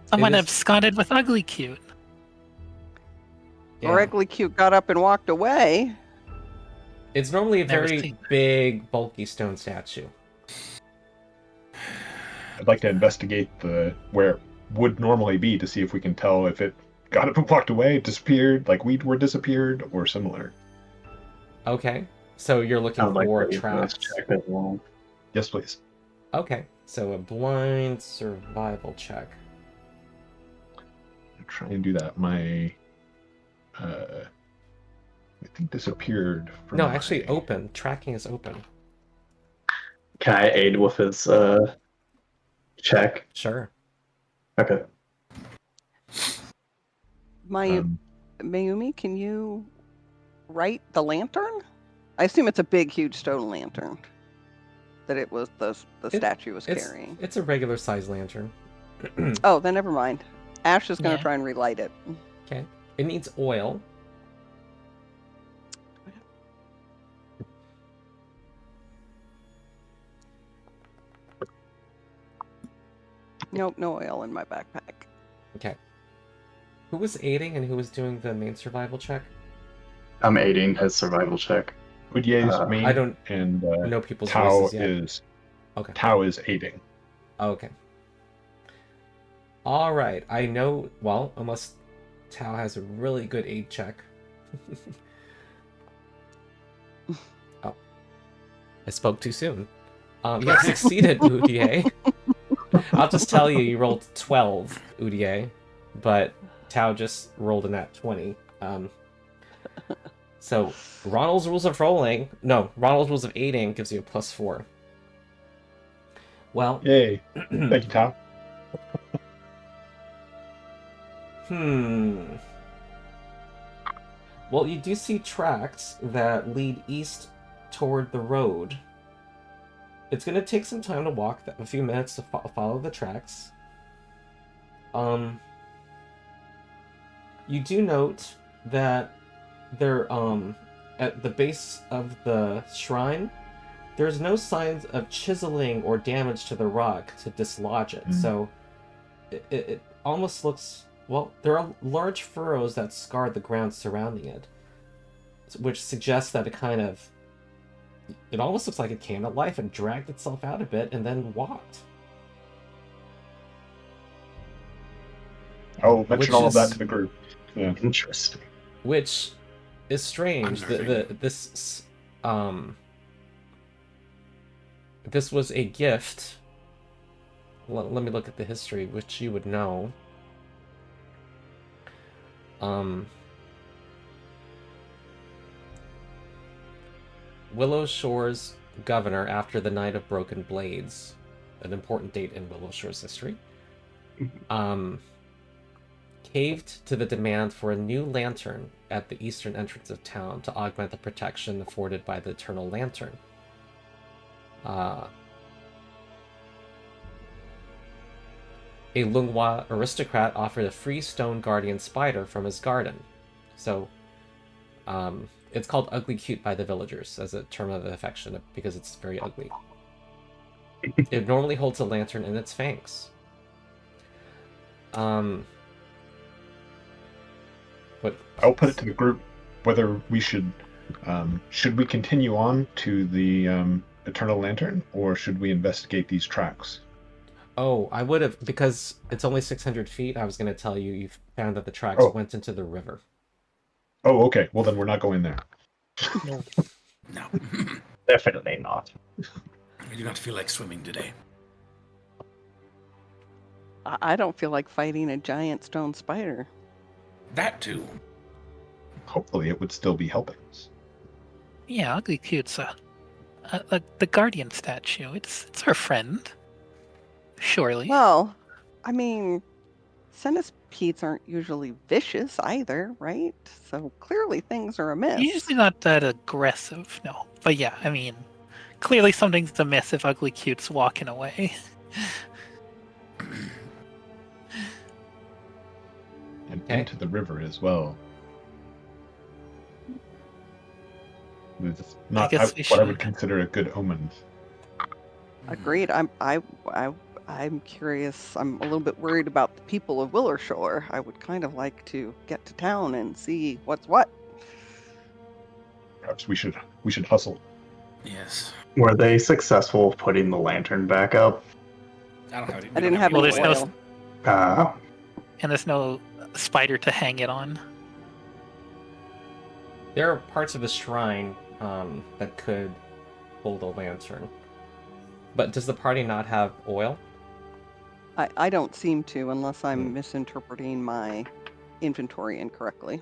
Someone is- absconded with Ugly Cute. Or Ugly Cute got up and walked away. It's normally a Never very seen. big, bulky stone statue. I'd like to investigate where it would normally be to see if we can tell if it got up and walked away, disappeared, like we were disappeared, or similar. Okay. So you're looking Sounds like for a traps. check as well. Yes, please. Okay. So a blind survival check. I'll try and do that. My, I think disappeared. From No, my... actually open. Tracking is open. Can I aid with his check? Sure. Okay. Mayumi, can you write the lantern? I assume it's a big, huge stone lantern that it was the statue was carrying. It's a regular size lantern. Oh, then never mind. Ash is going to Yeah. try and relight it. Okay. It needs oil. Nope, no oil in my backpack. Okay. Who was aiding and who was doing the main survival check? I'm aiding his survival check. Udye's main, I don't and know people's Tao voices yet. is Okay. Tao is aiding. Okay. All right. I know. Well, unless Tao has a really good aid check. Oh, I spoke too soon. You have succeeded, Udye. I'll just tell you, you rolled 12, Udye, but Tao just rolled a nat 20. So Ronald's rules of rolling. No, Ronald's rules of aiding gives you a +4. Well. Yay! Thank you, Tao. Well, you do see tracks that lead east toward the road. It's going to take some time to walk, a few minutes to follow the tracks. You do note that there, at the base of the shrine, there's no signs of chiseling or damage to the rock to dislodge it. So it almost looks, well, there are large furrows that scar the ground surrounding it, which suggests that it almost looks like it came to life and dragged itself out a bit and then walked. I'll mention all of that to the group. Yeah. Interesting. Which is strange. This was a gift. Let me look at the history, which you would know. Willow Shore's governor after the Night of Broken Blades, an important date in Willow Shore's history, caved to the demand for a new lantern at the eastern entrance of town to augment the protection afforded by the Eternal Lantern. A Lungwa aristocrat offered a free stone guardian spider from his garden. So, it's called Ugly Cute by the villagers as a term of affection because it's very ugly. It normally holds a lantern in its fangs. But I'll put it to the group whether we should we continue on to the Eternal Lantern, or should we investigate these tracks? Oh, I would have, because it's only 600 feet, I was going to tell you, you found that the tracks went into the river. Oh, okay. Well, then we're not going there. No. Definitely not. I do not feel like swimming today. I don't feel like fighting a giant stone spider. That too. Hopefully it would still be helping us. Yeah, Ugly Cute's the guardian statue. It's our friend. Surely. Well, I mean, centipedes aren't usually vicious either, right? So clearly things are amiss. Usually not that aggressive, no. But yeah, I mean, clearly something's amiss if Ugly Cute's walking away. And into the river as well. It's not what I would consider a good omen. Agreed. I'm curious. I'm a little bit worried about the people of Willershore. I would kind of like to get to town and see what's what. Perhaps we should hustle. Yes. Were they successful putting the lantern back up? I don't have any. I didn't have Well, any there's no- oil. And there's no spider to hang it on. There are parts of the shrine that could hold a lantern. But does the party not have oil? I don't seem to, unless I'm misinterpreting my inventory incorrectly.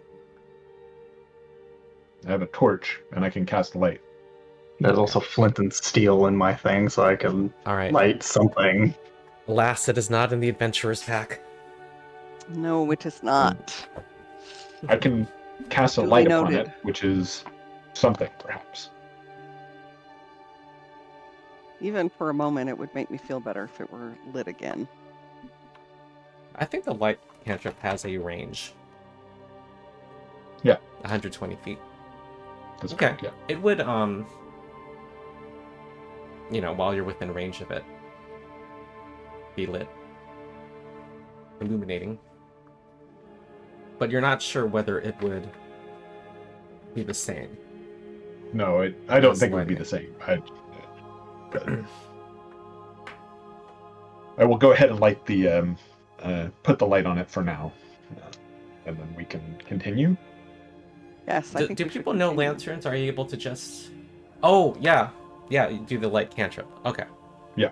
I have a torch, and I can cast light. There's also flint and steel in my thing, so I can All right. light something. Alas, it is not in the adventurer's pack. No, it is not. I can cast a Duly light upon noted. it, which is something, perhaps. Even for a moment, it would make me feel better if it were lit again. I think the light cantrip has a range. Yeah. 120 feet. That's Okay. correct, yeah. It would, while you're within range of it, be lit. Illuminating. But you're not sure whether it would be the same. No, I don't As think it would be lighting. the same. I will go ahead and light the put the light on it for now, and then we can continue. Yes, I Do think we should people know continue. lanterns? Are you able to just... Oh, yeah. Yeah, you do the light cantrip. Okay. Yeah.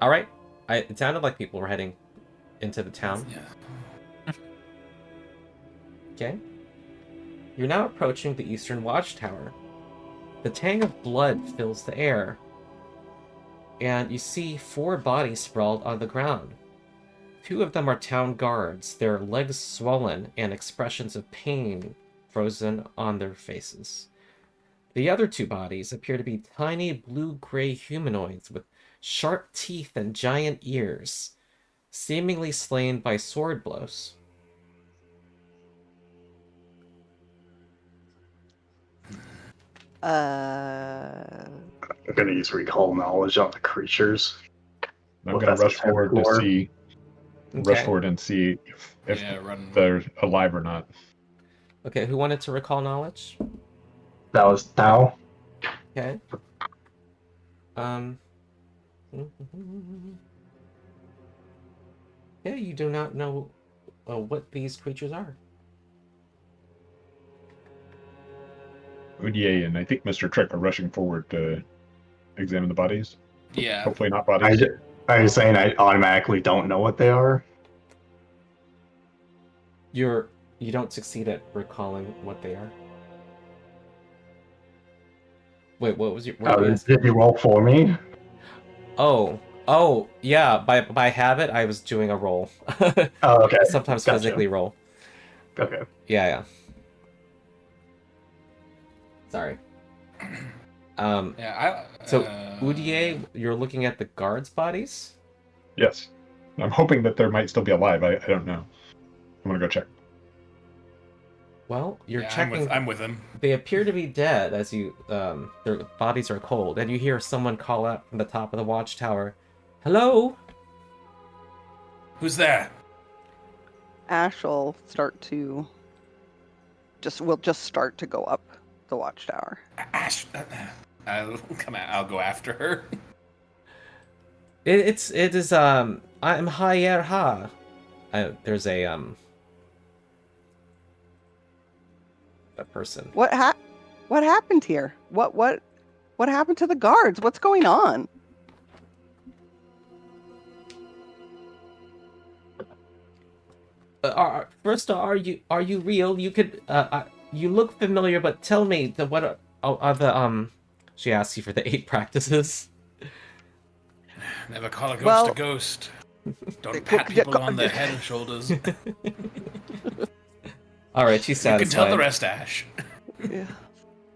All right. It sounded like people were heading into the town. Yeah. Okay. You're now approaching the eastern watchtower. The tang of blood fills the air, and you see 4 bodies sprawled on the ground. 2 of them are town guards, their legs swollen and expressions of pain frozen on their faces. The other 2 bodies appear to be tiny blue-gray humanoids with sharp teeth and giant ears, seemingly slain by sword blows. I'm gonna use recall knowledge on the creatures. I'm Well, going to that's rush forward to lore. see, rush forward and see if Yeah, run. they're alive or not. Okay, who wanted to recall knowledge? That was Tao. Okay. Yeah, you do not know what these creatures are. Udier and I think Mr. Trick are rushing forward to examine the bodies. Yeah. Hopefully not bodies. Are you saying I automatically don't know what they are? You don't succeed at recalling what they are. Wait, what was your? What were you asking? Did you roll for me? Oh, yeah. By habit, I was doing a roll. Oh, okay. Sometimes Gotcha. physically roll. Okay. Yeah. Sorry. Yeah. So Udier, you're looking at the guards' bodies. Yes. I'm hoping that there might still be alive. I don't know. I'm going to go check. Well, you're yeah, checking. I'm with him. They appear to be dead as you, their bodies are cold, and you hear someone call out from the top of the watchtower, "Hello?" Who's there? Ash will start to start to go up the watchtower. Ash. I'll come out. I'll go after her. It is I'm Hayer Ha. There's a person. What happened here? What happened to the guards? What's going on? First, are you real? You could you look familiar, but tell me what are the She asks you for the 8 practices. Never call a ghost Well- a ghost. Don't pat people on the head and shoulders. You All right, she's satisfied. can tell the rest, Ash. Yeah.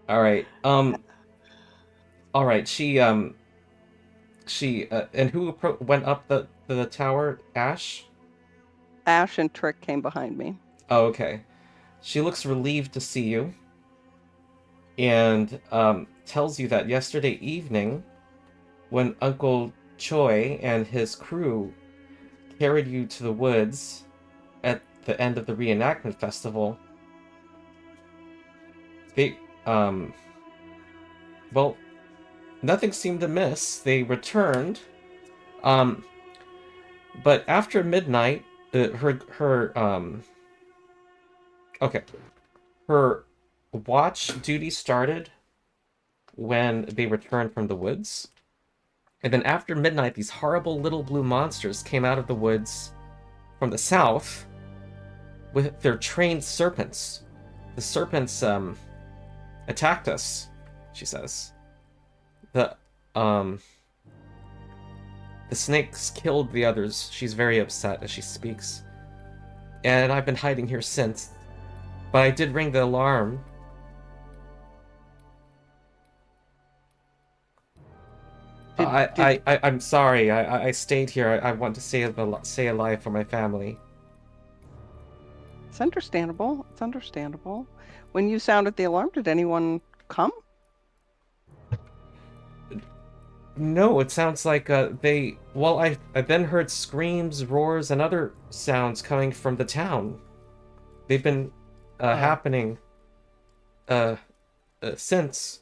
All right. All right. She and who went up the tower? Ash. Ash and Trick came behind me. Oh, okay. She looks relieved to see you, and tells you that yesterday evening, when Uncle Choi and his crew carried you to the woods at the end of the reenactment festival, they well, nothing seemed amiss. They returned, but after midnight, Okay. Her watch duty started when they returned from the woods. And then after midnight, these horrible little blue monsters came out of the woods from the south with their trained serpents. The serpents attacked us, she says. The snakes killed the others. She's very upset as she speaks. And I've been hiding here since. But I did ring the alarm. I'm sorry. I stayed here. I want to stay alive for my family. It's understandable. It's understandable. When you sounded the alarm, did anyone come? No, it sounds like they... Well, I then heard screams, roars, and other sounds coming from the town. They've been happening since.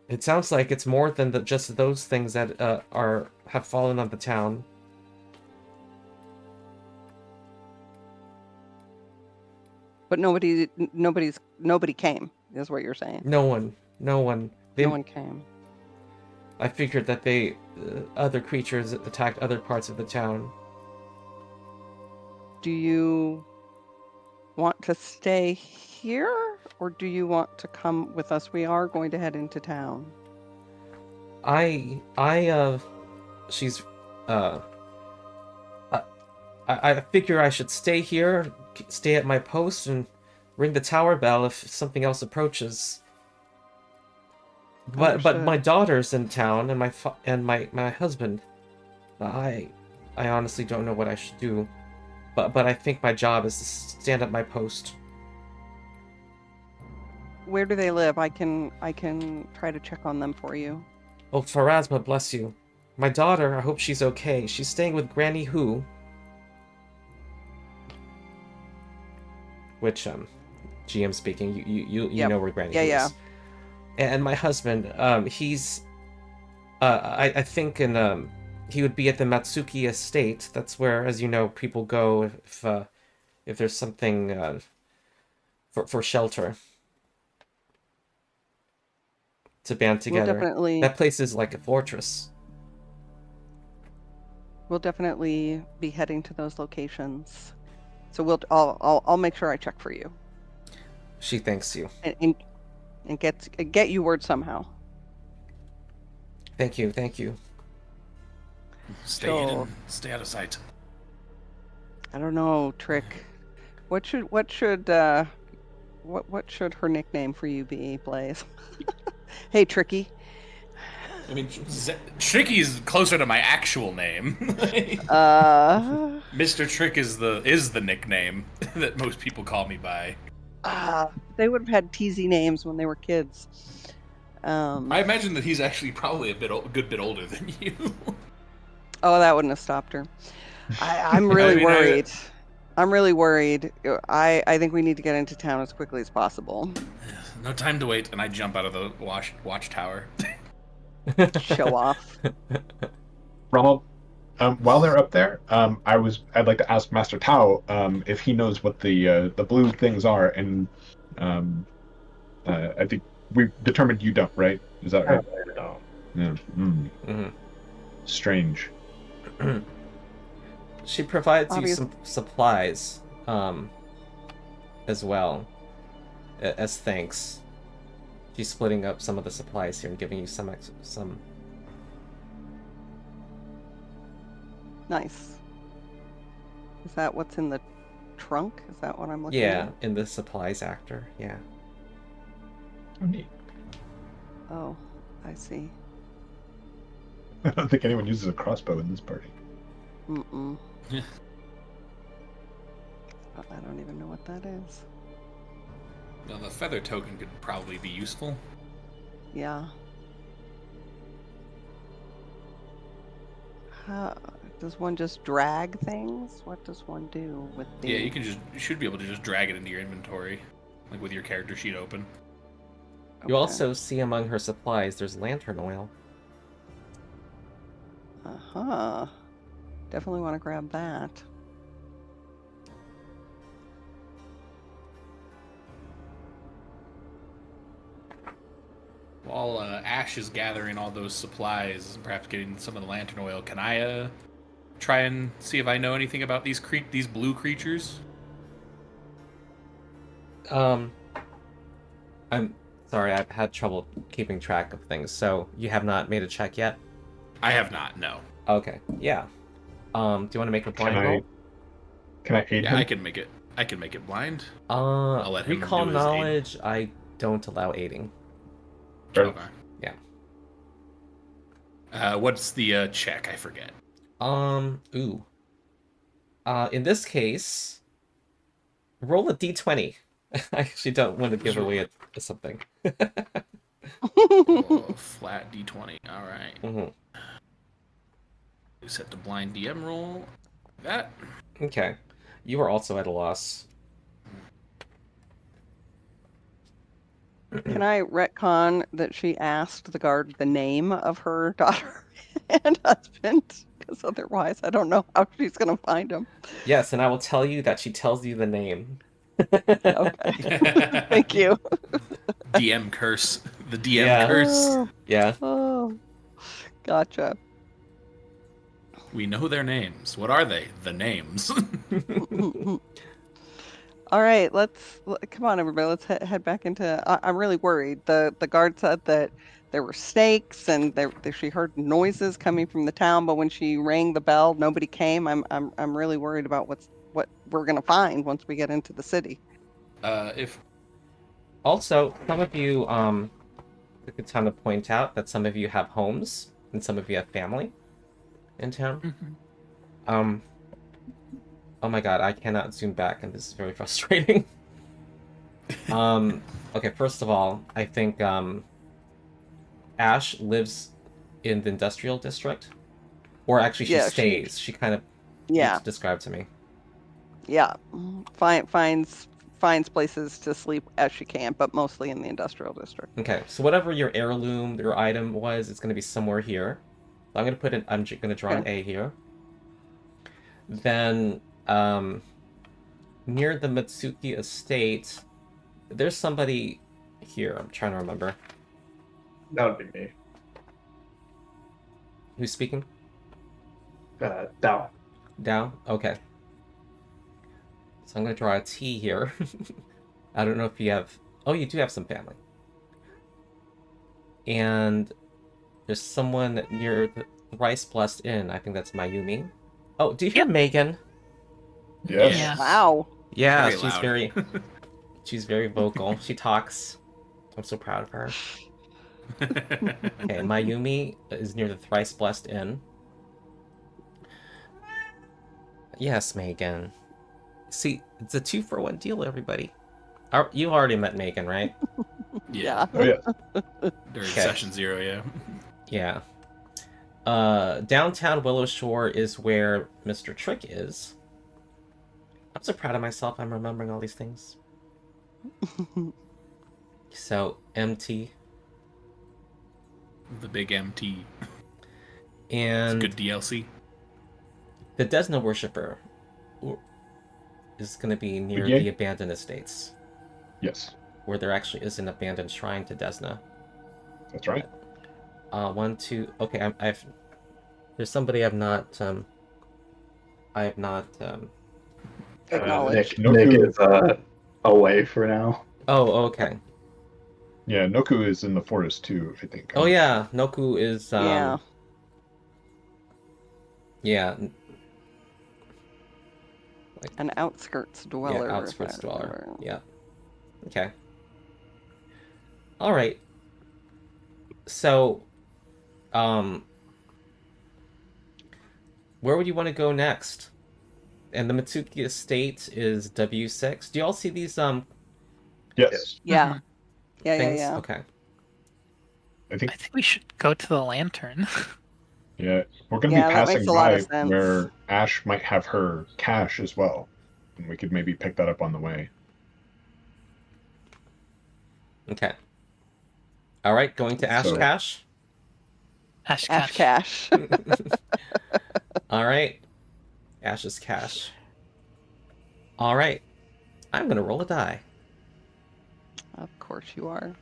It sounds like it's more than just those things that have fallen on the town. But nobody came, is what you're saying. No one. No one came. I figured that other creatures attacked other parts of the town. Do you want to stay here, or do you want to come with us? We are going to head into town. I figure I should stay here, stay at my post, and ring the tower bell if something else approaches. But my daughter's in town, and my husband. I honestly don't know what I should do. But I think my job is to stand at my post. Where do they live? I can try to check on them for you. Oh, Pharasma, bless you. My daughter, I hope she's okay. She's staying with Granny Who. Which, GM speaking, you Yep. know where Granny Who is. Yeah. And my husband, he's... I think he would be at the Matsuki estate. That's where, as you know, people go if there's something for shelter. To band together. That place is like a fortress. We'll definitely be heading to those locations. So I'll make sure I check for you. She thanks you. And get you word somehow. Thank you. Stay hidden. Stay out of sight. I don't know, Trick. What should her nickname for you be, Blaze? Hey, Tricky. I mean, Tricky's closer to my actual name. Mr. Trick is the nickname that most people call me by. They would have had teasy names when they were kids. I imagine that he's actually probably a good bit older than you. Oh, that wouldn't have stopped her. I'm really worried. I'm really worried. I think we need to get into town as quickly as possible. No time to wait, and I jump out of the watchtower. Show off. Ronald, while they're up there, I'd like to ask Master Tao if he knows what the blue things are, and I think we determined you don't, right? Is that right? No. Yeah. Mm-hmm. Strange. She provides you some supplies, as well, as thanks. She's splitting up some of the supplies here and giving you some. Nice. Is that what's in the trunk? Is that what I'm looking at? Yeah, in the supplies actor. Yeah. Oh, neat. Oh, I see. I don't think anyone uses a crossbow in this party. Mm-mm. I don't even know what that is. Well, the feather token could probably be useful. Yeah. Does one just drag things? What does one do with the... Yeah, you should be able to just drag it into your inventory, like with your character sheet open. Okay. You also see among her supplies, there's lantern oil. Uh-huh. Definitely want to grab that. While Ash is gathering all those supplies and perhaps getting some of the lantern oil, can I try and see if I know anything about these blue creatures? I'm sorry, I've had trouble keeping track of things. So you have not made a check yet? I have not. No. Okay, yeah. Do you want to make a blind roll? Can I aid Yeah, him? I can make it. I can make it blind. I'll let him recall do his aid. knowledge. I don't allow aiding. Sure. Okay. Yeah. What's the check? I forget. Ooh. In this case, roll a d20. I actually don't want to give away something. Oh, flat d20. All right. Mm-hmm. Set the blind DM roll. That. Okay. You are also at a loss. Can I retcon that she asked the guard the name of her daughter and husband? Because otherwise, I don't know how she's going to find him. Yes, and I will tell you that she tells you the name. Okay. Thank you. DM curse. The DM Yeah. curse. Oh, Yeah. oh, gotcha. We know their names. What are they? The names. All right, come on, everybody. Let's head back into. I'm really worried. The guard said that there were snakes and she heard noises coming from the town, but when she rang the bell, nobody came. I'm really worried about what we're gonna find once we get into the city. If Also, some of you, took the time to point out that some of you have homes and some of you have family in town. Mm-hmm. Oh my god, I cannot zoom back, and this is very frustrating. Okay, first of all, I think, Ash lives in the industrial district. Or actually, she stays. She kind of described to me. Yeah, finds places to sleep as she can, but mostly in the industrial district. Okay, so whatever your heirloom, your item was, it's going to be somewhere here. So I'm going to draw an A here. Then, near the Mitsuki estate, there's somebody here. I'm trying to remember. That would be me. Who's speaking? Dao. Dao? Okay. So I'm going to draw a T here. I don't know if you have... Oh, you do have some family. And there's someone near the Rice Blessed Inn. I think that's Mayumi. Oh, do you hear Megan? Yes. Yeah. Wow. Yeah, Very loud. she's very vocal. She talks. I'm so proud of her. Okay, Mayumi is near the Thrice Blessed Inn. Yes, Megan. See, it's a 2-for-1 deal, everybody. You already met Megan, right? Yeah. Oh yeah. During session 0, yeah. Yeah. Downtown Willow Shore is where Mr. Trick is. I'm so proud of myself. I'm remembering all these things. So, MT. The big MT. And It's good DLC. the Desna Worshipper is going to be near Yeah. the abandoned estates, Yes. where there actually is an abandoned shrine to Desna. That's right. 1, 2. Okay, there's somebody I've not Acknowledged. Nick is away for now. Oh, okay. Yeah, Nouku is in the forest too, I think. Oh yeah, Nouku is Yeah. Yeah. An outskirts dweller. Yeah, if outskirts I dweller. remember. Yeah. Okay. All right. So, where would you want to go next? And the Mitsuki estate is W6. Do you all see these Yes. Yeah. Mhm. Yeah. things? Yeah. Okay. I think I think we should go to the lantern. yeah, we're gonna Yeah, be that passing makes a lot by of sense. where Ash might have her cache as well. And we could maybe pick that up on the way. Okay. All right, going to Ash So- Cash. Ash Ash Cash. Cash. All right. Ash's Cash. All right. I'm going to roll a die. Of course you are.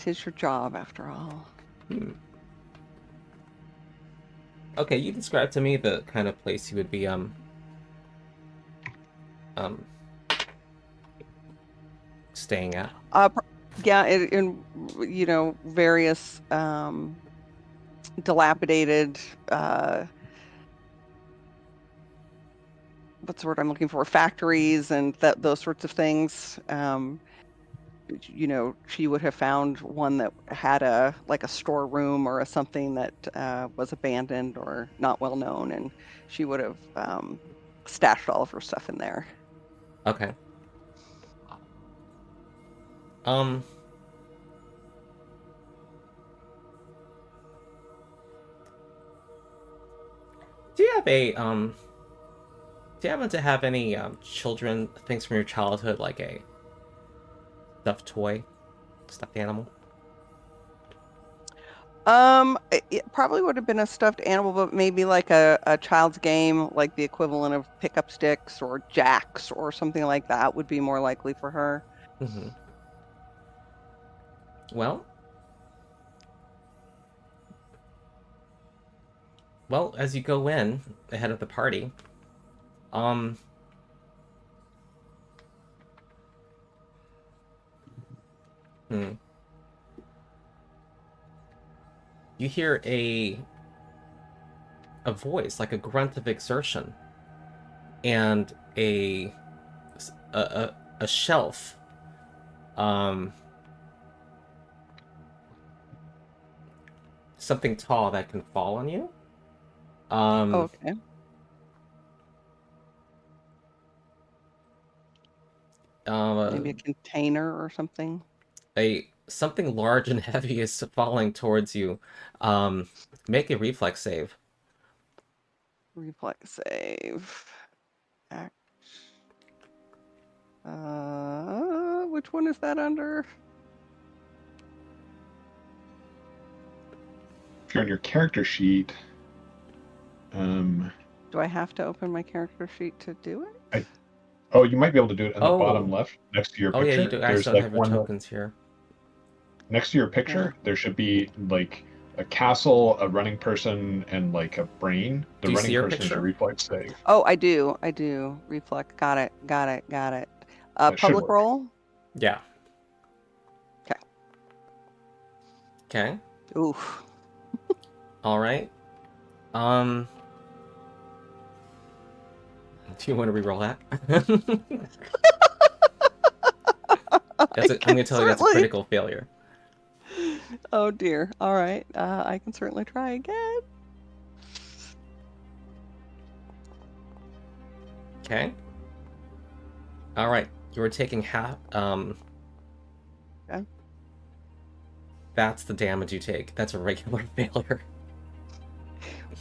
'Tis your job, after all. Okay, you describe to me the kind of place you would be staying at. Yeah, in various dilapidated what's the word I'm looking for? Factories and those sorts of things. She would have found one that had a storeroom or something that was abandoned or not well known, and she would have stashed all of her stuff in there. Okay. Do you have a do you happen to have any children things from your childhood, like a stuffed toy, stuffed animal? It probably would have been a stuffed animal, but maybe like a child's game, like the equivalent of pickup sticks or jacks or something like that would be more likely for her. Mm-hmm. Well, as you go in ahead of the party, you hear a voice, like a grunt of exertion, and a shelf, something tall that can fall on you. Okay. Maybe a container or something. Something large and heavy is falling towards you. Make a reflex save. Reflex save. Which one is that under? If you're on your character sheet, do I have to open my character sheet to do it? You might be able to do it on the bottom left next to your picture. Oh yeah, you do. I don't have your tokens here. Next to your picture, there should be like a castle, a running person, and like a brain. The running person is a reflex save. Oh, I do. Reflex. Got it. Public roll? Yeah. Okay. Okay. Oof. All right. Do you want to re-roll that? I'm going to tell you that's a critical failure. Oh dear. All right. I can certainly try again. Okay. All right. You were taking half. Okay. That's the damage you take. That's a regular failure.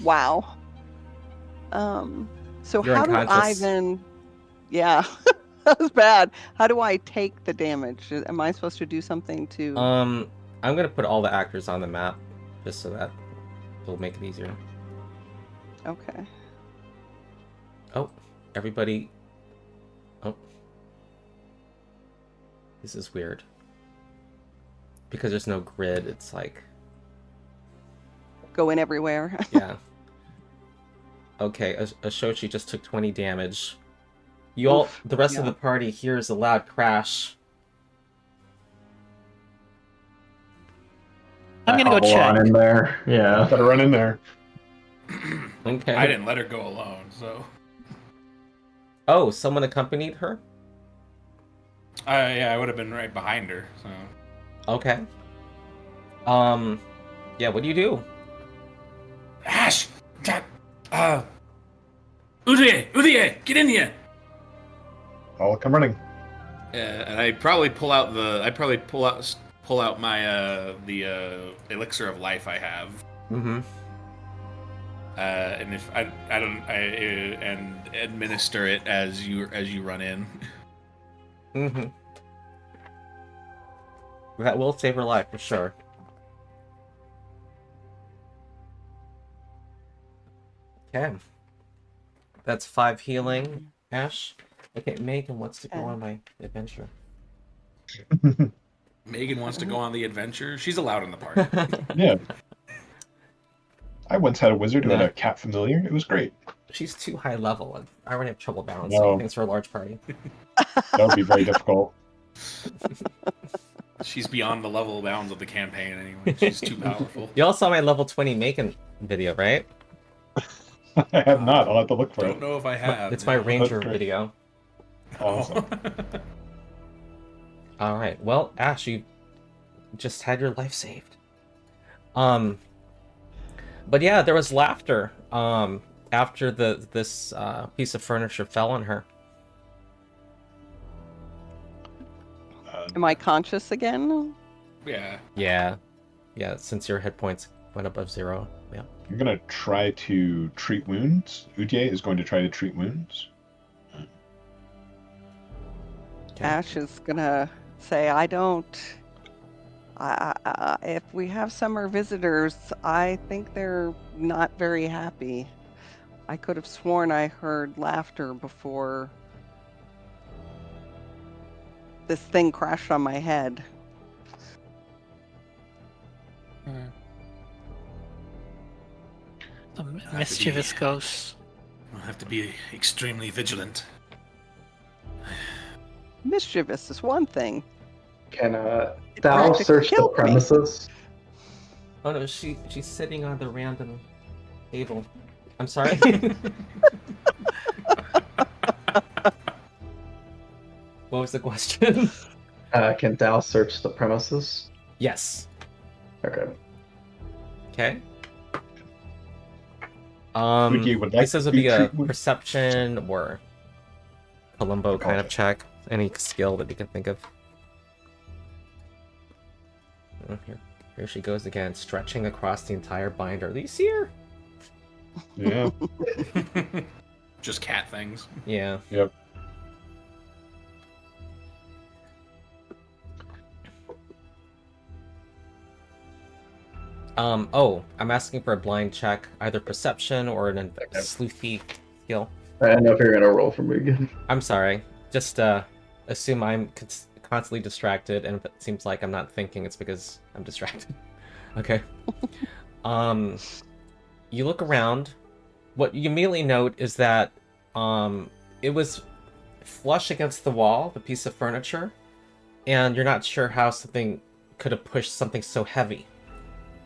Wow. So You're how do I then? Yeah, that was bad. How do I take the damage? Am I supposed to do something to? I'm gonna put all the actors on the map, just so that it'll make it easier. Okay. Oh, everybody. Oh, this is weird. Because there's no grid, it's like going everywhere. Yeah. Okay, Ashochi just took 20 damage. The rest of the party hears a loud crash. I'm gonna go check. Run in there. Yeah. Gotta run in there. Okay. I didn't let her go alone, so. Oh, someone accompanied her? Yeah, I would have been right behind her, so. Okay. Yeah, what do you do? Ash! Udier, get in here! I'll come running. And I probably pull out my the elixir of life I have. Mm-hmm. And if I and administer it as you run in. Mm-hmm. That will save her life for sure. Okay. That's 5 healing, Ash. Okay, Megan wants to go on my adventure. Megan wants to go on the adventure. She's allowed in the party. Yeah. I once had a wizard who had Nah. a cat familiar. It was great. She's too high level, and I already have trouble balancing No. things for a large party. That would be very difficult. She's beyond the level bounds of the campaign anyway. She's too powerful. You all saw my level 20 Macon video, right? I have not. I'll have to look for Don't it. know if I have. It's my Ranger great. video. Awesome. All right. Well, Ash, you just had your life saved. But yeah, there was laughter after this piece of furniture fell on her. Am I conscious again? Yeah. Yeah, since your hit points went above 0. Yeah. I'm going to try to treat wounds. Utie is going to try to treat wounds. Okay. Ash is gonna say, I don't. If we have summer visitors, I think they're not very happy. I could have sworn I heard laughter before this thing crashed on my head. The to mischievous be- ghosts. We'll have to be extremely vigilant. Mischievous is one thing. Can It thou practically search the killed me. premises? Oh no, she's sitting on the random table. I'm sorry. What was the question? Can thou search the premises? Yes. Okay. Okay. Utie would like This would to be a treat wounds. perception or Columbo kind of Okay. check. Any skill that you can think of. Oh, here she goes again, stretching across the entire binder. Do you see her? Yeah. Just cat things. Yeah. Yep. Oh, I'm asking for a blind check, either perception or an Okay. sleuthy skill. I don't know if you're gonna roll for me again. I'm sorry. Just assume I'm constantly distracted, and if it seems like I'm not thinking, it's because I'm distracted. Okay. You look around. What you immediately note is that it was flush against the wall, the piece of furniture, and you're not sure how something could have pushed something so heavy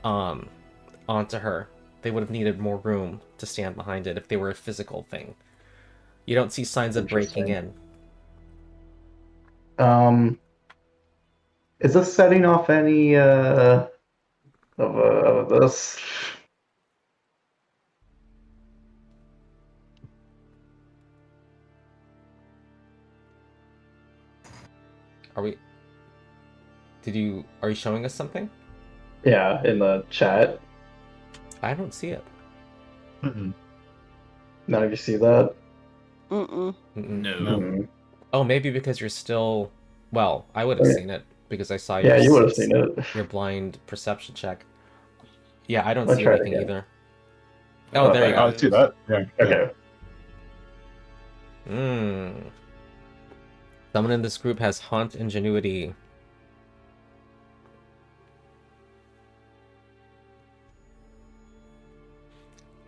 onto her. They would have needed more room to stand behind it if they were a physical thing. You don't see signs of breaking in. Is this setting off any of this? Are you showing us something? Yeah, in the chat. I don't see it. Mm-mm. None of you see that? Mm-mm. Mm-mm. No. Mm. Oh, maybe because you're still... Well, I would have Yeah. seen it because I saw Yeah, you would have seen it. your blind perception check. Yeah, I don't Let's see try it anything again. either. Oh, there you I go. see that. Yeah. Okay. Someone in this group has haunt ingenuity.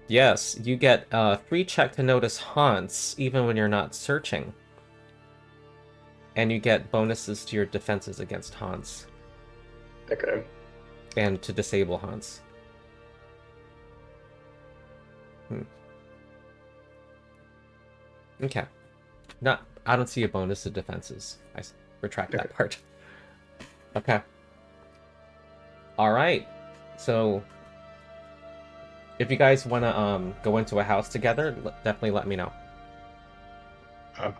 Yes, you get a free check to notice haunts even when you're not searching. And you get bonuses to your defenses against haunts. Okay. And to disable haunts. Okay. I don't see a bonus to defenses. I retract that part. Okay. Alright. So, if you guys want to go into a house together, definitely let me know.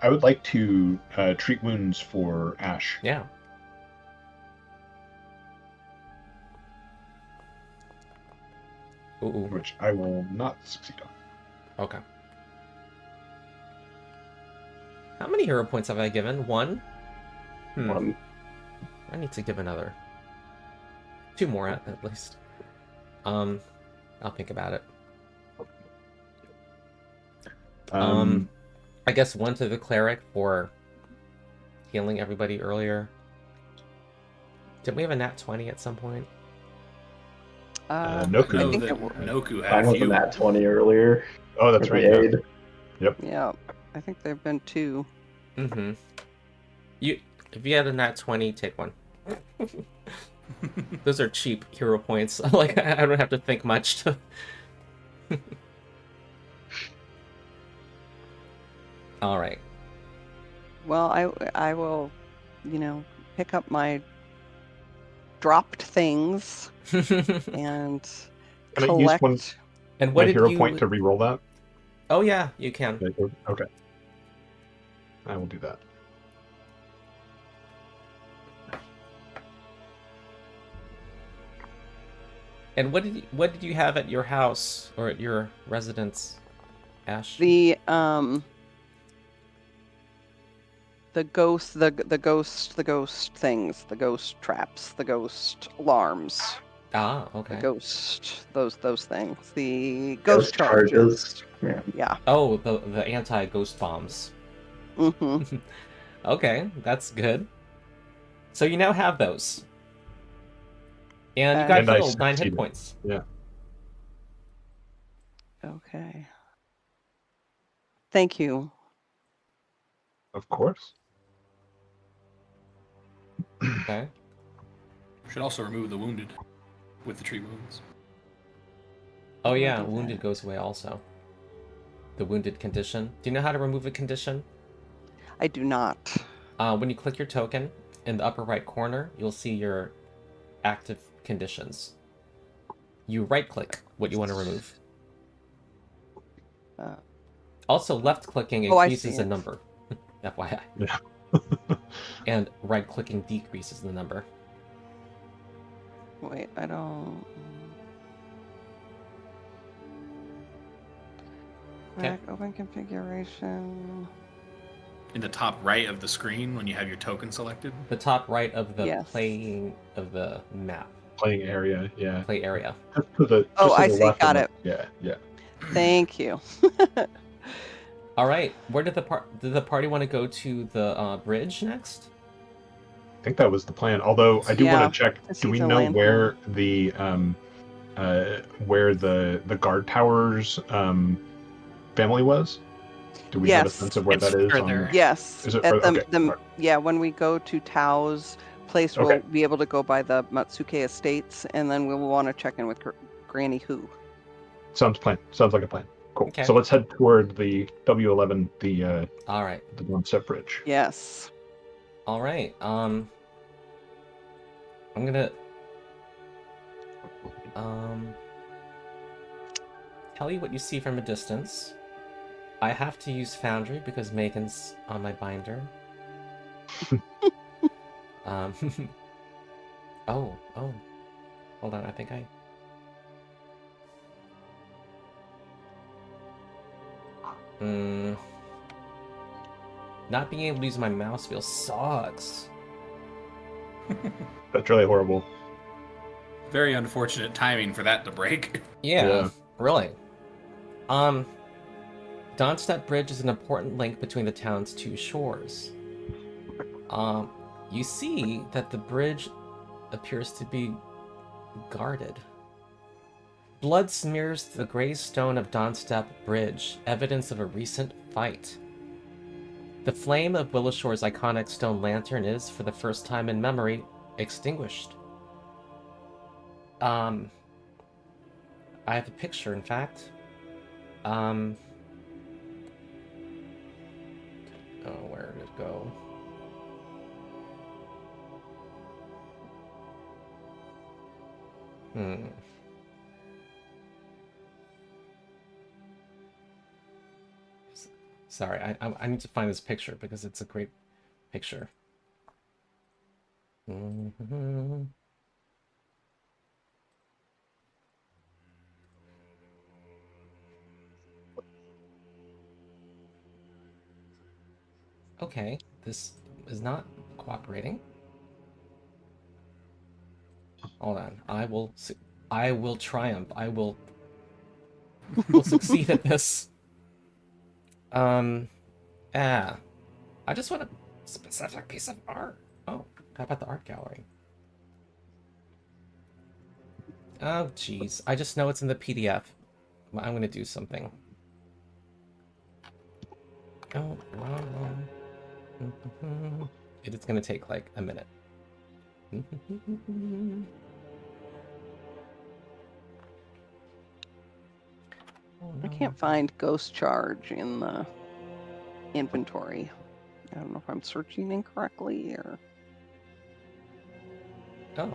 I would like to treat wounds for Ash. Yeah. Ooh. Which I will not succeed on. Okay. How many hero points have I given? 1? One. I need to give another. 2 more at least. I'll think about it. I guess 1 to the cleric for healing everybody earlier. Did we have a nat 20 at some point? I Nouku. know think that it was. Nouku had Mine a was a few. nat 20 earlier. Oh, that's for right. the Yeah. aid. Yeah, I think there've been 2. Mm-hmm. If you had a nat 20, take one. Those are cheap hero points. Like, I don't have to think much to... All right. Well, I will, pick up my dropped things and Can I use one collect. And what my did hero you... point to re-roll that? Oh, yeah, you can. Okay. I will do that. And what did you have at your house or at your residence, Ash? The ghost things, the ghost traps, the ghost alarms, Ah, the okay. ghost those things, the ghost Ghost charges. Yeah. Yeah. Oh, the anti-ghost bombs. Mm-hmm. Okay, that's good. So you now have those. And you got And I healed 9 hit succeeded. points. Yeah. Okay. Thank you. Of course. Okay. Should also remove the wounded with the treat wounds. Oh I'll yeah, do wounded that. goes away also. The wounded condition. Do you know how to remove a condition? I do not. When you click your token, in the upper right corner, you'll see your active conditions. You right-click what you want to remove. Also, left-clicking Oh, I increases see the it. number. FYI. Yeah. And right-clicking decreases the number. Wait, I don't. Okay. Back, open configuration. In the top right of the screen when you have your token selected. The top right of the Yes. playing of the map. Playing area, yeah. Play area. Just to the, Oh, just to I the see. left Got of it. Yeah, yeah. Thank you. All right. Where did the party want to go to the bridge next? I think that was the plan. Although I do Yeah, want to check. to Do we see the know land where the guard towers family was? Do we have a Yes. sense of where It's that is? further. Yes. Is it At further? Okay. Alright. Yeah, when we go to Tao's place, Okay. we'll be able to go by the Matsuke Estates, and then we'll want to check in with Granny Who. Sounds like a plan. Cool. Okay. So let's head toward the W11, All right. the one-step bridge. Yes. All right. I'm gonna tell you what you see from a distance. I have to use Foundry because Megan's on my binder. um, oh, hold on. I think I. Not being able to use my mouse wheel sucks. That's really horrible. Very unfortunate timing for that to break. Yeah, really. Dawnstep Bridge is an important link between the town's two shores. You see that the bridge appears to be guarded. Blood smears the gray stone of Dawnstep Bridge, evidence of a recent fight. The flame of Willowshore's iconic stone lantern is, for the first time in memory, extinguished. I have a picture, in fact. Oh, where did it go? Sorry, I need to find this picture because it's a great picture. Okay, this is not cooperating. Hold on, I will triumph. I will succeed at this. I just want a specific piece of art. Oh, how about the art gallery? Oh, jeez. I just know it's in the PDF. I'm gonna do something. Oh, wrong. It's gonna take like a minute. I can't find Ghost Charge in the inventory. I don't know if I'm searching incorrectly or... Oh.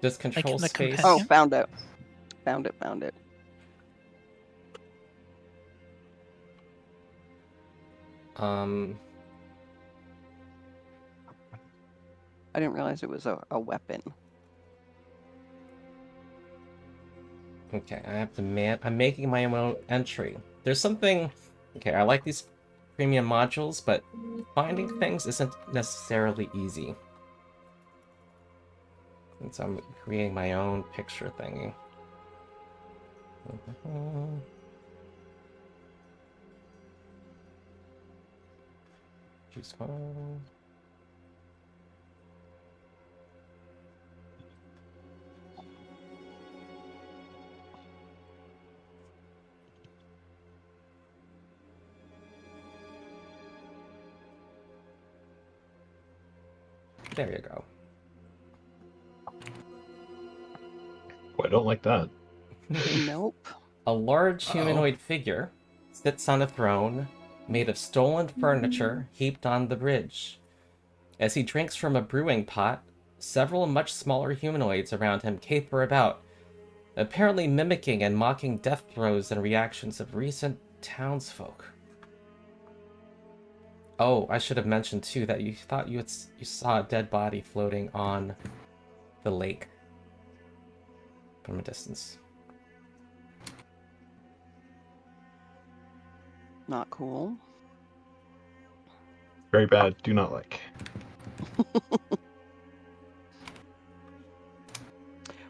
Does Like control in the space... Oh, companion? found it. Found it. I didn't realize it was a weapon. Okay, I have to I'm making my own entry. There's something... Okay, I like these premium modules, but finding things isn't necessarily easy. And so I'm creating my own picture thingy. Choose file. There you go. Oh, I don't like that. Nope. A large humanoid figure sits on a throne made of stolen furniture heaped on the bridge. As he drinks from a brewing pot, several much smaller humanoids around him caper about, apparently mimicking and mocking death throes and reactions of recent townsfolk. Oh, I should have mentioned too that you thought you saw a dead body floating on the lake from a distance. Not cool. Very bad. Do not like.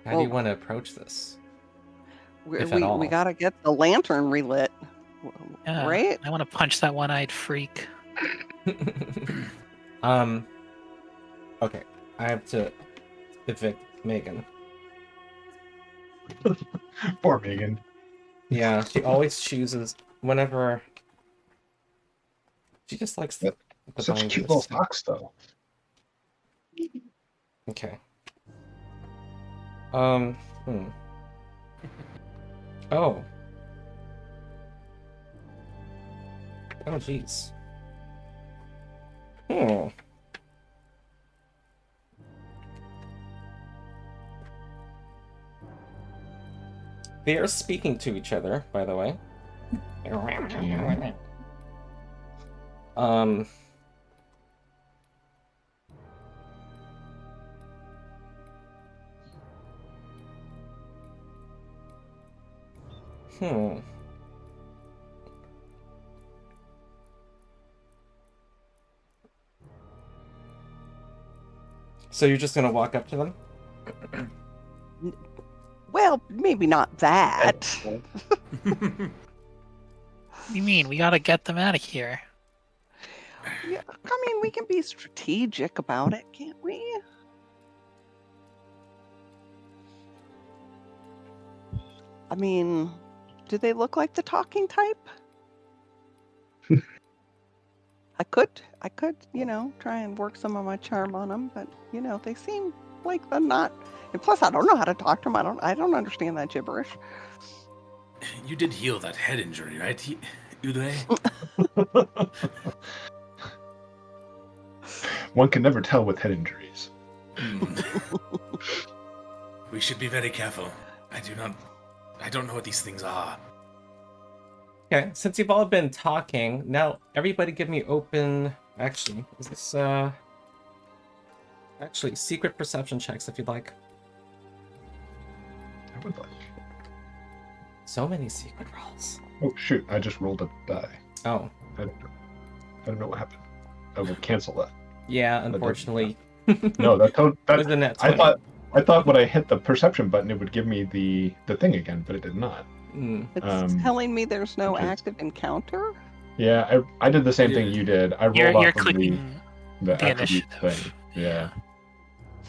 How do you want to approach this? If at all? We gotta get the lantern relit, right? I want to punch that one-eyed freak. Okay, I have to evict Megan. Poor Megan. Yeah, she always chooses whenever. She just likes the Such a cute little fox, though. Okay. Oh. Oh, jeez. They are speaking to each other, by the way. So you're just gonna walk up to them? Well, maybe not that. What do you mean? We gotta get them out of here. Yeah, I mean, we can be strategic about it, can't we? I mean, do they look like the talking type? I could, try and work some of my charm on them, but they seem like they're not. And plus, I don't know how to talk to them. I don't understand that gibberish. You did heal that head injury, right, Uday? One can never tell with head injuries. We should be very careful. I don't know what these things are. Okay, since you've all been talking, now everybody give me open... Actually, is this, Actually, secret perception checks if you'd like. I would like. So many secret rolls. Oh, shoot, I just rolled a die. Oh. I don't know what happened. I will cancel that. Yeah, unfortunately. No, that was the net 20. I thought when I hit the perception button, it would give me the thing again, but it did not. It's telling me there's no active encounter. Yeah, I did the same thing you did. I rolled You're off of clicking the attribute initiative. thing. Yeah.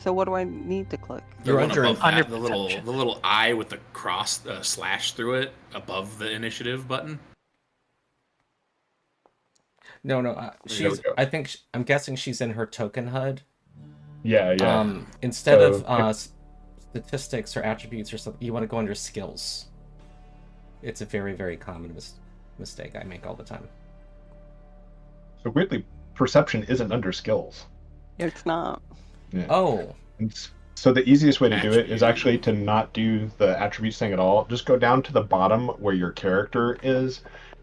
So what do I need to click? The You're one under- above under that, the perception. little eye with the cross slash through it above the initiative button. No, There she's. we go. I think I'm guessing she's in her token HUD. Yeah. Instead So of statistics or attributes or something, you want to go under skills. It's a very, very common mistake I make all the time. So weirdly, perception isn't under skills. It's not. Yeah. Oh, So the easiest way to do it is Attribute. actually to not do the attributes thing at all. Just go down to the bottom where your character is,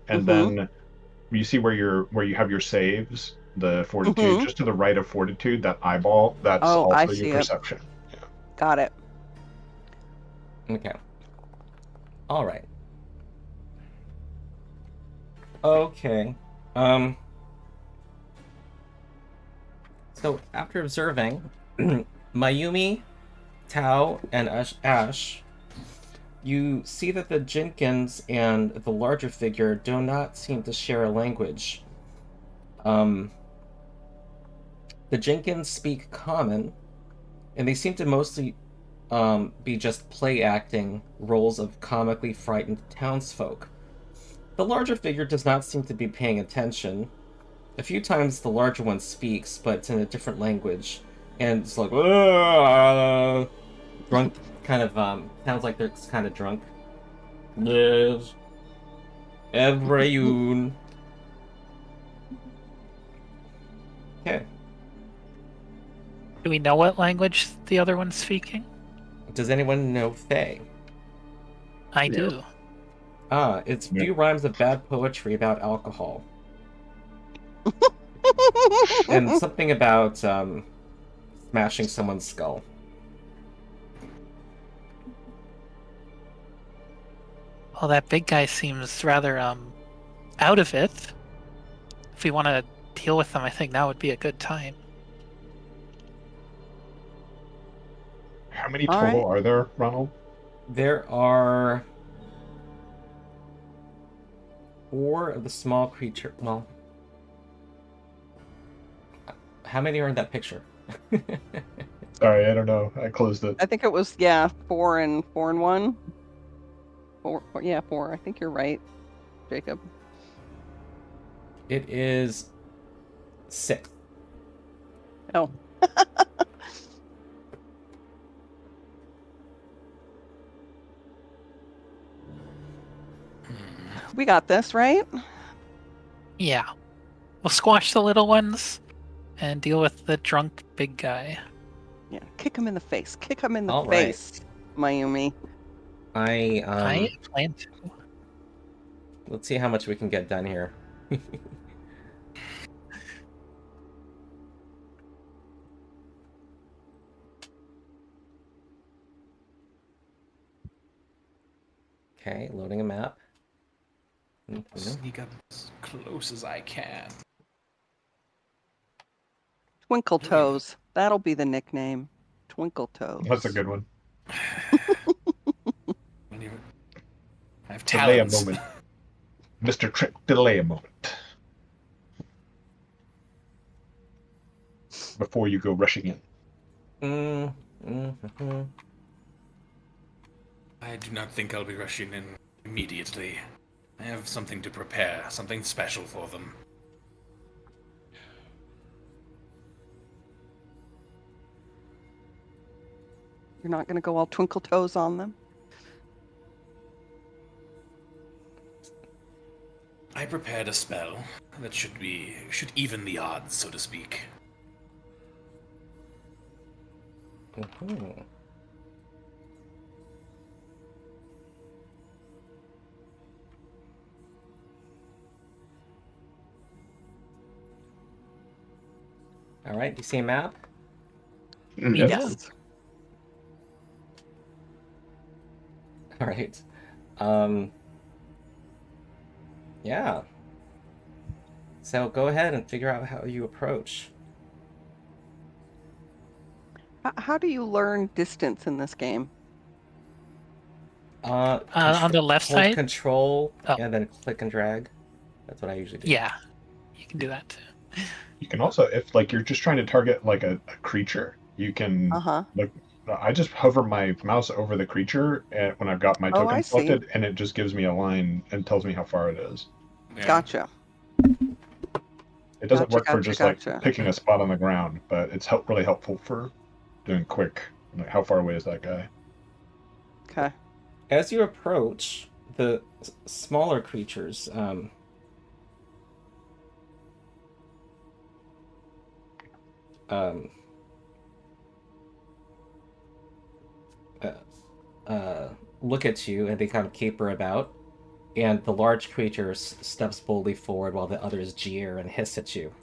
and then you see where you have your saves, the fortitude, just to the right of fortitude, that eyeball, that's Oh, I also see your it. perception. Yeah. Got it. okay. All right. Okay. So after observing Mayumi, Tao, and Ash, you see that the Jenkins and the larger figure do not seem to share a language. The Jenkins speak Common, and they seem to mostly be just play acting roles of comically frightened townsfolk. The larger figure does not seem to be paying attention. A few times the larger one speaks, but it's in a different language, and it's like drunk, kind of sounds like they're kind of drunk. Yes, everyone. Okay. Do we know what language the other one's speaking? Does anyone know Fae? I do. It's Yeah. few rhymes of bad poetry about alcohol. And something about smashing someone's skull. Well, that big guy seems rather out of it. If we want to deal with them, I think now would be a good time. How many All total are there, Ronald? There are 4 of the small creature. Well, how many are in that picture? Sorry, I don't know. I closed it. I think it was 4 and 1. 4. Yeah, 4. I think you're right, Jacob. It is 6. Oh. We got this, right? Yeah. We'll squash the little ones and deal with the drunk big guy. Yeah. Kick him in the face. Kick him in the All right. face, Mayumi. I plan to. Let's see how much we can get done here. Okay, loading a map. Sneak up as close as I can. Twinkle Toes. That'll be the nickname. Twinkle Toes. That's a good one. I have Delay a talents. moment. Mr. Trick, delay a moment. Before you go rushing in. I do not think I'll be rushing in immediately. I have something to prepare, something special for them. You're not going to go all Twinkle Toes on them? I prepared a spell that should even the odds, so to speak. All right, do you see a map? Yes. Yes. All right. Yeah. So go ahead and figure out how you approach. How do you learn distance in this game? On the left hold side? Control Oh. and then click and drag. That's what I usually do. Yeah. You can do that too. You can also, if like you're just trying to target like a creature, you can Uh-huh. look. I just hover my mouse over the creature when I've got my Oh, token I see. selected, and it just gives me a line and tells me how far it is. Yeah. Gotcha. It doesn't work for Gotcha, just gotcha. like picking a spot on the ground, but it's really helpful for doing quick. Like, how far away is that guy? Okay. As you approach the smaller creatures, look at you, and they kind of caper about, and the large creature steps boldly forward while the others jeer and hiss at you.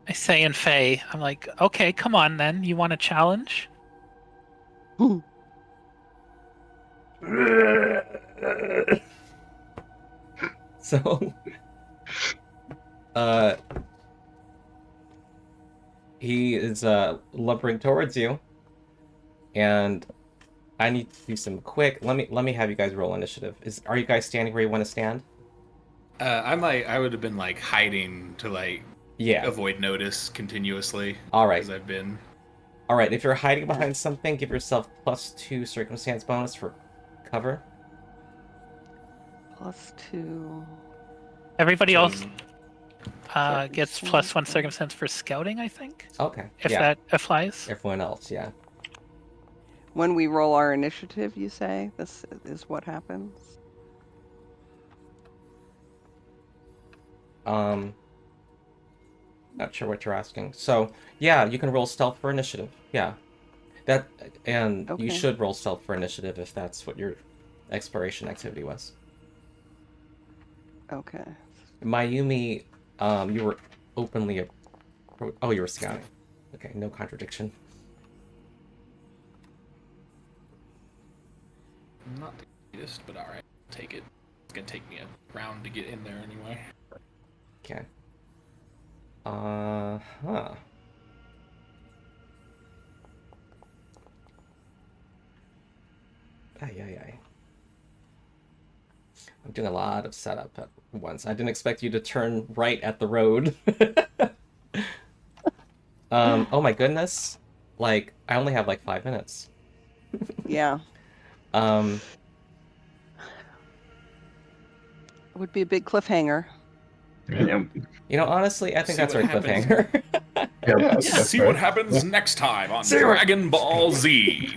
I say in Fey, I'm like, okay, come on then. You want a challenge? So, he is lumbering towards you, and I need to do some quick. Let me have you guys roll initiative. Are you guys standing where you want to stand? I would have been like hiding to like Yeah. avoid notice continuously. All right. As I've been. All right. If you're hiding behind something, give yourself +2 circumstance bonus for cover. +2. Everybody else Um, gets Circumstance. +1 circumstance for scouting, I think. Okay. If yeah. that applies. Everyone else, yeah. When we roll our initiative, you say this is what happens. Not sure what you're asking. So, yeah, you can roll stealth for initiative. Yeah. And you Okay. should roll stealth for initiative if that's what your exploration activity was. Okay. Mayumi, you were openly... Oh, you were scouting. Okay, no contradiction. Not the greatest, but alright. Take it. It's gonna take me a round to get in there anyway. Okay. Huh. Ay. I'm doing a lot of setup at once. I didn't expect you to turn right at the road. Oh my goodness. Like, I only have like 5 minutes. Yeah. Um, It would be a big cliffhanger. Yeah. you know, honestly, I think See that's our what happens. cliffhanger. Yeah. See what happens next time on Dragon Ball Z.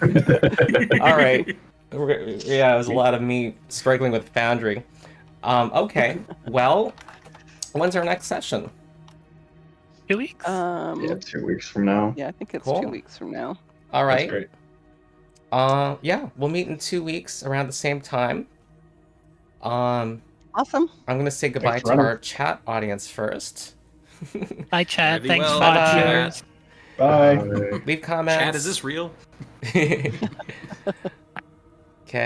All right. Yeah, it was a lot of me struggling with Foundry. Okay. Well, when's our next session? 2 weeks? Yeah, 2 weeks from now. Yeah, I think it's Cool. 2 weeks from now. All That's right. great. Yeah, we'll meet in 2 weeks around the same time. Awesome. I'm gonna say goodbye Thanks to for running. our chat audience first. Bye, Chad. Very Thanks well, for Bye-bye. watching. Bye. Leave comments. Chad, is this real?